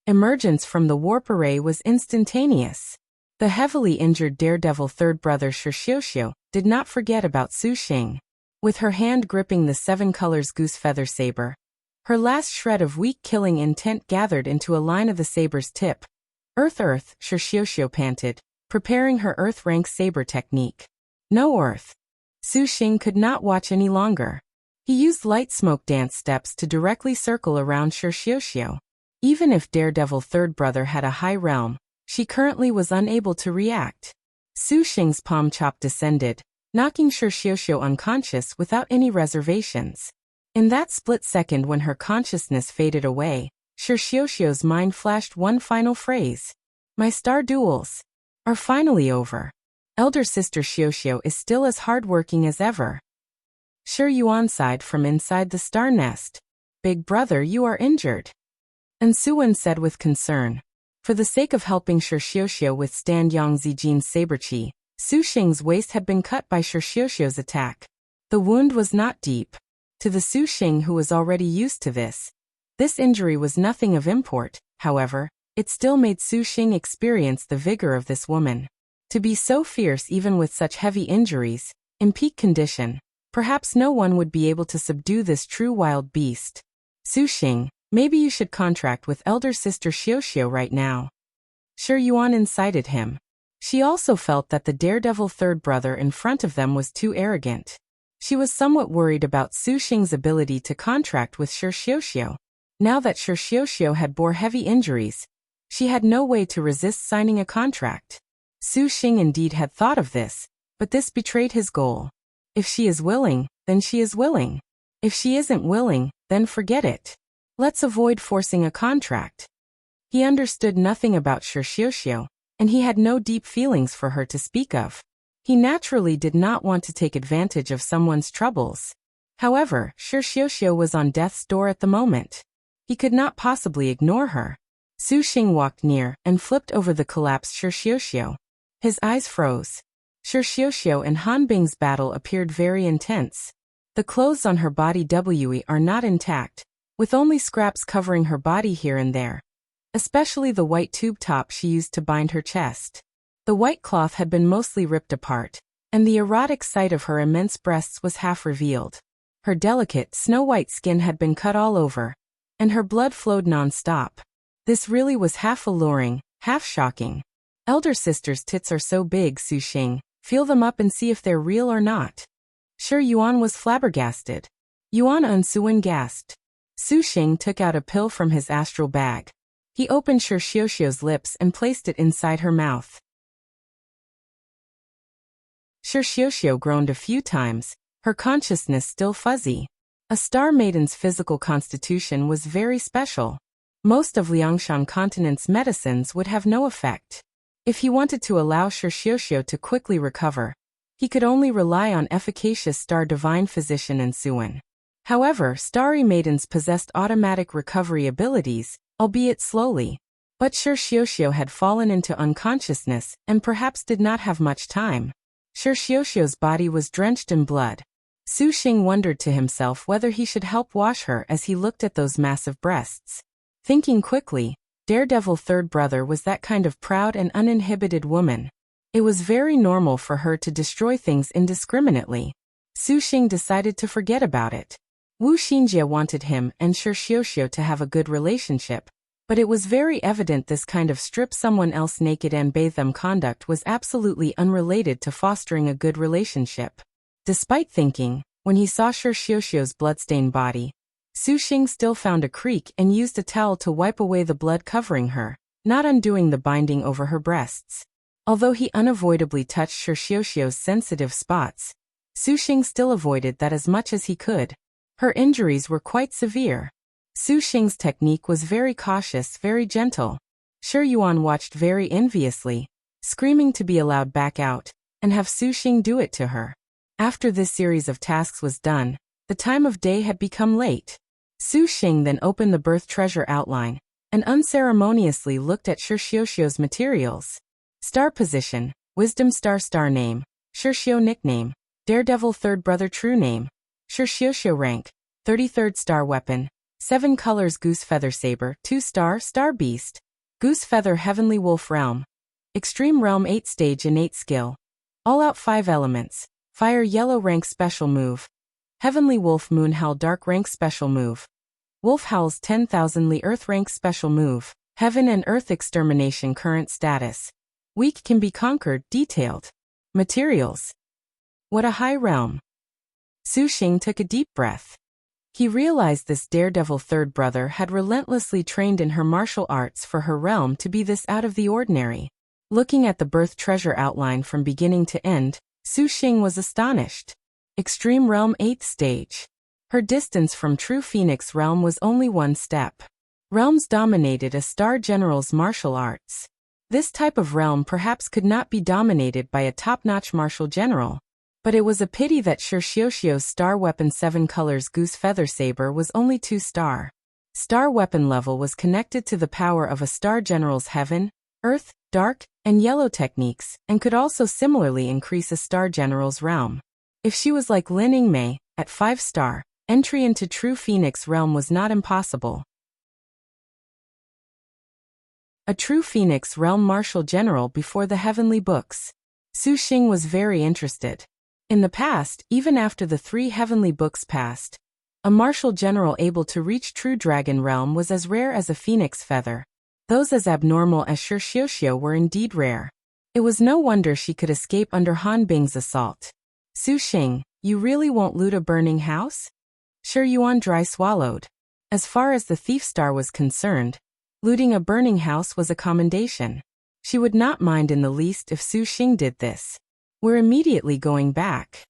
Emergence from the warp array was instantaneous. The heavily injured daredevil third brother Shi Xiuxiu did not forget about Su Xing. With her hand gripping the 7 colors goose feather saber, her last shred of weak killing intent gathered into a line of the saber's tip. Earth, Shi Xiuxiu panted, preparing her earth rank saber technique. No earth. Su Xing could not watch any longer. He used light smoke dance steps to directly circle around Shi Xiuxiu. Even if daredevil third brother had a high realm, she currently was unable to react. Su Xing's palm chop descended, knocking Shi Xiuxiu unconscious without any reservations. In that split second when her consciousness faded away, Shi Xiuxiu's mind flashed one final phrase. My star duels are finally over. Elder sister Xiuxiu is still as hardworking as ever. Shi Yuan sighed from inside the star nest. Big brother, you are injured. And Suwen said with concern. For the sake of helping Shi Xiuxiu withstand Yang Zijin's saber chi, Su Xing's waist had been cut by Shi Xiuxiu's attack. The wound was not deep. To the Su Xing who was already used to this injury was nothing of import. However, it still made Su Xing experience the vigor of this woman. To be so fierce even with such heavy injuries, in peak condition, perhaps no one would be able to subdue this true wild beast. Su Xing, maybe you should contract with elder sister Xiuxiu right now. Shi Yuan incited him. She also felt that the daredevil third brother in front of them was too arrogant. She was somewhat worried about Su Xing's ability to contract with Shi Xiuxiu. Now that Shi Xiuxiu had bore heavy injuries, she had no way to resist signing a contract. Su Xing indeed had thought of this, but this betrayed his goal. If she is willing, then she is willing. If she isn't willing, then forget it. Let's avoid forcing a contract. He understood nothing about Shi Xiuxiu, and he had no deep feelings for her to speak of. He naturally did not want to take advantage of someone's troubles. However, Shi Xiuxiu was on death's door at the moment. He could not possibly ignore her. Su Xing walked near and flipped over the collapsed Shi Xiuxiu. His eyes froze. Shi Xiuxiu and Han Bing's battle appeared very intense. The clothes on her body are not intact, with only scraps covering her body here and there. Especially the white tube top she used to bind her chest. The white cloth had been mostly ripped apart, and the erotic sight of her immense breasts was half revealed. Her delicate, snow-white skin had been cut all over, and her blood flowed non-stop. This really was half alluring, half shocking. Elder sister's tits are so big, Su Xing. Feel them up and see if they're real or not. Shi Yuan was flabbergasted. Yuan and Suwen gasped. Su Xing took out a pill from his astral bag. He opened Shi Xiuxiu's lips and placed it inside her mouth. Shi Xiuxiu groaned a few times, her consciousness still fuzzy. A star maiden's physical constitution was very special. Most of Liangshan continent's medicines would have no effect. If he wanted to allow Shi Xiuxiu to quickly recover, he could only rely on efficacious star divine physician and Suwen. However, starry maidens possessed automatic recovery abilities, albeit slowly. But Shi Xiuxiu had fallen into unconsciousness and perhaps did not have much time. Shi Xiuxiu's body was drenched in blood. Su Xing wondered to himself whether he should help wash her as he looked at those massive breasts. Thinking quickly, daredevil third brother was that kind of proud and uninhibited woman. It was very normal for her to destroy things indiscriminately. Su Xing decided to forget about it. Wu Xinjie wanted him and Shi Xiuxiu to have a good relationship, but it was very evident this kind of strip someone else naked and bathe them conduct was absolutely unrelated to fostering a good relationship. Despite thinking, when he saw Shi Xiuxiu's bloodstained body, Su Xing still found a creek and used a towel to wipe away the blood covering her, not undoing the binding over her breasts. Although he unavoidably touched Shi Xiuxiu's sensitive spots, Su Xing still avoided that as much as he could. Her injuries were quite severe. Su Xing's technique was very cautious, very gentle. Shi Yuan watched very enviously. screaming to be allowed back out, and have Su Xing do it to her. After this series of tasks was done, the time of day had become late. Su Xing then opened the birth treasure outline, and unceremoniously looked at Shixiuxiu's materials. Star position, Wisdom Star name, Shixiu nickname, Daredevil third brother true name, Shixiuxiu rank, 33rd star weapon, 7 colors Goose Feather Saber 2 star Beast, Goose Feather Heavenly Wolf Realm, Extreme Realm 8 stage innate skill, All Out 5 elements, Fire Yellow rank special move, Heavenly Wolf Moon Howl Dark rank special move, Wolf Howls 10,000 Li Earth rank special move, Heaven and Earth Extermination current status. Weak can be conquered detailed. Materials. What a high realm. Su Xing took a deep breath. He realized this daredevil third brother had relentlessly trained in her martial arts for her realm to be this out of the ordinary. Looking at the birth treasure outline from beginning to end, Su Xing was astonished. Extreme Realm 8th stage. Her distance from True Phoenix Realm was only 1 step. Realms dominated a star general's martial arts. This type of realm perhaps could not be dominated by a top-notch martial general. But it was a pity that Shixiuxiu's star weapon 7 colors Goose Feather Saber was only 2 star. Star weapon level was connected to the power of a star general's heaven, earth, dark, and yellow techniques, and could also similarly increase a star general's realm. If she was like Lin Yingmei, at 5 star, entry into True Phoenix Realm was not impossible. A True Phoenix Realm martial general before the heavenly books. Su Xing was very interested. In the past, even after the 3 heavenly books passed, a martial general able to reach True Dragon Realm was as rare as a phoenix feather. Those as abnormal as Shixiuxiu were indeed rare. It was no wonder she could escape under Han Bing's assault. Su Xing, you really won't loot a burning house? Sure Yuan dry swallowed. As far as the thief star was concerned, looting a burning house was a commendation. She would not mind in the least if Su Xing did this. We're immediately going back.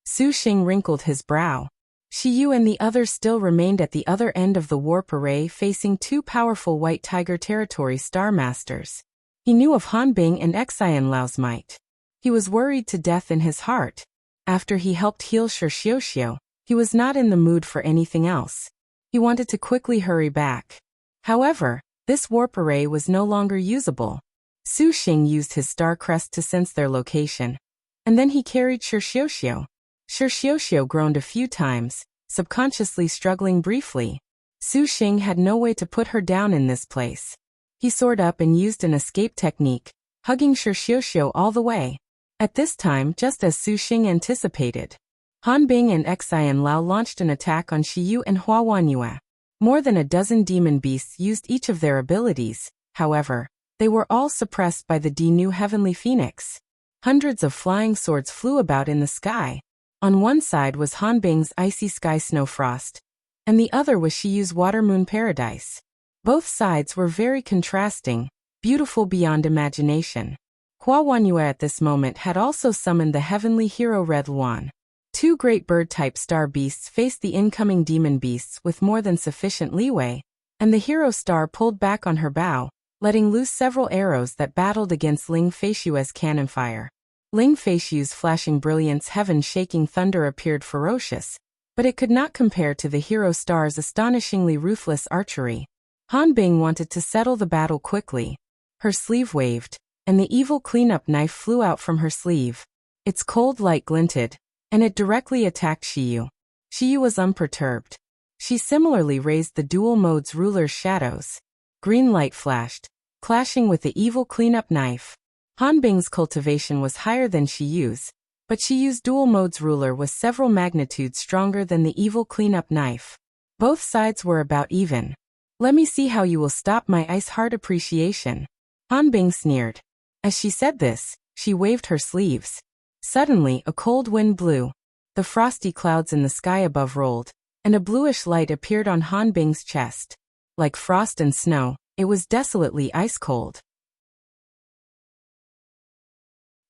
Su Xing wrinkled his brow. Shi Yu and the others still remained at the other end of the warp array facing 2 powerful White Tiger Territory Star Masters. He knew of Han Bing and Xian Lao's might. He was worried to death in his heart. After he helped heal Shixiuxiu, he was not in the mood for anything else. He wanted to quickly hurry back. However, this warp array was no longer usable. Su Xing used his star crest to sense their location. And then he carried Shixiuxiu. Shixiuxiu groaned a few times, subconsciously struggling briefly. Su Xing had no way to put her down in this place. He soared up and used an escape technique, hugging Shixiuxiu all the way. At this time, just as Su Xing anticipated, Han Bing and Xian Lao launched an attack on Shi Yu and Hua Wanyue. More than a dozen demon beasts used each of their abilities. However, they were all suppressed by the new Heavenly Phoenix. Hundreds of flying swords flew about in the sky. On one side was Han Bing's Icy Sky Snow Frost, and the other was Shi Yu's Water Moon Paradise. Both sides were very contrasting, beautiful beyond imagination. Hua Wanyue at this moment had also summoned the heavenly hero Red Luan. 2 great bird-type star beasts faced the incoming demon beasts with more than sufficient leeway, and the hero star pulled back on her bow, letting loose several arrows that battled against Ling Feishue's cannon fire. Ling Feishue's flashing brilliance heaven-shaking thunder appeared ferocious, but it could not compare to the hero star's astonishingly ruthless archery. Han Bing wanted to settle the battle quickly. Her sleeve waved, and the evil cleanup knife flew out from her sleeve. Its cold light glinted, and it directly attacked Shi Yu. Shi Yu was unperturbed. She similarly raised the dual mode's ruler's shadows. Green light flashed, clashing with the evil cleanup knife. Han Bing's cultivation was higher than Shi Yu's, but Shi Yu's dual mode's ruler was several magnitudes stronger than the evil cleanup knife. Both sides were about even. Let me see how you will stop my ice heart appreciation. Han Bing sneered. As she said this, she waved her sleeves. Suddenly, a cold wind blew. The frosty clouds in the sky above rolled, and a bluish light appeared on Han Bing's chest. Like frost and snow, it was desolately ice-cold.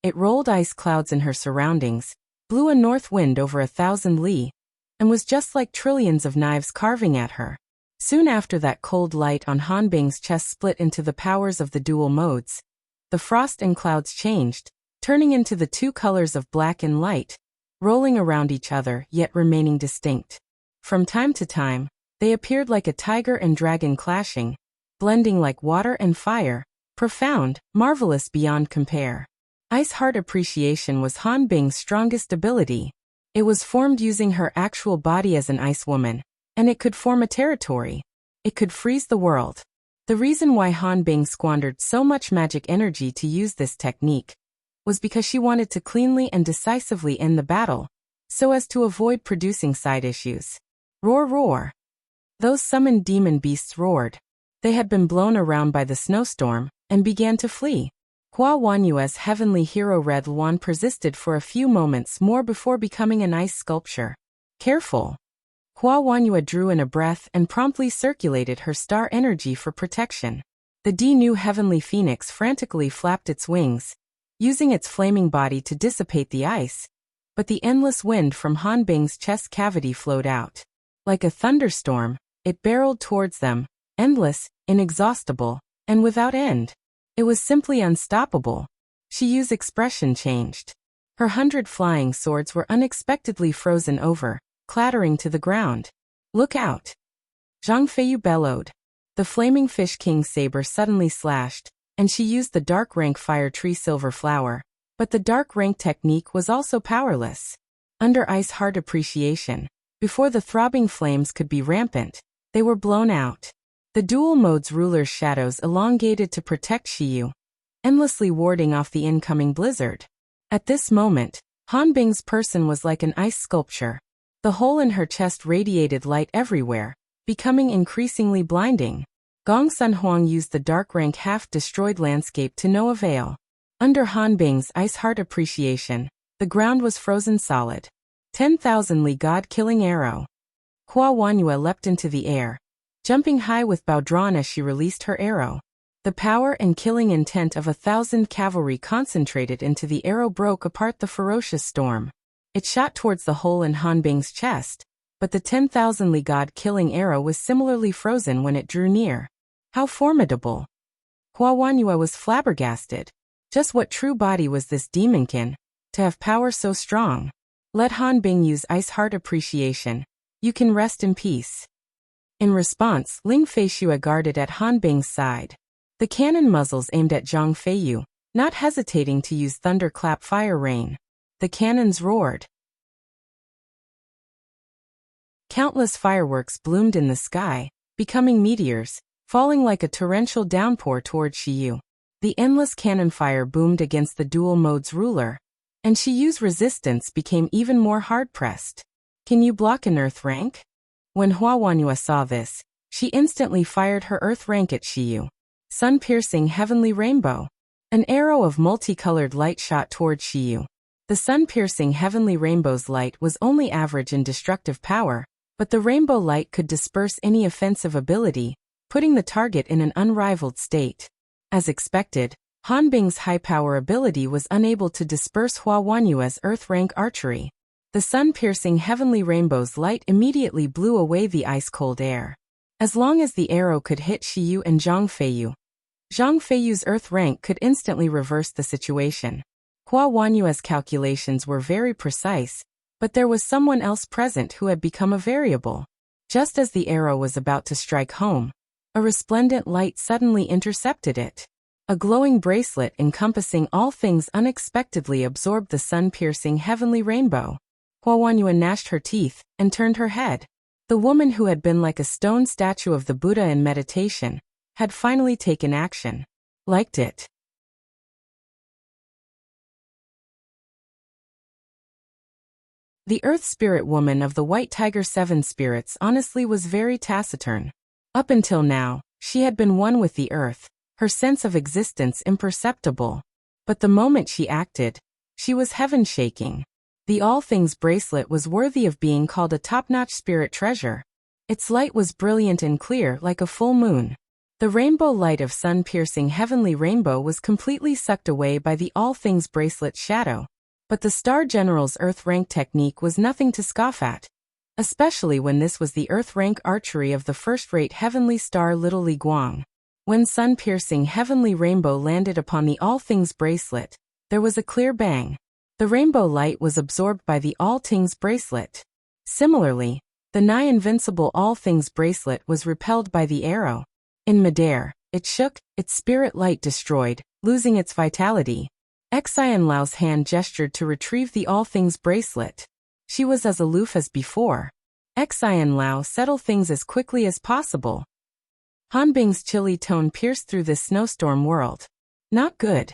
It rolled ice clouds in her surroundings, blew a north wind over 1,000 li, and was just like trillions of knives carving at her. Soon after that cold light on Han Bing's chest split into the powers of the dual modes, the frost and clouds changed, turning into the two colors of black and light, rolling around each other yet remaining distinct. From time to time, they appeared like a tiger and dragon clashing, blending like water and fire, profound, marvelous beyond compare. Ice Heart Appreciation was Han Bing's strongest ability. It was formed using her actual body as an ice woman, and it could form a territory. It could freeze the world. The reason why Han Bing squandered so much magic energy to use this technique was because she wanted to cleanly and decisively end the battle, so as to avoid producing side issues. Roar, roar. Those summoned demon beasts roared. They had been blown around by the snowstorm, and began to flee. Hua Wanyue's heavenly hero Red Luan persisted for a few moments more before becoming an ice sculpture. Careful. Hua Wanyue drew in a breath and promptly circulated her star energy for protection. The new heavenly phoenix frantically flapped its wings, using its flaming body to dissipate the ice, but the endless wind from Han Bing's chest cavity flowed out. Like a thunderstorm, it barreled towards them, endless, inexhaustible, and without end. It was simply unstoppable. Shiyu's expression changed. Her 100 flying swords were unexpectedly frozen over, clattering to the ground. Look out! Zhang Feiyu bellowed. The flaming fish king's saber suddenly slashed, and she used the dark rank fire tree silver flower. But the dark rank technique was also powerless. Under Ice Heart Appreciation, before the throbbing flames could be rampant, they were blown out. The dual mode's ruler's shadows elongated to protect Shiyu, endlessly warding off the incoming blizzard. At this moment, Han Bing's person was like an ice sculpture. The hole in her chest radiated light everywhere, becoming increasingly blinding. Gong Sun Huang used the dark rank half-destroyed landscape to no avail. Under Han Bing's Ice Heart Appreciation, the ground was frozen solid. 10,000 Li God-killing arrow. Hua Wanyue leapt into the air, jumping high with bow drawn as she released her arrow. The power and killing intent of 1,000 cavalry concentrated into the arrow broke apart the ferocious storm. It shot towards the hole in Han Bing's chest, but the 10,000 Li God-killing arrow was similarly frozen when it drew near. How formidable! Hua Wanyue was flabbergasted. Just what true body was this demonkin, to have power so strong? Let Han Bing use Ice Heart Appreciation. You can rest in peace. In response, Ling Feishue guarded at Han Bing's side. The cannon muzzles aimed at Zhang Feiyu, not hesitating to use thunderclap fire rain. The cannons roared. Countless fireworks bloomed in the sky, becoming meteors, falling like a torrential downpour toward Shiyu. The endless cannon fire boomed against the dual mode's ruler, and Shiyu's resistance became even more hard-pressed. Can you block an earth rank? When Hua Wanyue saw this, she instantly fired her earth rank at Shiyu. Sun-piercing heavenly rainbow. An arrow of multicolored light shot toward Shiyu. The sun-piercing heavenly rainbow's light was only average in destructive power, but the rainbow light could disperse any offensive ability, putting the target in an unrivaled state. As expected, Han Bing's high-power ability was unable to disperse Hua Wanyue's earth rank archery. The sun-piercing heavenly rainbow's light immediately blew away the ice-cold air. As long as the arrow could hit Shiyu and Zhang Feiyu's earth rank could instantly reverse the situation. Hua Wanyue's calculations were very precise, but there was someone else present who had become a variable. Just as the arrow was about to strike home, a resplendent light suddenly intercepted it. A glowing bracelet encompassing all things unexpectedly absorbed the sun-piercing heavenly rainbow. Hua Wanyue gnashed her teeth and turned her head. The woman who had been like a stone statue of the Buddha in meditation had finally taken action. Liked it. The Earth Spirit woman of the White Tiger Seven Spirits honestly was very taciturn. Up until now, she had been one with the earth, her sense of existence imperceptible. But the moment she acted, she was heaven-shaking. The All Things bracelet was worthy of being called a top-notch spirit treasure. Its light was brilliant and clear like a full moon. The rainbow light of sun-piercing heavenly rainbow was completely sucked away by the All Things bracelet's shadow. But the Star General's Earth rank technique was nothing to scoff at, especially when this was the Earth rank archery of the first-rate heavenly star Little Li Guang. When sun-piercing heavenly rainbow landed upon the All Things bracelet, there was a clear bang. The rainbow light was absorbed by the All Things bracelet. Similarly, the nigh invincible All Things bracelet was repelled by the arrow. In midair, it shook, its spirit light destroyed, losing its vitality. Xian Lao's hand gestured to retrieve the All Things bracelet. She was as aloof as before. Xian Lao settled things as quickly as possible. Han Bing's chilly tone pierced through this snowstorm world. Not good.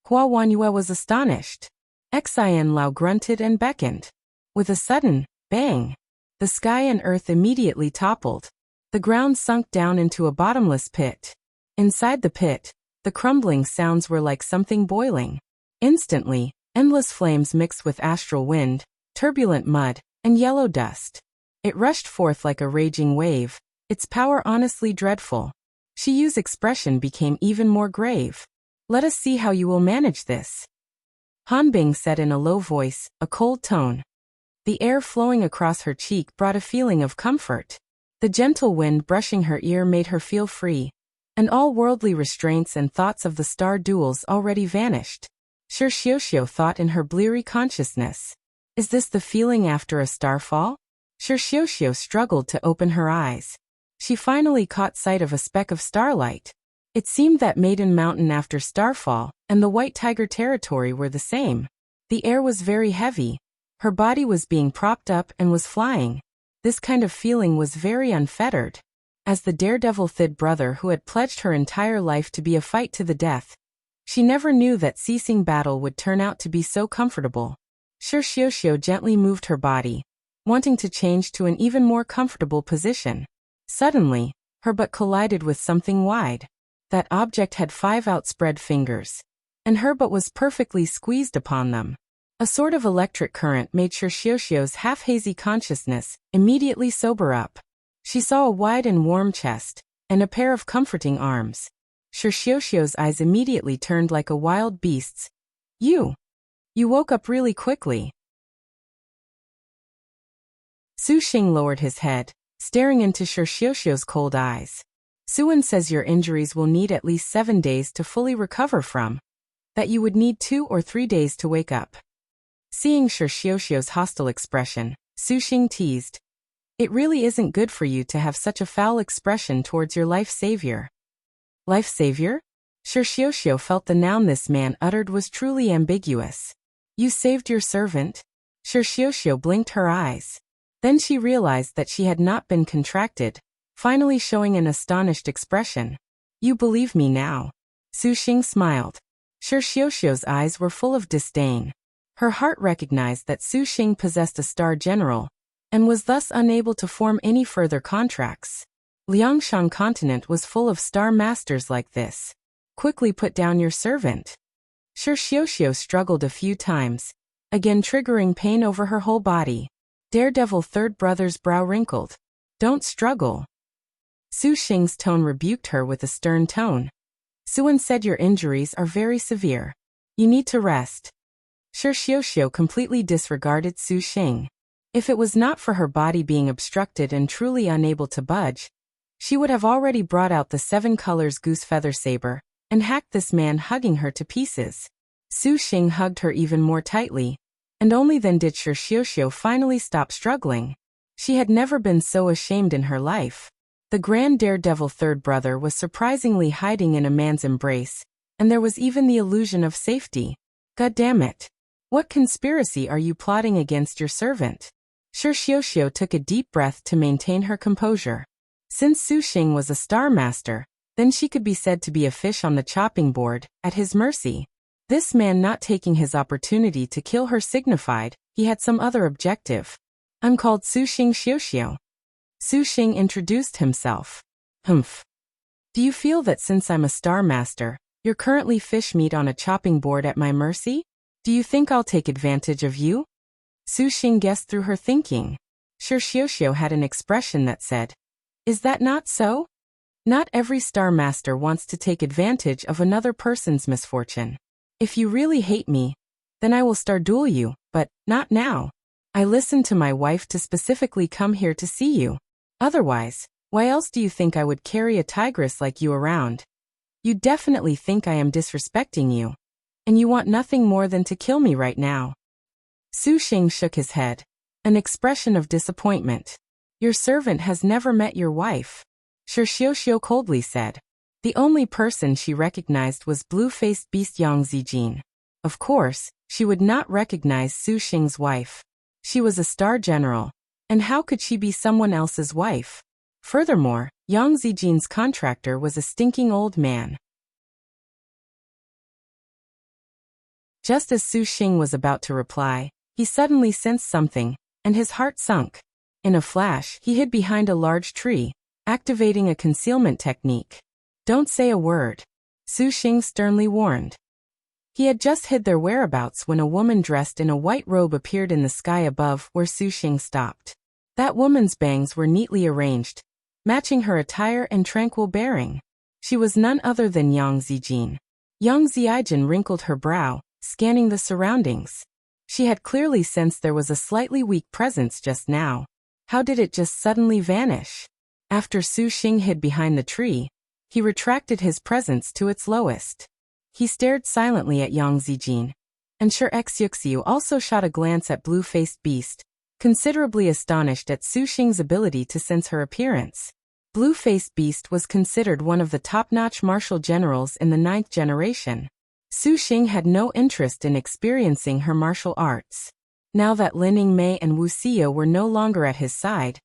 Hua Wanyue was astonished. Xian Lao grunted and beckoned. With a sudden bang, the sky and earth immediately toppled. The ground sunk down into a bottomless pit. Inside the pit, the crumbling sounds were like something boiling. Instantly, endless flames mixed with astral wind, turbulent mud, and yellow dust. It rushed forth like a raging wave, its power honestly dreadful. Shi Yu's expression became even more grave. Let us see how you will manage this. Han Bing said in a low voice, a cold tone. The air flowing across her cheek brought a feeling of comfort. The gentle wind brushing her ear made her feel free, and all worldly restraints and thoughts of the star duels already vanished. Shi Xiuxiu thought in her bleary consciousness. Is this the feeling after a starfall? Shi Xiuxiu struggled to open her eyes. She finally caught sight of a speck of starlight. It seemed that Maiden Mountain after starfall and the White Tiger territory were the same. The air was very heavy. Her body was being propped up and was flying. This kind of feeling was very unfettered. As the daredevil Thid brother who had pledged her entire life to be a fight to the death, she never knew that ceasing battle would turn out to be so comfortable. Shi Xiuxiu gently moved her body, wanting to change to an even more comfortable position. Suddenly, her butt collided with something wide. That object had 5 outspread fingers, and her butt was perfectly squeezed upon them. A sort of electric current made Shi Xiuxiu's half-hazy consciousness immediately sober up. She saw a wide and warm chest, and a pair of comforting arms. Shi Xiuxiu's eyes immediately turned like a wild beast's. You woke up really quickly. Su Xing lowered his head, staring into Shi Xiuxiu's cold eyes. Suan says your injuries will need at least 7 days to fully recover from. That you would need 2 or 3 days to wake up. Seeing Shi Xiuxiu's hostile expression, Su Xing teased. It really isn't good for you to have such a foul expression towards your life savior. Life savior? Shi Xiuxiu felt the noun this man uttered was truly ambiguous. You saved your servant? Shi Xiuxiu blinked her eyes. Then she realized that she had not been contracted, finally showing an astonished expression. You believe me now. Su Xing smiled. Shi Xiuxiu's eyes were full of disdain. Her heart recognized that Su Xing possessed a star general, and was thus unable to form any further contracts. Liangshan continent was full of star masters like this. Quickly put down your servant. Shi Xiuxiu struggled a few times, again triggering pain over her whole body. Daredevil Third Brother's brow wrinkled. Don't struggle. Su Xing's tone rebuked her with a stern tone. Suan said your injuries are very severe. You need to rest. Shi Xiuxiu completely disregarded Su Xing. If it was not for her body being obstructed and truly unable to budge, she would have already brought out the 7 colors goose feather saber and hacked this man, hugging her to pieces. Su Xing hugged her even more tightly, and only then did Shi Xiuxiu finally stop struggling. She had never been so ashamed in her life. The grand daredevil Third Brother was surprisingly hiding in a man's embrace, and there was even the illusion of safety. God damn it! What conspiracy are you plotting against your servant? Shi Xiuxiu took a deep breath to maintain her composure. Since Su Xing was a star master, then she could be said to be a fish on the chopping board, at his mercy. This man not taking his opportunity to kill her signified he had some other objective. I'm called Su Xing Xiuxiu. Su Xing introduced himself. Humph. Do you feel that since I'm a star master, you're currently fish meat on a chopping board at my mercy? Do you think I'll take advantage of you? Su Xing guessed through her thinking. Shi Xiuxiu had an expression that said, is that not so? Not every star master wants to take advantage of another person's misfortune. If you really hate me, then I will star duel you, but not now. I listened to my wife to specifically come here to see you. Otherwise, Why else do you think I would carry a tigress like you around? You definitely think I am disrespecting you. And you want nothing more than to kill me right now. Su Xing shook his head. An expression of disappointment. Your servant has never met your wife. Shi Xiuxiu coldly said. The only person she recognized was blue-faced beast Yang Zijin. Of course, she would not recognize Su Xing's wife. She was a star general. And how could she be someone else's wife? Furthermore, Yang Zijin's contractor was a stinking old man. Just as Su Xing was about to reply, he suddenly sensed something, and his heart sunk. In a flash, he hid behind a large tree, activating a concealment technique. Don't say a word, Su Xing sternly warned. He had just hid their whereabouts when a woman dressed in a white robe appeared in the sky above where Su Xing stopped. That woman's bangs were neatly arranged, matching her attire and tranquil bearing. She was none other than Yang Zijin. Yang Zijin wrinkled her brow, scanning the surroundings. She had clearly sensed there was a slightly weak presence just now. How did it just suddenly vanish? After Su Xing hid behind the tree, he retracted his presence to its lowest. He stared silently at Yang Zijin, and Shi Xiuxiu also shot a glance at blue-faced beast, considerably astonished at Su Xing's ability to sense her appearance. Blue-faced beast was considered one of the top-notch martial generals in the 9th generation. Su Xing had no interest in experiencing her martial arts. Now that Lin Mei and Wuxia were no longer at his side,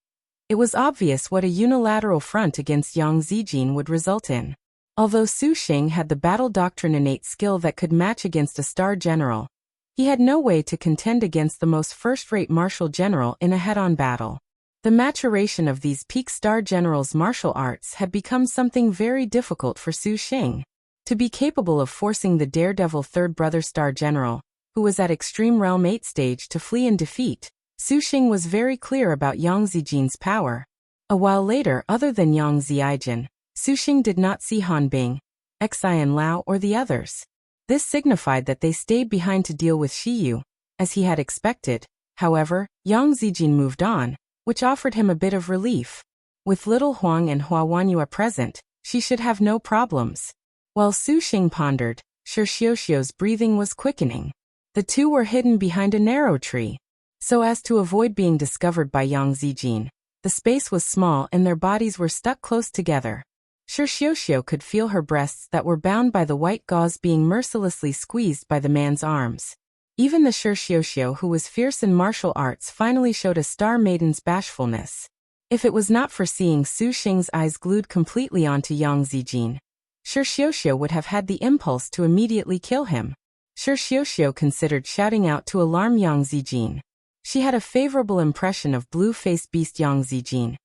it was obvious what a unilateral front against Yang Zijin would result in. Although Su Xing had the battle doctrine innate skill that could match against a star general, he had no way to contend against the most first-rate martial general in a head-on battle. The maturation of these peak star generals' martial arts had become something very difficult for Su Xing. To be capable of forcing the daredevil third brother star general, who was at extreme realm 8 stage, to flee in defeat, Su Xing was very clear about Yang Zijin's power. A while later, other than Yang Zijin, Su Xing did not see Han Bing, Xian Lao or the others. This signified that they stayed behind to deal with Shiyu, as he had expected. However, Yang Zijin moved on, which offered him a bit of relief. With little Huang and Hua Wanyua present, she should have no problems. While Su Xing pondered, Shi Xiuxiu's breathing was quickening. The two were hidden behind a narrow tree. So as to avoid being discovered by Yang Zijin, the space was small and their bodies were stuck close together. Shi Xiuxiu could feel her breasts that were bound by the white gauze being mercilessly squeezed by the man's arms. Even the Shi Xiuxiu who was fierce in martial arts finally showed a star maiden's bashfulness. If it was not for seeing Su Xing's eyes glued completely onto Yang Zijin, Shi Xiuxiu would have had the impulse to immediately kill him. Shi Xiuxiu considered shouting out to alarm Yang Zijin. She had a favorable impression of blue-faced beast Yang Zijin,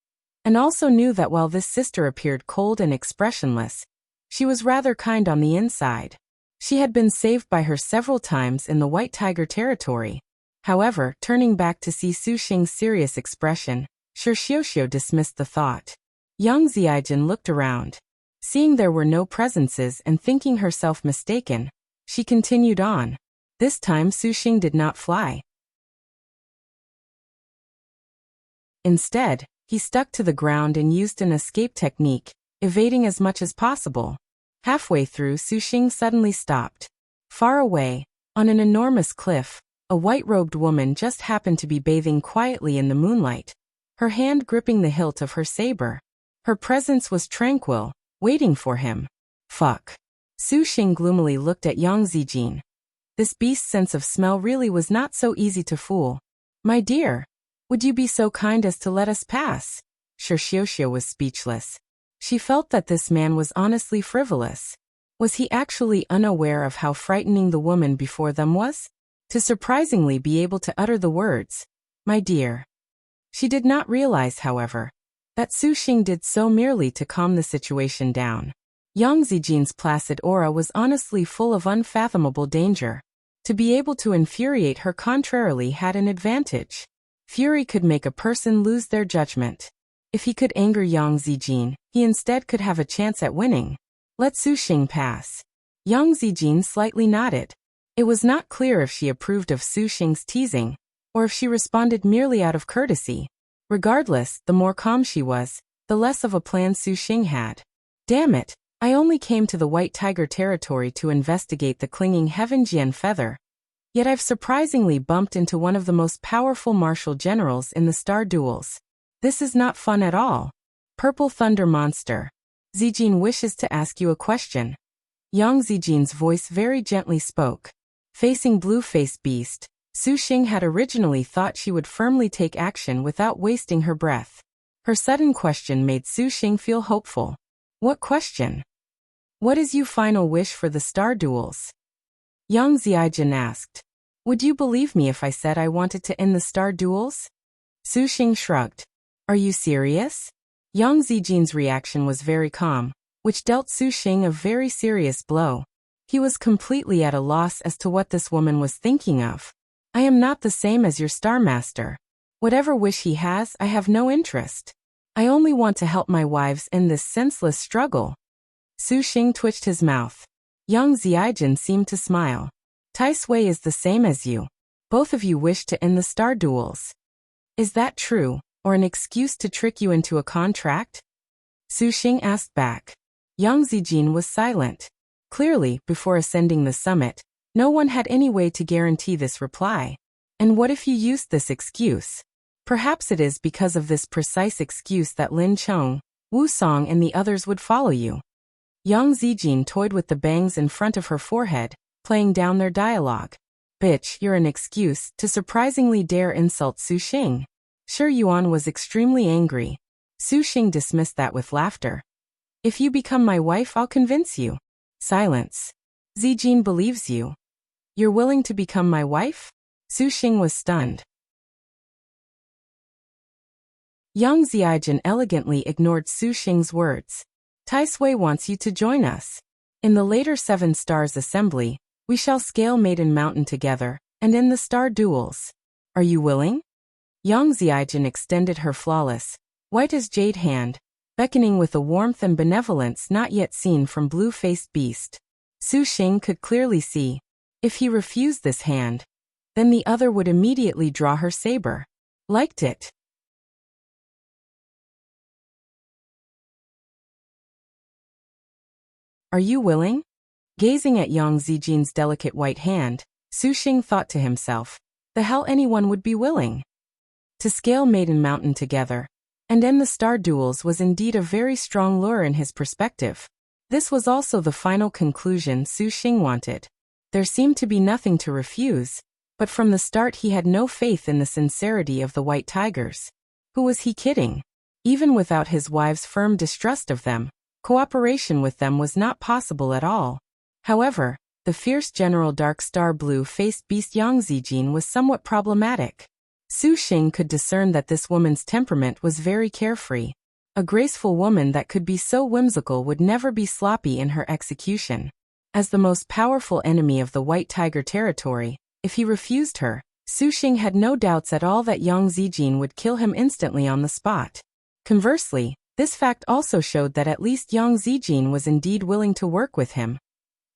and also knew that while this sister appeared cold and expressionless, she was rather kind on the inside. She had been saved by her several times in the White Tiger territory. However, turning back to see Su Xing's serious expression, Shi Xiuxiu dismissed the thought. Yang Zijin looked around. Seeing there were no presences and thinking herself mistaken, she continued on. This time Su Xing did not fly. Instead, he stuck to the ground and used an escape technique, evading as much as possible. Halfway through, Su Xing suddenly stopped. Far away, on an enormous cliff, a white-robed woman just happened to be bathing quietly in the moonlight, her hand gripping the hilt of her saber. Her presence was tranquil, waiting for him. Fuck. Su Xing gloomily looked at Yang Zijin. This beast's sense of smell really was not so easy to fool. My dear, would you be so kind as to let us pass? Shi Xiuxiu was speechless. She felt that this man was honestly frivolous. Was he actually unaware of how frightening the woman before them was? To surprisingly be able to utter the words, my dear. She did not realize, however, that Su Xing did so merely to calm the situation down. Yang Zijin's placid aura was honestly full of unfathomable danger. To be able to infuriate her contrarily had an advantage. Fury could make a person lose their judgment. If he could anger Yang Zijin, he instead could have a chance at winning. Let Su Xing pass. Yang Zijin slightly nodded. It was not clear if she approved of Su Xing's teasing, or if she responded merely out of courtesy. Regardless, the more calm she was, the less of a plan Su Xing had. Damn it, I only came to the White Tiger territory to investigate the clinging Heaven feather. Yet I've surprisingly bumped into one of the most powerful martial generals in the star duels. This is not fun at all. Purple Thunder Monster. Zijin wishes to ask you a question. Yang Zijin's voice very gently spoke. Facing Blue-Faced Beast, Su Xing had originally thought she would firmly take action without wasting her breath. Her sudden question made Su Xing feel hopeful. What question? What is your final wish for the star duels? Yang Zijin asked. Would you believe me if I said I wanted to end the star duels? Su Xing shrugged. Are you serious? Yang Zijin's reaction was very calm, which dealt Su Xing a very serious blow. He was completely at a loss as to what this woman was thinking of. I am not the same as your Star Master. Whatever wish he has, I have no interest. I only want to help my wives in this senseless struggle. Su Xing twitched his mouth. Yang Zijin seemed to smile. Tai Sui is the same as you. Both of you wish to end the star duels. Is that true, or an excuse to trick you into a contract? Su Xing asked back. Yang Zijin was silent. Clearly, before ascending the summit, no one had any way to guarantee this reply. And what if you used this excuse? Perhaps it is because of this precise excuse that Lin Cheng, Wu Song and the others would follow you. Yang Zijin toyed with the bangs in front of her forehead, playing down their dialogue. Bitch, you're an excuse to surprisingly dare insult Su Xing. Shi Yuan was extremely angry. Su Xing dismissed that with laughter. If you become my wife, I'll convince you. Silence. Zijin believes you. You're willing to become my wife? Su Xing was stunned. Yang Zijin elegantly ignored Su Xing's words. Tai Sui wants you to join us. In the later 7 Stars Assembly, we shall scale Maiden Mountain together, and in the star duels. Are you willing? Yang Zijin extended her flawless, white as jade hand, beckoning with a warmth and benevolence not yet seen from Blue-Faced Beast. Su Xing could clearly see. If he refused this hand, then the other would immediately draw her saber. Liked it. Are you willing? Gazing at Yang Zijin's delicate white hand, Su Xing thought to himself, the hell anyone would be willing. To scale Maiden Mountain together, and end the star duels was indeed a very strong lure in his perspective. This was also the final conclusion Su Xing wanted. There seemed to be nothing to refuse, but from the start he had no faith in the sincerity of the White Tigers. Who was he kidding? Even without his wife's firm distrust of them, cooperation with them was not possible at all. However, the fierce General Dark Star Blue-Faced Beast Yang Zijin was somewhat problematic. Su Xing could discern that this woman's temperament was very carefree. A graceful woman that could be so whimsical would never be sloppy in her execution. As the most powerful enemy of the White Tiger territory, if he refused her, Su Xing had no doubts at all that Yang Zijin would kill him instantly on the spot. Conversely, this fact also showed that at least Yang Zijin was indeed willing to work with him.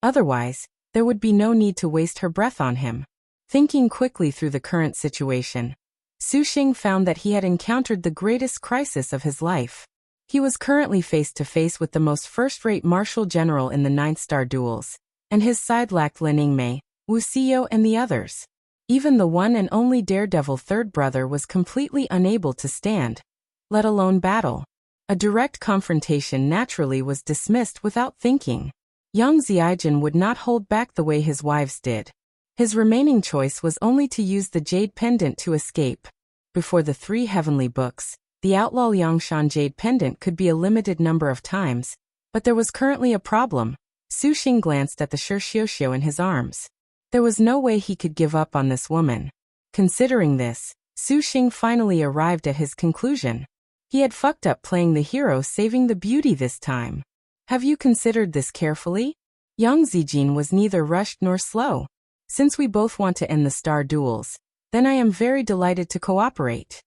Otherwise, there would be no need to waste her breath on him. Thinking quickly through the current situation, Su Xing found that he had encountered the greatest crisis of his life. He was currently face to face with the most first-rate martial general in the 9th star duels, and his side lacked Lin Yingmei, Wuxia and the others. Even the one and only daredevil third brother was completely unable to stand, let alone battle. A direct confrontation naturally was dismissed without thinking. Yang Zijin would not hold back the way his wives did. His remaining choice was only to use the jade pendant to escape. Before the 3 heavenly books, the outlaw Liangshan jade pendant could be a limited number of times, but there was currently a problem. Su Xing glanced at the Shixiuxiu in his arms. There was no way he could give up on this woman. Considering this, Su Xing finally arrived at his conclusion. He had fucked up playing the hero saving the beauty this time. Have you considered this carefully? Yang Zijin was neither rushed nor slow. Since we both want to end the star duels, then I am very delighted to cooperate.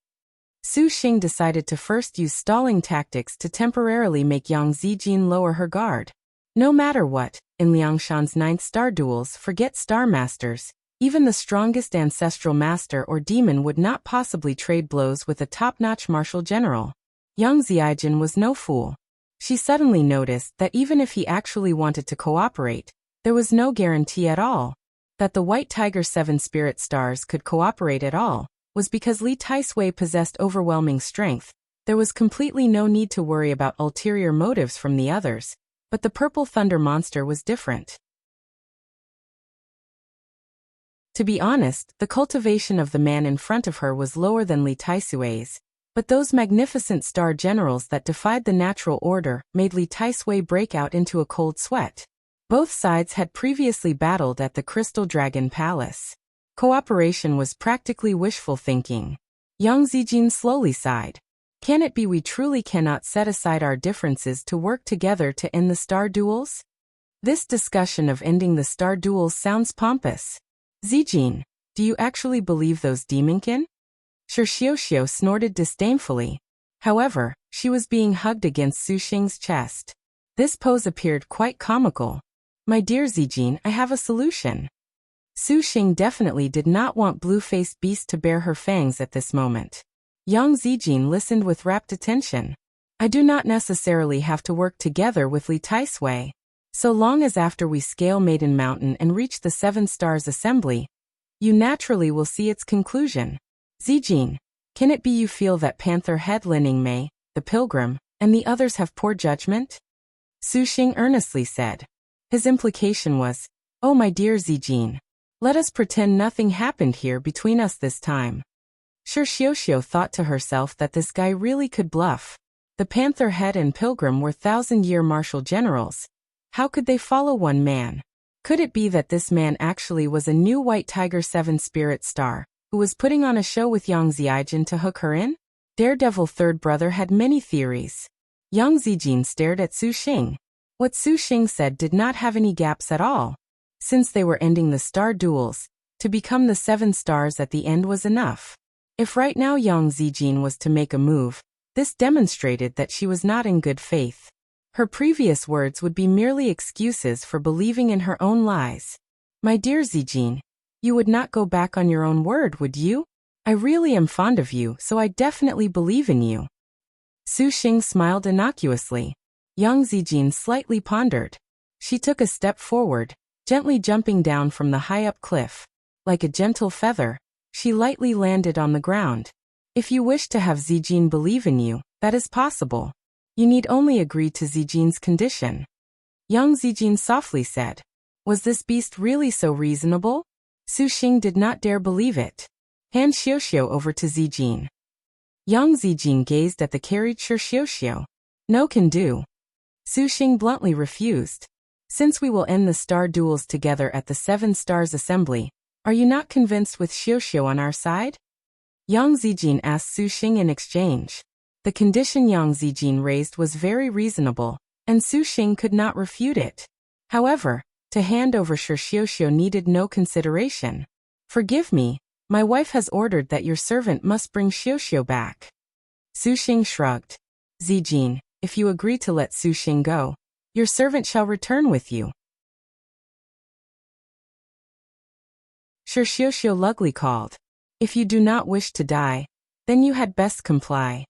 Su Xing decided to first use stalling tactics to temporarily make Yang Zijin lower her guard. No matter what, in Liangshan's 9th star duels, forget star masters, even the strongest ancestral master or demon would not possibly trade blows with a top-notch martial general. Yang Ziijin was no fool. She suddenly noticed that even if he actually wanted to cooperate, there was no guarantee at all that the White Tiger 7 spirit stars could cooperate at all, was because Li Taisui possessed overwhelming strength. There was completely no need to worry about ulterior motives from the others, but the purple thunder monster was different. To be honest, the cultivation of the man in front of her was lower than Li Taisui's, but those magnificent star generals that defied the natural order made Li Taisui break out into a cold sweat. Both sides had previously battled at the Crystal Dragon Palace. Cooperation was practically wishful thinking. Yang Ziijin slowly sighed. Can it be we truly cannot set aside our differences to work together to end the star duels? This discussion of ending the star duels sounds pompous. Ziijin, do you actually believe those demonkin? Xiao snorted disdainfully. However, she was being hugged against Su Xing's chest. This pose appeared quite comical. My dear Ziijin, I have a solution. Su Xing definitely did not want blue-faced beast to bare her fangs at this moment. Yang Ziijin listened with rapt attention. I do not necessarily have to work together with Li Taisui. So long as after we scale Maiden Mountain and reach the 7 Stars Assembly, you naturally will see its conclusion. Ziijin, can it be you feel that Panther Head Lin Mei, the Pilgrim, and the others have poor judgment? Su Xing earnestly said. His implication was, oh my dear Ziijin, let us pretend nothing happened here between us this time. Xiao thought to herself that this guy really could bluff. The Panther Head and Pilgrim were 1,000-year martial generals. How could they follow one man? Could it be that this man actually was a new White Tiger 7 spirit star, who was putting on a show with Yang Ziijin to hook her in? Daredevil third brother had many theories. Yang Ziijin stared at Su Xing. What Su Xing said did not have any gaps at all. Since they were ending the star duels, to become the 7 stars at the end was enough. If right now Yang Ziijin was to make a move, this demonstrated that she was not in good faith. Her previous words would be merely excuses for believing in her own lies. My dear Ziijin, you would not go back on your own word, would you? I really am fond of you, so I definitely believe in you. Su Xing smiled innocuously. Yang Ziijin slightly pondered. She took a step forward, gently jumping down from the high-up cliff. Like a gentle feather, she lightly landed on the ground. If you wish to have Ziijin believe in you, that is possible. You need only agree to Ziijin's condition. Yang Ziijin softly said. Was this beast really so reasonable? Su Xing did not dare believe it. Hand Xiao over to Ziijin. Yang Ziijin gazed at the carried Xiao. No can do. Su Xing bluntly refused. Since we will end the star duels together at the 7 Stars Assembly, are you not convinced with Xiao on our side? Yang Ziijin asked Su Xing in exchange. The condition Yang Ziijin raised was very reasonable, and Su Xing could not refute it. However, to hand over Xiao needed no consideration. Forgive me, my wife has ordered that your servant must bring Xiao back. Su Xing shrugged. Ziijin, if you agree to let Su Xing go, your servant shall return with you. Xiao lugly called. If you do not wish to die, then you had best comply.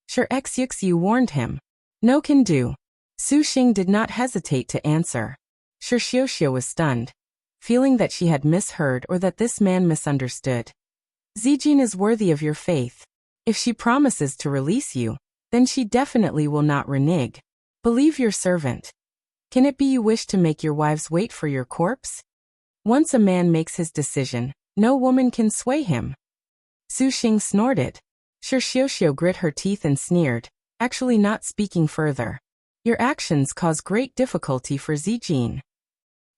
Xiu warned him. No can do. Su Xing did not hesitate to answer. Xiao was stunned, feeling that she had misheard or that this man misunderstood. Ziijin is worthy of your faith. If she promises to release you, then she definitely will not renege. Believe your servant. Can it be you wish to make your wives wait for your corpse? Once a man makes his decision, no woman can sway him. Su Xing snorted. Xiao grit her teeth and sneered, actually not speaking further. Your actions cause great difficulty for Ziijin.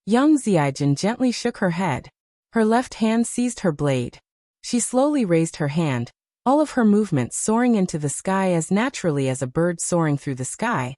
Yang Ziijin gently shook her head. Her left hand seized her blade. She slowly raised her hand, all of her movements soaring into the sky as naturally as a bird soaring through the sky,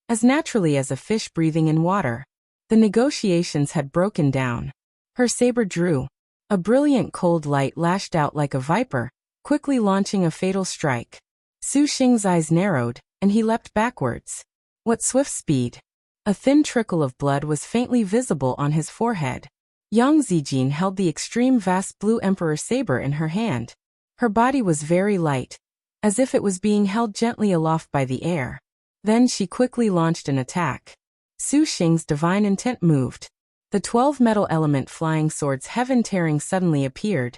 as naturally as a fish breathing in water. The negotiations had broken down. Her saber drew. A brilliant cold light lashed out like a viper, quickly launching a fatal strike. Su Xing's eyes narrowed, and he leapt backwards. What swift speed! A thin trickle of blood was faintly visible on his forehead. Yang Ziijin held the extreme vast blue emperor saber in her hand. Her body was very light, as if it was being held gently aloft by the air. Then she quickly launched an attack. Su Xing's divine intent moved. The 12 metal element flying swords heaven tearing suddenly appeared,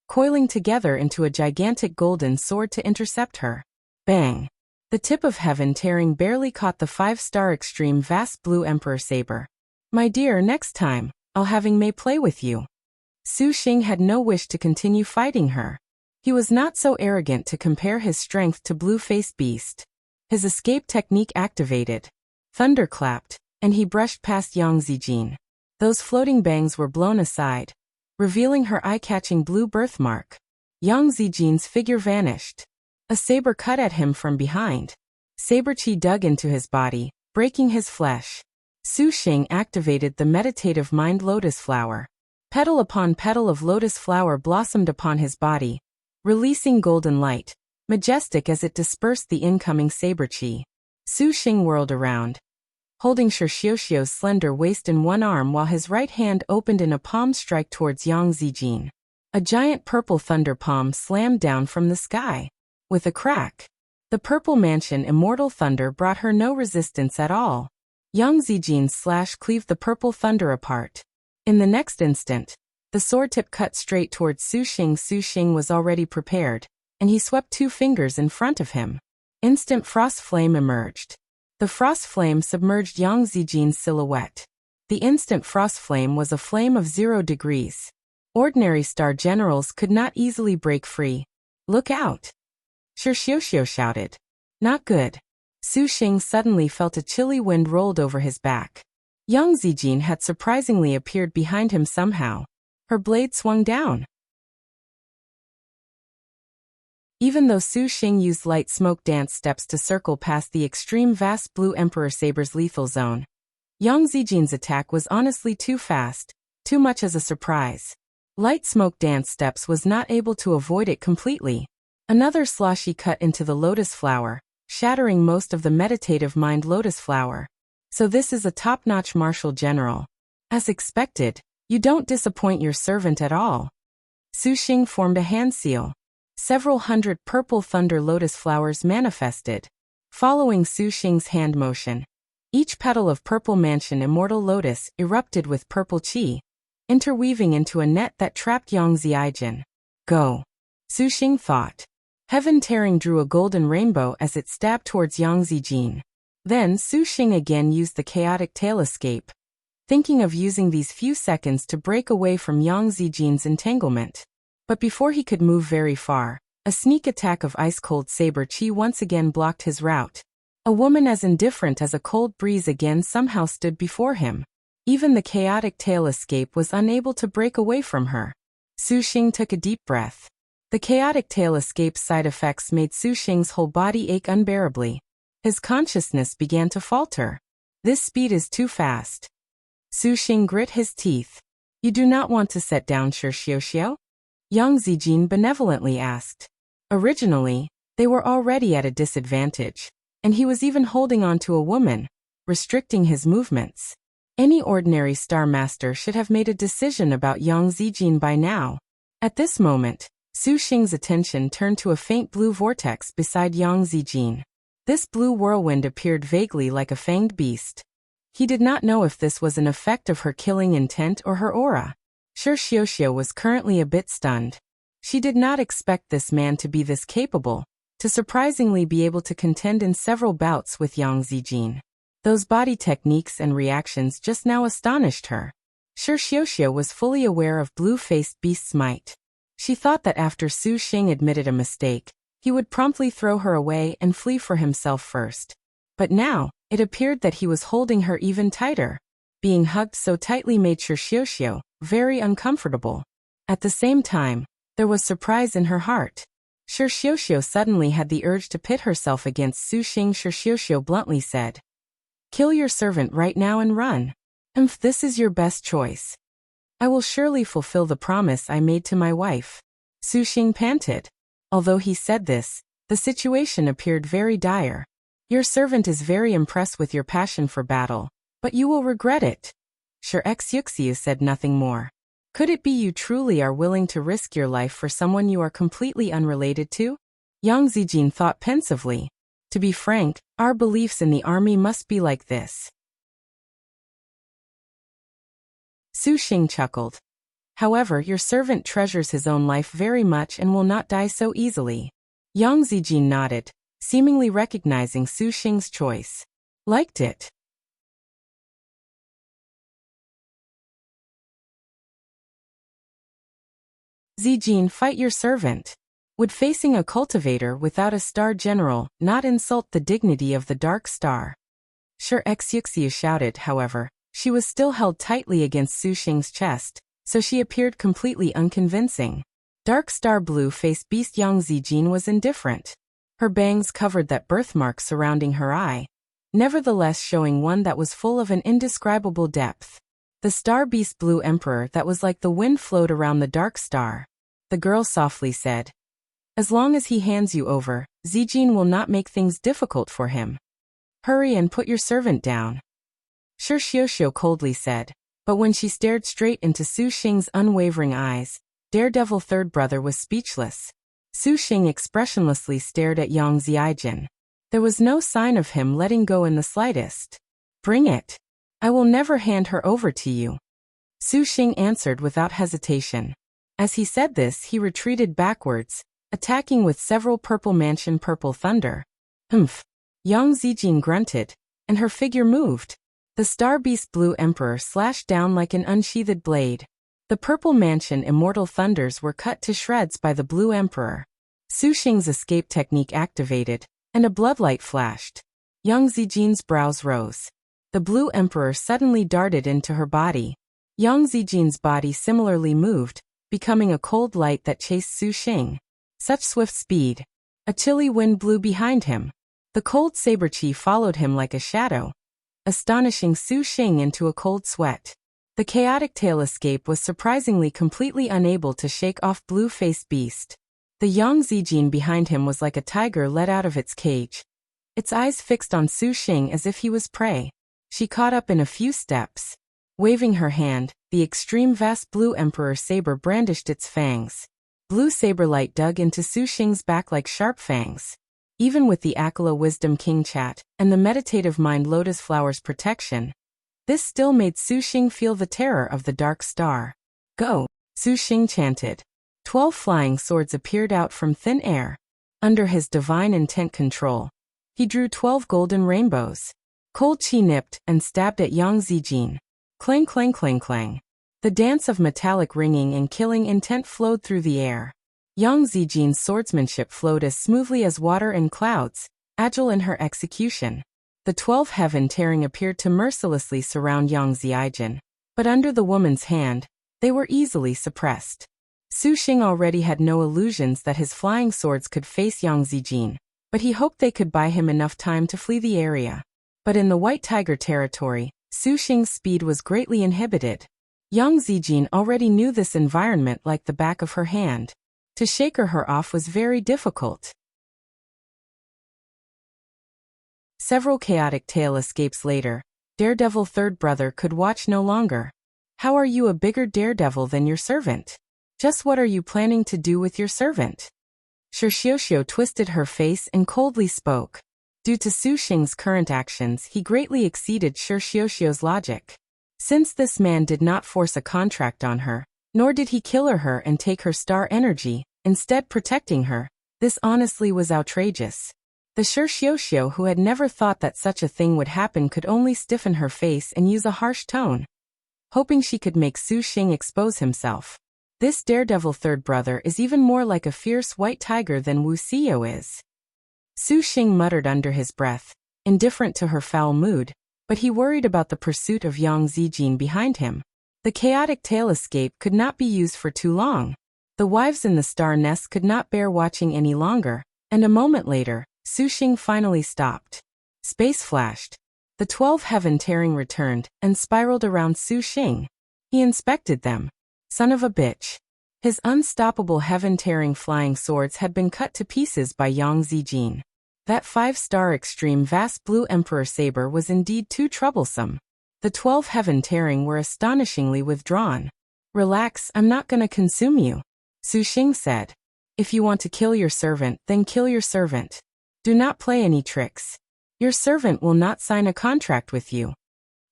coiling together into a gigantic golden sword to intercept her. Bang! The tip of heaven tearing barely caught the 5-star extreme vast blue emperor saber. My dear, next time, I'll having Mei play with you. Su Xing had no wish to continue fighting her. He was not so arrogant to compare his strength to blue-faced beast. His escape technique activated. Thunder clapped, and he brushed past Yang Zijin. Those floating bangs were blown aside, revealing her eye-catching blue birthmark. Yang Zijin's figure vanished. A saber cut at him from behind. Saber chi dug into his body, breaking his flesh. Su Xing activated the meditative mind lotus flower. Petal upon petal of lotus flower blossomed upon his body, releasing golden light, majestic as it dispersed the incoming saber chi. Su Xing whirled around, holding Xiaoxiu's slender waist in one arm while his right hand opened in a palm strike towards Yang Zijin. A giant purple thunder palm slammed down from the sky. With a crack, the purple mansion immortal thunder brought her no resistance at all. Yang Zijin's slash cleaved the purple thunder apart. In the next instant, the sword tip cut straight towards Su Xing. Su Xing was already prepared, and he swept 2 fingers in front of him. Instant frost flame emerged. The frost flame submerged Yang Zijin's silhouette. The instant frost flame was a flame of 0 degrees. Ordinary star generals could not easily break free. Look out! Xiaoxiu shouted. Not good. Su Xing suddenly felt a chilly wind rolled over his back. Yang Zijin had surprisingly appeared behind him somehow. Her blade swung down. Even though Su Xing used light smoke dance steps to circle past the extreme vast blue emperor saber's lethal zone, Yang Zijin's attack was honestly too fast, too much as a surprise. Light smoke dance steps was not able to avoid it completely. Another sloshy cut into the lotus flower, shattering most of the meditative mind lotus flower. So this is a top-notch martial general. As expected, you don't disappoint your servant at all. Su Xing formed a hand seal. Several hundred purple thunder lotus flowers manifested, following Su Xing's hand motion. Each petal of purple mansion immortal lotus erupted with purple chi, interweaving into a net that trapped Yang Zijin. Go! Su Xing thought. Heaven tearing drew a golden rainbow as it stabbed towards Yang Zijin. Then Su Xing again used the chaotic tail escape, thinking of using these few seconds to break away from Yang Zijin's entanglement. But before he could move very far, a sneak attack of ice-cold saber chi once again blocked his route. A woman as indifferent as a cold breeze again somehow stood before him. Even the chaotic tail escape was unable to break away from her. Su Xing took a deep breath. The chaotic tail escape's side effects made Su Xing's whole body ache unbearably. His consciousness began to falter. This speed is too fast. Su Xing grit his teeth. You do not want to set down Xiaoxiu? Yang Zijin benevolently asked. Originally, they were already at a disadvantage, and he was even holding on to a woman, restricting his movements. Any ordinary star master should have made a decision about Yang Zijin by now. At this moment, Su Xing's attention turned to a faint blue vortex beside Yang Zijin. This blue whirlwind appeared vaguely like a fanged beast. He did not know if this was an effect of her killing intent or her aura. Xiaoxiu was currently a bit stunned. She did not expect this man to be this capable, to surprisingly be able to contend in several bouts with Yang Zijin. Those body techniques and reactions just now astonished her. Xiaoxiu was fully aware of blue-faced beast's might. She thought that after Su Xing admitted a mistake, he would promptly throw her away and flee for himself first. But now, it appeared that he was holding her even tighter. Being hugged so tightly made Xiaoxiu very uncomfortable. At the same time, there was surprise in her heart. Xiaoxiu suddenly had the urge to pit herself against Su Xing. Xiaoxiu bluntly said, "Kill your servant right now and run. This is your best choice. I will surely fulfill the promise I made to my wife." Su Xing panted. Although he said this, the situation appeared very dire. Your servant is very impressed with your passion for battle, but you will regret it. Wuxia said nothing more. Could it be you truly are willing to risk your life for someone you are completely unrelated to? Yang Zijin thought pensively. To be frank, our beliefs in the army must be like this. Su Xing chuckled. However, your servant treasures his own life very much and will not die so easily. Yang Zijin nodded, seemingly recognizing Su Xing's choice. Liked it. Zijin, fight your servant. Would facing a cultivator without a star general not insult the dignity of the Dark Star? Sure, Wuxia shouted. However, she was still held tightly against Su Xing's chest, so she appeared completely unconvincing. Dark Star blue-faced beast Yang Zijin was indifferent. Her bangs covered that birthmark surrounding her eye, nevertheless showing one that was full of an indescribable depth. The star beast blue emperor that was like the wind flowed around the Dark Star. The girl softly said, as long as he hands you over, Zijin will not make things difficult for him. Hurry and put your servant down. Sure, Xiaoxiao coldly said, but when she stared straight into Su Xing's unwavering eyes, Daredevil third brother was speechless. Su Xing expressionlessly stared at Yang Zijin. There was no sign of him letting go in the slightest. Bring it. I will never hand her over to you. Su Xing answered without hesitation. As he said this, he retreated backwards, attacking with several purple mansion purple thunder. Humph. Yang Zijin grunted, and her figure moved. The star beast blue emperor slashed down like an unsheathed blade. The purple mansion immortal thunders were cut to shreds by the blue emperor. Su Xing's escape technique activated, and a bloodlight flashed. Yang Zijin's brows rose. The blue emperor suddenly darted into her body. Yang Zijin's body similarly moved, becoming a cold light that chased Su Xing. Such swift speed. A chilly wind blew behind him. The cold saber chi followed him like a shadow, astonishing Su Xing into a cold sweat. The chaotic tail escape was surprisingly completely unable to shake off blue-faced beast. The Yang Zijin behind him was like a tiger let out of its cage, its eyes fixed on Su Xing as if he was prey. She caught up in a few steps. Waving her hand, the extreme vast blue emperor saber brandished its fangs. Blue saber light dug into Su Xing's back like sharp fangs. Even with the Akala Wisdom King chat and the meditative mind Lotus Flower's protection, this still made Su Xing feel the terror of the Dark Star. Go! Su Xing chanted. 12 flying swords appeared out from thin air. Under his divine intent control, he drew 12 golden rainbows. Cold chi nipped and stabbed at Yang Zijin. Clang clang clang clang. The dance of metallic ringing and killing intent flowed through the air. Yang Zijin's swordsmanship flowed as smoothly as water in clouds, agile in her execution. The 12 heaven tearing appeared to mercilessly surround Yang Zijin, but under the woman's hand, they were easily suppressed. Su Xing already had no illusions that his flying swords could face Yang Zijin, but he hoped they could buy him enough time to flee the area. But in the White Tiger territory, Su Xing's speed was greatly inhibited. Yang Zijin already knew this environment like the back of her hand. To shake her off was very difficult. Several chaotic tail escapes later, Daredevil third brother could watch no longer. How are you a bigger daredevil than your servant? Just what are you planning to do with your servant? Sure Xiaoxiao twisted her face and coldly spoke. Due to Su Xing's current actions, he greatly exceeded Sure Xiaoxiao's logic. Since this man did not force a contract on her, nor did he kill her and take her star energy, instead protecting her, this honestly was outrageous. The Sure Xiaoxiao who had never thought that such a thing would happen could only stiffen her face and use a harsh tone, hoping she could make Su Xing expose himself. This daredevil third brother is even more like a fierce white tiger than Wuxia is. Su Xing muttered under his breath, indifferent to her foul mood, but he worried about the pursuit of Yang Zijin behind him. The chaotic tail escape could not be used for too long. The wives in the star nest could not bear watching any longer, and a moment later, Su Xing finally stopped. Space flashed. The 12 heaven tearing returned and spiraled around Su Xing. He inspected them. Son of a bitch. His unstoppable heaven-tearing flying swords had been cut to pieces by Yang Zijin. That 5-star extreme vast blue emperor saber was indeed too troublesome. The 12 heaven-tearing were astonishingly withdrawn. Relax, I'm not gonna consume you, Su Xing said. If you want to kill your servant, then kill your servant. Do not play any tricks. Your servant will not sign a contract with you.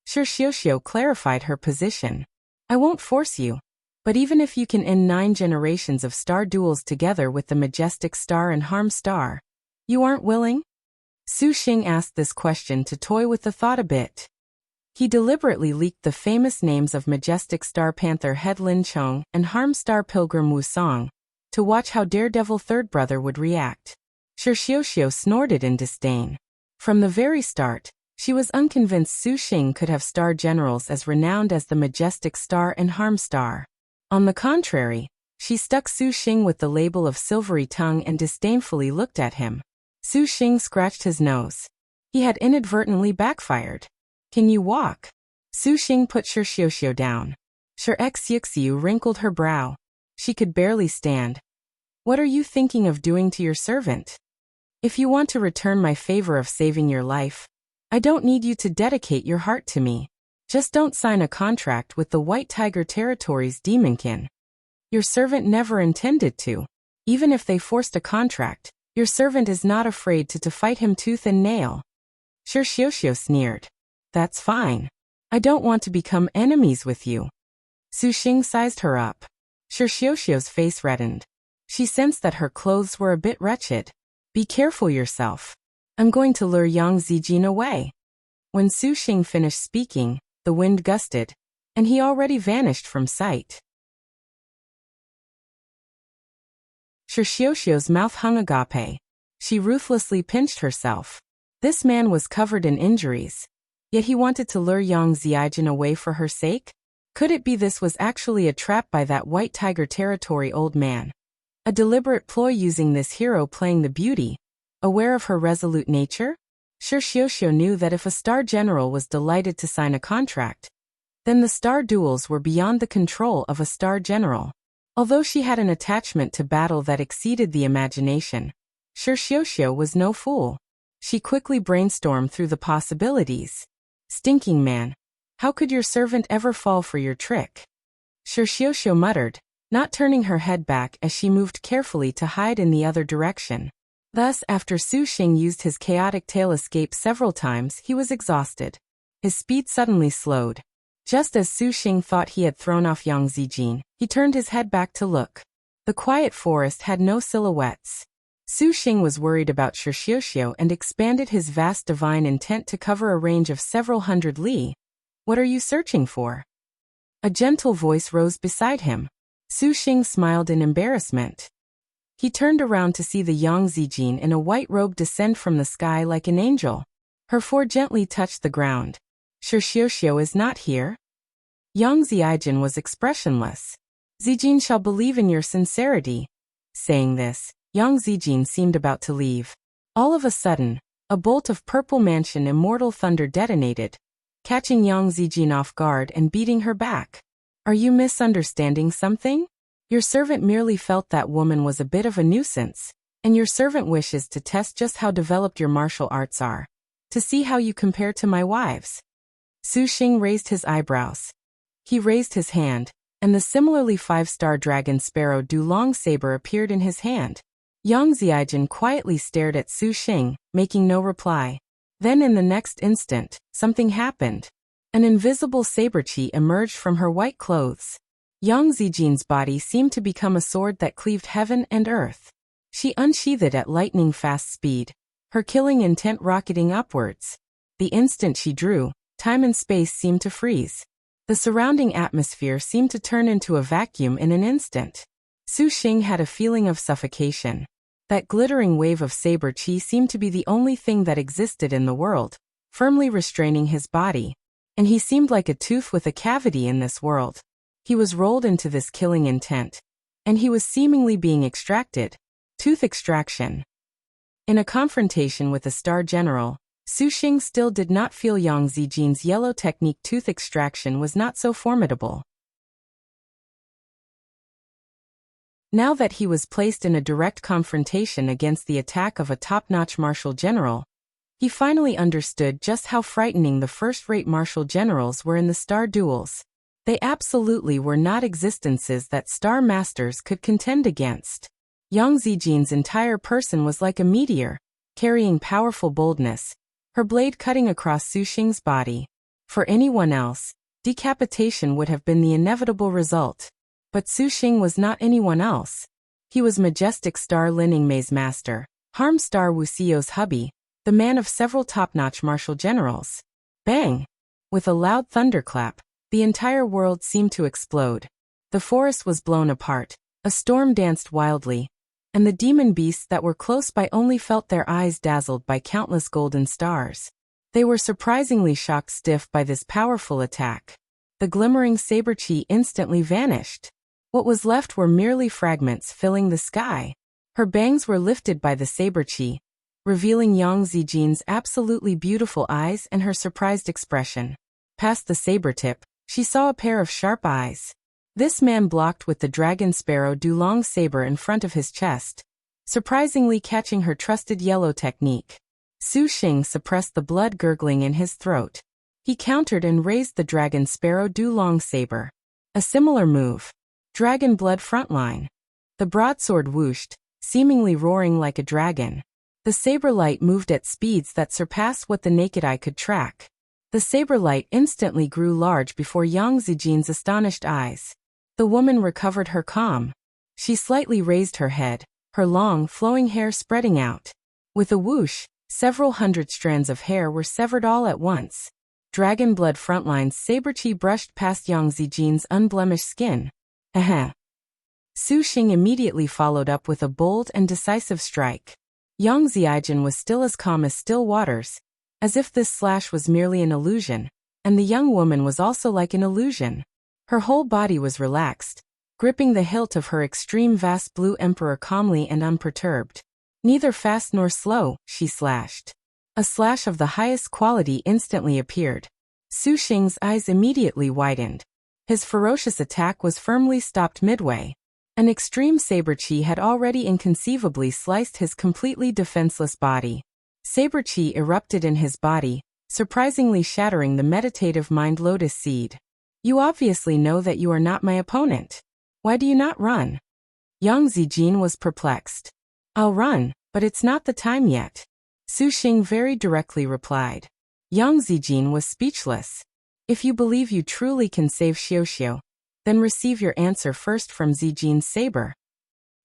Xiao clarified her position. I won't force you. But even if you can end 9 generations of star duels together with the Majestic Star and Harm Star, you aren't willing? Su Xing asked this question to toy with the thought a bit. He deliberately leaked the famous names of Majestic Star Panther Head Lin Chong and Harm Star Pilgrim Wu Song, to watch how Daredevil Third Brother would react. Xiao snorted in disdain. From the very start, she was unconvinced Su Xing could have star generals as renowned as the Majestic Star and Harm Star. On the contrary, she stuck Su Xing with the label of silvery tongue and disdainfully looked at him. Su Xing scratched his nose. He had inadvertently backfired. Can you walk? Su Xing put Xiao down. Xiu wrinkled her brow. She could barely stand. What are you thinking of doing to your servant? If you want to return my favor of saving your life, I don't need you to dedicate your heart to me. Just don't sign a contract with the White Tiger Territories Demonkin. Your servant never intended to. Even if they forced a contract, your servant is not afraid to fight him tooth and nail. Xiao sneered. That's fine. I don't want to become enemies with you. Su Xing sized her up. Xiao's face reddened. She sensed that her clothes were a bit wretched. Be careful yourself. I'm going to lure Yang Zijin away. When Su Xing finished speaking, the wind gusted, and he already vanished from sight. Xiao's mouth hung agape. She ruthlessly pinched herself. This man was covered in injuries, yet he wanted to lure Yang Zijin away for her sake? Could it be this was actually a trap by that White Tiger Territory old man? A deliberate ploy using this hero playing the beauty, aware of her resolute nature? Xiao knew that if a star general was delighted to sign a contract, then the star duels were beyond the control of a star general. Although she had an attachment to battle that exceeded the imagination, Xiao was no fool. She quickly brainstormed through the possibilities. Stinking man. How could your servant ever fall for your trick? Xiao muttered, not turning her head back as she moved carefully to hide in the other direction. Thus, after Su Xing used his chaotic tail escape several times, he was exhausted. His speed suddenly slowed. Just as Su Xing thought he had thrown off Yang Zijin, he turned his head back to look. The quiet forest had no silhouettes. Su Xing was worried about Xiao and expanded his vast divine intent to cover a range of several hundred li. What are you searching for? A gentle voice rose beside him. Su Xing smiled in embarrassment. He turned around to see the Yang Zijin in a white robe descend from the sky like an angel. Her form gently touched the ground. Xiao is not here? Yang Zijin was expressionless. Zijin shall believe in your sincerity. Saying this, Yang Zijin seemed about to leave. All of a sudden, a bolt of purple mansion immortal thunder detonated, catching Yang Zijin off guard and beating her back. Are you misunderstanding something? Your servant merely felt that woman was a bit of a nuisance, and your servant wishes to test just how developed your martial arts are, to see how you compare to my wives. Su Xing raised his eyebrows. He raised his hand, and the similarly 5-star dragon sparrow Dulong saber appeared in his hand. Yang Zijin quietly stared at Su Xing, making no reply. Then in the next instant, something happened. An invisible saber-chi emerged from her white clothes. Yang Zijin's body seemed to become a sword that cleaved heaven and earth. She unsheathed it at lightning-fast speed, her killing intent rocketing upwards. The instant she drew, time and space seemed to freeze. The surrounding atmosphere seemed to turn into a vacuum in an instant. Su Xing had a feeling of suffocation. That glittering wave of saber-chi seemed to be the only thing that existed in the world, firmly restraining his body. And he seemed like a tooth with a cavity in this world. He was rolled into this killing intent, and he was seemingly being extracted. Tooth extraction. In a confrontation with a star general, Su Xing still did not feel Yang Zijin's yellow technique. Tooth extraction was not so formidable. Now that he was placed in a direct confrontation against the attack of a top-notch martial general, he finally understood just how frightening the first-rate martial generals were in the star duels. They absolutely were not existences that star masters could contend against. Yang Zijin's entire person was like a meteor, carrying powerful boldness, her blade cutting across Su Xing's body. For anyone else, decapitation would have been the inevitable result. But Su Xing was not anyone else. He was Majestic Star Lin Yingmei's master, Harm Star Wuxia's hubby, the man of several top-notch martial generals. Bang! With a loud thunderclap, the entire world seemed to explode. The forest was blown apart, a storm danced wildly, and the demon beasts that were close by only felt their eyes dazzled by countless golden stars. They were surprisingly shocked stiff by this powerful attack. The glimmering saber chi instantly vanished. What was left were merely fragments filling the sky. Her bangs were lifted by the saber chi, revealing Yang Zijin's absolutely beautiful eyes and her surprised expression. Past the saber tip, she saw a pair of sharp eyes. This man blocked with the dragon sparrow Dulong saber in front of his chest, surprisingly catching her trusted yellow technique. Su Xing suppressed the blood gurgling in his throat. He countered and raised the dragon sparrow Dulong saber. A similar move. Dragon blood frontline. The broadsword whooshed, seemingly roaring like a dragon. The saber light moved at speeds that surpassed what the naked eye could track. The saber light instantly grew large before Yang Zijin's astonished eyes. The woman recovered her calm. She slightly raised her head, her long, flowing hair spreading out. With a whoosh, several hundred strands of hair were severed all at once. Dragon blood frontline's saber chi brushed past Yang Zijin's unblemished skin. Su Xing immediately followed up with a bold and decisive strike. Yang Zijin was still as calm as still waters, as if this slash was merely an illusion, and the young woman was also like an illusion. Her whole body was relaxed, gripping the hilt of her extreme vast blue emperor calmly and unperturbed. Neither fast nor slow, she slashed. A slash of the highest quality instantly appeared. Su Xing's eyes immediately widened. His ferocious attack was firmly stopped midway. An extreme saber chi had already inconceivably sliced his completely defenseless body. Saber chi erupted in his body, surprisingly shattering the meditative mind lotus seed. You obviously know that you are not my opponent. Why do you not run? Yang Zijin was perplexed. I'll run, but it's not the time yet. Su Xing very directly replied. Yang Zijin was speechless. If you believe you truly can save Xiaoxiao, then receive your answer first from Zijin's saber.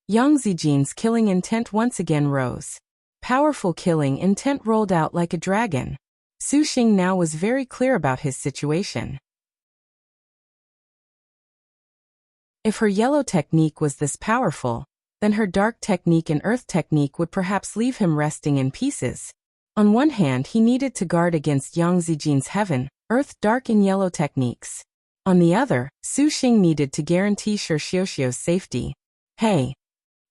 Yang Zijin's killing intent once again rose. Powerful killing intent rolled out like a dragon. Su Xing now was very clear about his situation. If her yellow technique was this powerful, then her dark technique and earth technique would perhaps leave him resting in pieces. On one hand, he needed to guard against Yang Zijin's heaven, earth, dark and yellow techniques. On the other, Su Xing needed to guarantee Sher Xiaoxiao's safety. Hey!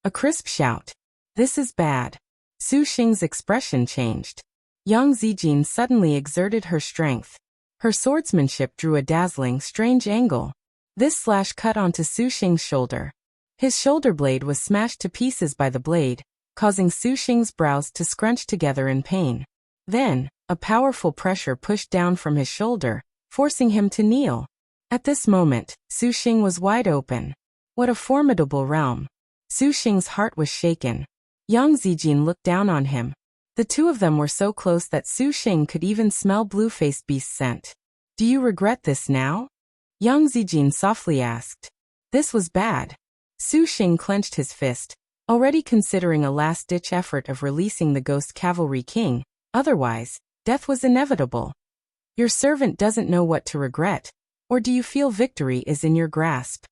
A crisp shout. This is bad. Su Xing's expression changed. Yang Zijin suddenly exerted her strength. Her swordsmanship drew a dazzling, strange angle. This slash cut onto Su Xing's shoulder. His shoulder blade was smashed to pieces by the blade, causing Su Xing's brows to scrunch together in pain. Then, a powerful pressure pushed down from his shoulder, forcing him to kneel. At this moment, Su Xing was wide open. What a formidable realm. Su Xing's heart was shaken. Yang Zijin looked down on him. The two of them were so close that Su Xing could even smell blue-faced beast scent. Do you regret this now? Yang Zijin softly asked. This was bad. Su Xing clenched his fist, already considering a last-ditch effort of releasing the Ghost Cavalry King. Otherwise, death was inevitable. Your servant doesn't know what to regret, or do you feel victory is in your grasp?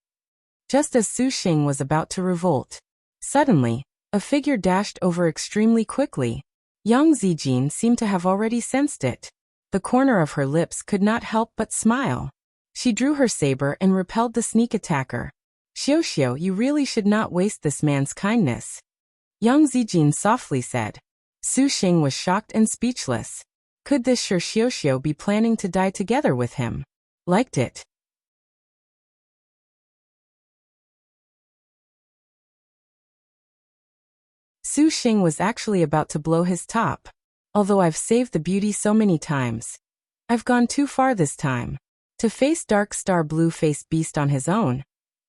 Just as Su Xing was about to revolt, suddenly, a figure dashed over extremely quickly. Yang Zijin seemed to have already sensed it. The corner of her lips could not help but smile. She drew her saber and repelled the sneak attacker. Xiaoxiao, you really should not waste this man's kindness. Yang Zijin softly said. Su Xing was shocked and speechless. Could this Sher Xiaoxiao be planning to die together with him? Liked it. Su Xing was actually about to blow his top. Although I've saved the beauty so many times, I've gone too far this time. To face Dark Star Blue-Faced Beast on his own,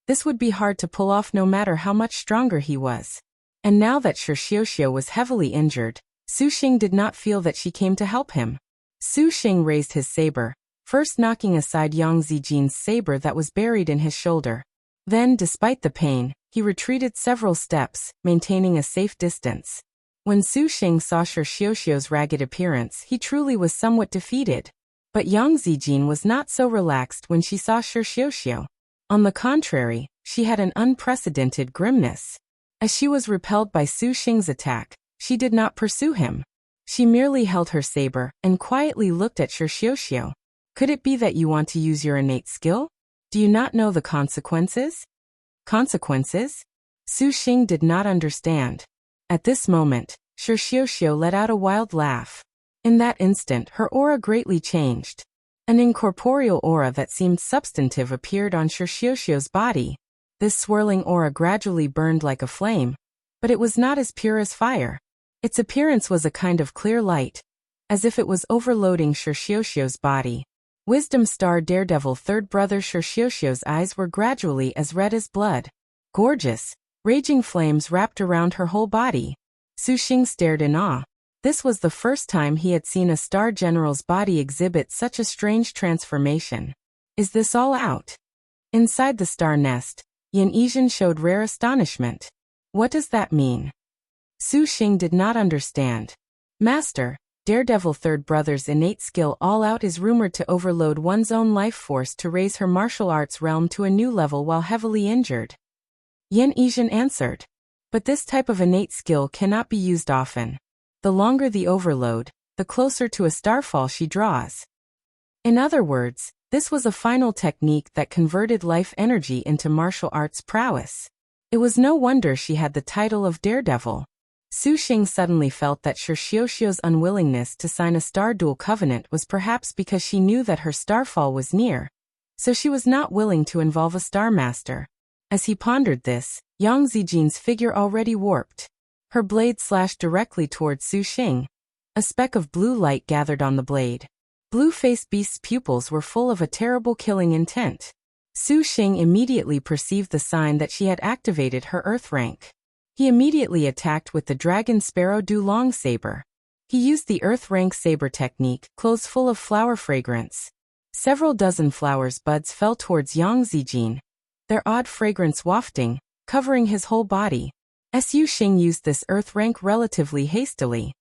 this would be hard to pull off no matter how much stronger he was. And now that Shi Xiuxiu was heavily injured, Su Xing did not feel that she came to help him. Su Xing raised his saber, first knocking aside Yang Zijin's saber that was buried in his shoulder. Then, despite the pain, he retreated several steps, maintaining a safe distance. When Su Xing saw Shi Xiuxiu's ragged appearance, he truly was somewhat defeated. But Yang Zijin was not so relaxed when she saw Shi Xiuxiu. On the contrary, she had an unprecedented grimness. As she was repelled by Su Xing's attack, she did not pursue him. She merely held her saber and quietly looked at Shi Xiuxiu. Could it be that you want to use your innate skill? Do you not know the consequences? Consequences? Su Xing did not understand. At this moment, Shi Xiuxiu let out a wild laugh. In that instant, her aura greatly changed. An incorporeal aura that seemed substantive appeared on Shi Xiuxiu's body. This swirling aura gradually burned like a flame, but it was not as pure as fire. Its appearance was a kind of clear light, as if it was overloading Shi Xiuxiu's body. Wisdom Star Daredevil third brother Shi Xiuxiu's eyes were gradually as red as blood. Gorgeous, raging flames wrapped around her whole body. Su Xing stared in awe. This was the first time he had seen a star general's body exhibit such a strange transformation. Is this all out? Inside the star nest, Yan Yizhen showed rare astonishment. What does that mean? Su Xing did not understand. Master, Daredevil third brother's innate skill all out is rumored to overload one's own life force to raise her martial arts realm to a new level while heavily injured. Yan Yizhen answered. But this type of innate skill cannot be used often. The longer the overload, the closer to a starfall she draws. In other words, this was a final technique that converted life energy into martial arts prowess. It was no wonder she had the title of Daredevil. Su Xing suddenly felt that Shi Xiuxiu's unwillingness to sign a star duel covenant was perhaps because she knew that her starfall was near, so she was not willing to involve a star master. As he pondered this, Yang Zijin's figure already warped. Her blade slashed directly towards Su Xing. A speck of blue light gathered on the blade. Blue-faced beast's pupils were full of a terrible killing intent. Su Xing immediately perceived the sign that she had activated her earth rank. He immediately attacked with the Dragon Sparrow Du Long saber. He used the earth rank saber technique, clothes full of flower fragrance. Several dozen flowers' buds fell towards Yang Zijin, their odd fragrance wafting, covering his whole body. Su Xing used this earth rank relatively hastily.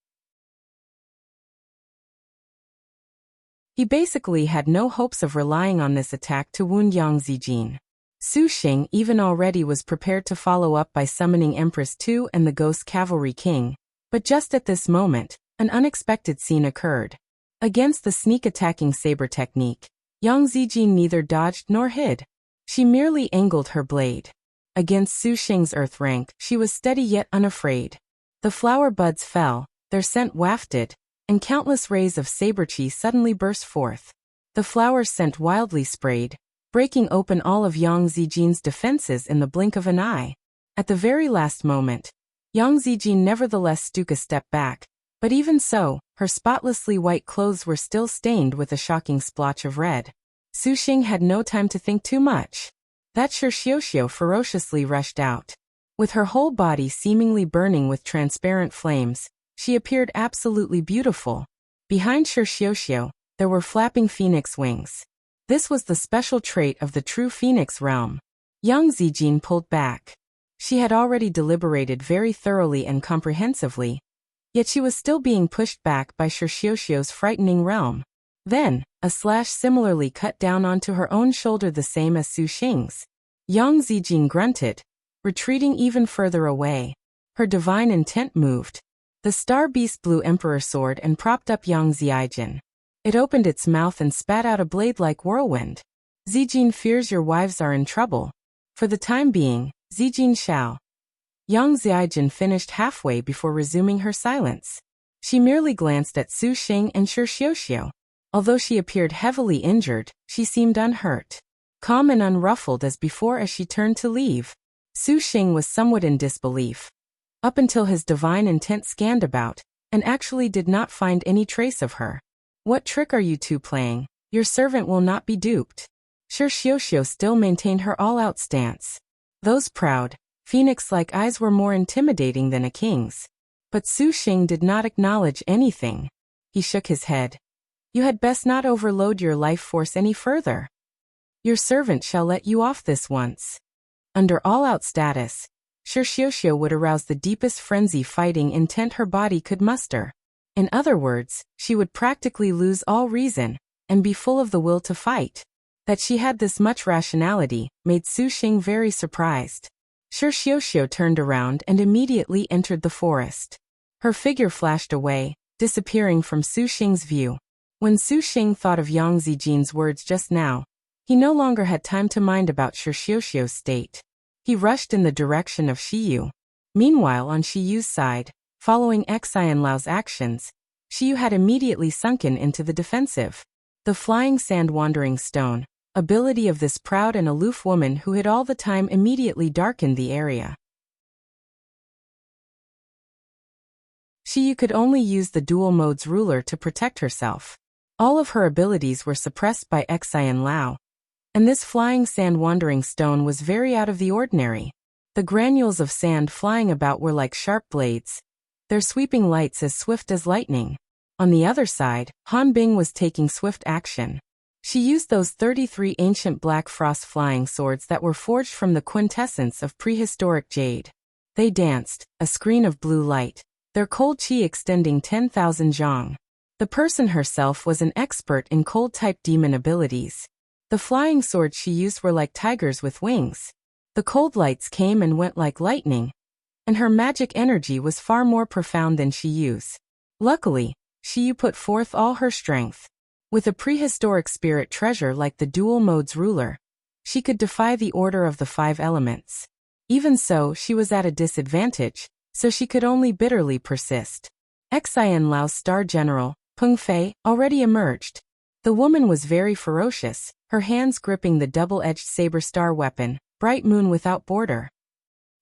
He basically had no hopes of relying on this attack to wound Yang Zijin. Su Xing even already was prepared to follow up by summoning Empress Tu and the Ghost Cavalry King, but just at this moment, an unexpected scene occurred. Against the sneak-attacking saber technique, Yang Zijin neither dodged nor hid. She merely angled her blade. Against Su Xing's earth rank, she was steady yet unafraid. The flower buds fell, their scent wafted, and countless rays of saber chi suddenly burst forth. The flowers sent wildly sprayed, breaking open all of Yang Zijin's defenses in the blink of an eye. At the very last moment, Yang Zijin nevertheless took a step back, but even so, her spotlessly white clothes were still stained with a shocking splotch of red. Su Xing had no time to think too much. That Shi Xiuxiu ferociously rushed out. With her whole body seemingly burning with transparent flames, she appeared absolutely beautiful. Behind Shi Xiuxiu, there were flapping phoenix wings. This was the special trait of the true phoenix realm. Yang Zijin pulled back. She had already deliberated very thoroughly and comprehensively, yet she was still being pushed back by Shi Xiuxiu's frightening realm. Then, a slash similarly cut down onto her own shoulder, the same as Su Xing's. Yang Zijin grunted, retreating even further away. Her divine intent moved. The star beast blew Emperor Sword and propped up Yang Zijin. It opened its mouth and spat out a blade-like whirlwind. Zijin fears your wives are in trouble. For the time being, Zijin shall. Yang Zijin finished halfway before resuming her silence. She merely glanced at Su Xing and Shi Xiuxiu. Although she appeared heavily injured, she seemed unhurt. Calm and unruffled as before as she turned to leave. Su Xing was somewhat in disbelief. Up until his divine intent scanned about, and actually did not find any trace of her. What trick are you two playing? Your servant will not be duped. Shi Xiuxiu still maintained her all-out stance. Those proud, Phoenix-like eyes were more intimidating than a king's. But Su Xing did not acknowledge anything. He shook his head. You had best not overload your life force any further. Your servant shall let you off this once. Under all-out status, Xiao would arouse the deepest frenzy fighting intent her body could muster. In other words, she would practically lose all reason, and be full of the will to fight. That she had this much rationality made Su Xing very surprised. Xiao turned around and immediately entered the forest. Her figure flashed away, disappearing from Su Xing's view. When Su Xing thought of Yang Zijin's words just now, he no longer had time to mind about Xiaoxiu's state. He rushed in the direction of Xiyu. Meanwhile, on Xiyu's side, following Xian Lao's actions, Xiyu had immediately sunken into the defensive. The flying sand wandering stone, ability of this proud and aloof woman who had all the time immediately darkened the area. Xiyu could only use the dual modes ruler to protect herself. All of her abilities were suppressed by Xian Lao. And this flying sand wandering stone was very out of the ordinary. The granules of sand flying about were like sharp blades, their sweeping lights as swift as lightning. On the other side, Han Bing was taking swift action. She used those 33 ancient black frost flying swords that were forged from the quintessence of prehistoric jade. They danced, a screen of blue light, their cold chi extending 10,000 zhang. The person herself was an expert in cold-type demon abilities. The flying swords she used were like tigers with wings. The cold lights came and went like lightning, and her magic energy was far more profound than Xiyu's. Luckily, Xiyu put forth all her strength. With a prehistoric spirit treasure like the dual modes ruler, she could defy the order of the 5 elements. Even so, she was at a disadvantage, so she could only bitterly persist. Xian Lao's star general, Peng Fei, already emerged. The woman was very ferocious, her hands gripping the double-edged saber star weapon, Bright Moon Without Border.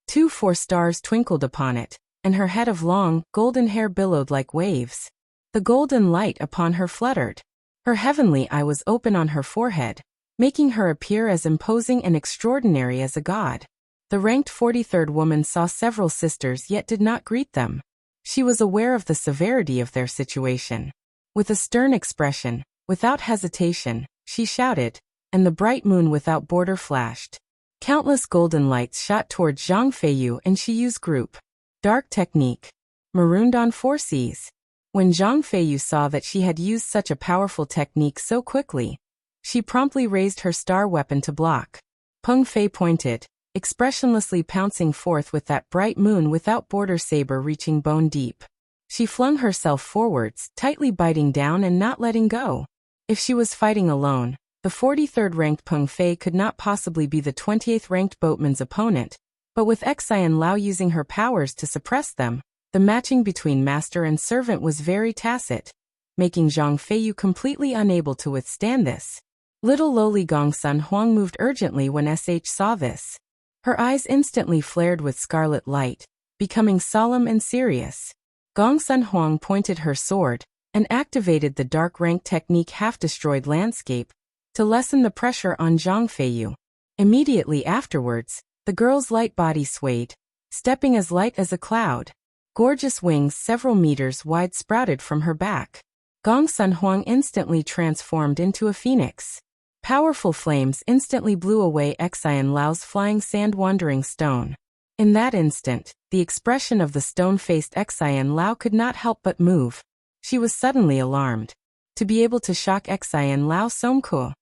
2 4-stars twinkled upon it, and her head of long, golden hair billowed like waves. The golden light upon her fluttered. Her heavenly eye was open on her forehead, making her appear as imposing and extraordinary as a god. The ranked 43rd woman saw several sisters yet did not greet them. She was aware of the severity of their situation. With a stern expression, without hesitation, she shouted, and the bright moon without border flashed. Countless golden lights shot towards Zhang Feiyu and Xiyu's group. Dark technique. Marooned on 4 Cs. When Zhang Feiyu saw that she had used such a powerful technique so quickly, she promptly raised her star weapon to block. Peng Fei pointed, expressionlessly pouncing forth with that bright moon without border saber reaching bone deep. She flung herself forwards, tightly biting down and not letting go. If she was fighting alone, the 43rd ranked Peng Fei could not possibly be the 28th ranked boatman's opponent, but with Xian Lao using her powers to suppress them, the matching between master and servant was very tacit, making Zhang Feiyu completely unable to withstand this. Little lowly Gongsun Huang moved urgently when SH saw this. Her eyes instantly flared with scarlet light, becoming solemn and serious. Gongsun Huang pointed her sword and activated the dark rank technique half-destroyed landscape to lessen the pressure on Zhang Feiyu. Immediately afterwards, the girl's light body swayed, stepping as light as a cloud. Gorgeous wings several meters wide sprouted from her back. Gongsun Huang instantly transformed into a phoenix. Powerful flames instantly blew away Xian Lao's flying sand-wandering stone. In that instant, the expression of the stone-faced Xian Lao could not help but move. She was suddenly alarmed. To be able to shock Xian Lao so cool.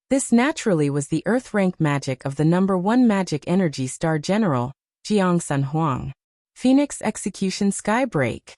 This naturally was the earth-rank magic of the number 1 magic energy star general, Jiangsun Huang. Phoenix Execution Skybreak.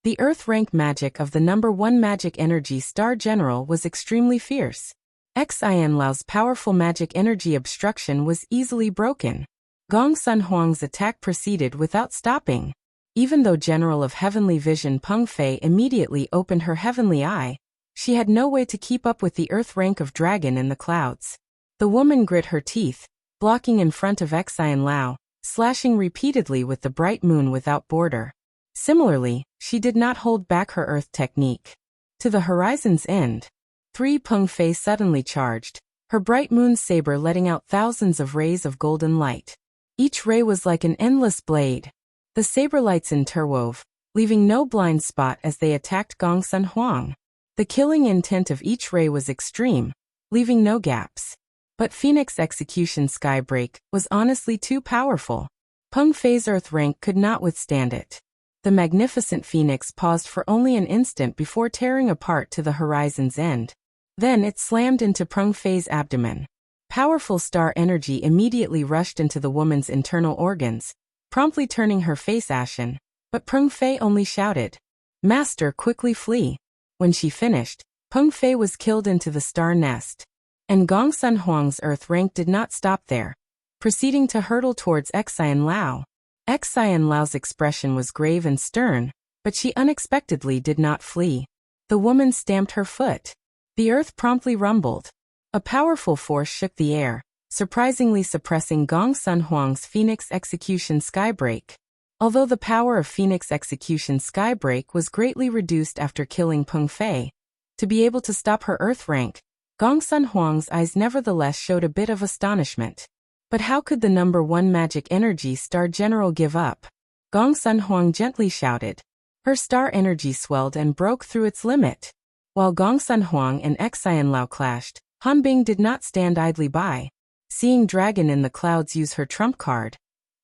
The earth-rank magic of the number 1 magic energy star general was extremely fierce. Xian Lao's powerful magic energy obstruction was easily broken. Gongsun Huang's attack proceeded without stopping. Even though General of Heavenly Vision Peng Fei immediately opened her heavenly eye, she had no way to keep up with the earth rank of dragon in the clouds. The woman grit her teeth, blocking in front of Xian Lao, slashing repeatedly with the bright moon without border. Similarly, she did not hold back her earth technique. To the horizon's end, 3 Peng Fei suddenly charged, her bright moon saber letting out thousands of rays of golden light. Each ray was like an endless blade. The saber lights interwove, leaving no blind spot as they attacked Gong Sun Huang. The killing intent of each ray was extreme, leaving no gaps. But Phoenix Execution Skybreak was honestly too powerful. Peng Fei's earth rank could not withstand it. The magnificent phoenix paused for only an instant before tearing apart to the horizon's end. Then it slammed into Peng Fei's abdomen. Powerful star energy immediately rushed into the woman's internal organs, promptly turning her face ashen. But Peng Fei only shouted, "Master, quickly flee." When she finished, Peng Fei was killed into the star nest. And Gong Sun Huang's earth rank did not stop there, proceeding to hurtle towards Xian Lao. Xian Lao's expression was grave and stern, but she unexpectedly did not flee. The woman stamped her foot. The earth promptly rumbled. A powerful force shook the air, surprisingly suppressing Gong Sun Huang's Phoenix Execution Skybreak. Although the power of Phoenix Execution Skybreak was greatly reduced after killing Peng Fei, to be able to stop her earth rank, Gong Sun Huang's eyes nevertheless showed a bit of astonishment. But how could the number 1 magic energy star general give up? Gong Sun Huang gently shouted. Her star energy swelled and broke through its limit. While Gong Sun Huang and Xian Lao clashed, Han Bing did not stand idly by. Seeing Dragon in the Clouds use her trump card,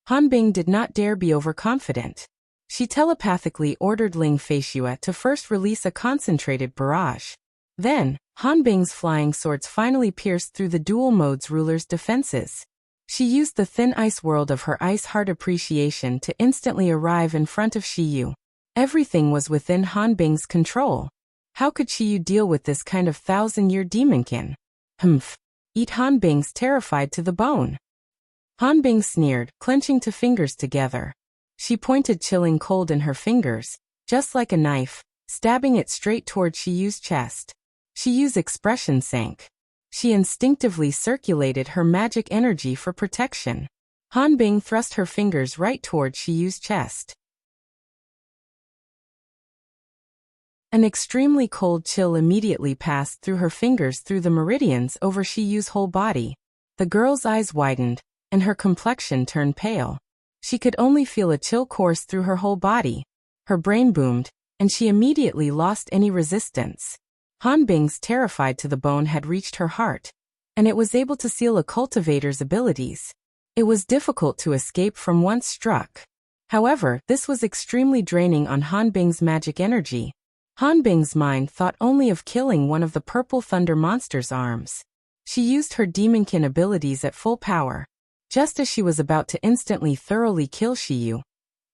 Han Bing did not dare be overconfident. She telepathically ordered Ling Feishue to first release a concentrated barrage. Then, Han Bing's flying swords finally pierced through the dual mode's ruler's defenses. She used the thin ice world of her ice heart appreciation to instantly arrive in front of Shiyu. Everything was within Han Bing's control. How could Shiyu deal with this kind of 1,000-year demonkin? Humph. Eat Han Bing's terrified to the bone. Han Bing sneered, clenching two fingers together. She pointed chilling cold in her fingers, just like a knife, stabbing it straight toward Shiyu's chest. Shiyu's expression sank. She instinctively circulated her magic energy for protection. Han Bing thrust her fingers right toward Shiyu's chest. An extremely cold chill immediately passed through her fingers through the meridians over Shiyu's whole body. The girl's eyes widened, and her complexion turned pale. She could only feel a chill course through her whole body. Her brain boomed, and she immediately lost any resistance. Han Bing's terrified to the bone had reached her heart, and it was able to seal a cultivator's abilities. It was difficult to escape from once struck. However, this was extremely draining on Han Bing's magic energy. Han Bing's mind thought only of killing one of the Purple Thunder monster's arms. She used her demonkin abilities at full power. Just as she was about to instantly thoroughly kill Shiyu,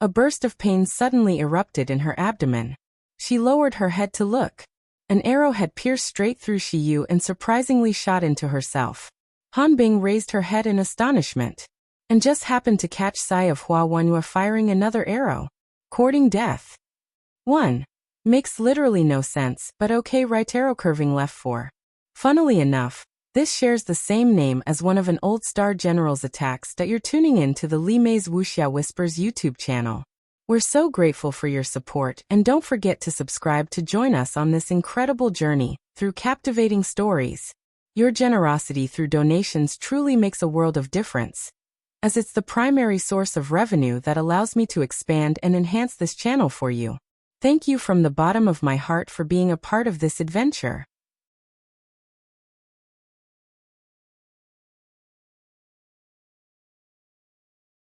a burst of pain suddenly erupted in her abdomen. She lowered her head to look. An arrow had pierced straight through Shiyu and surprisingly shot into herself. Han Bing raised her head in astonishment, and just happened to catch sight of Hua Wenhua firing another arrow. Courting death. 1. Makes literally no sense, but okay, right arrow curving left 4. Funnily enough, this shares the same name as one of an old Star General's attacks that you're tuning in to the Li Mei's Wuxia Whispers YouTube channel. We're so grateful for your support, and don't forget to subscribe to join us on this incredible journey through captivating stories. Your generosity through donations truly makes a world of difference, as it's the primary source of revenue that allows me to expand and enhance this channel for you. Thank you from the bottom of my heart for being a part of this adventure.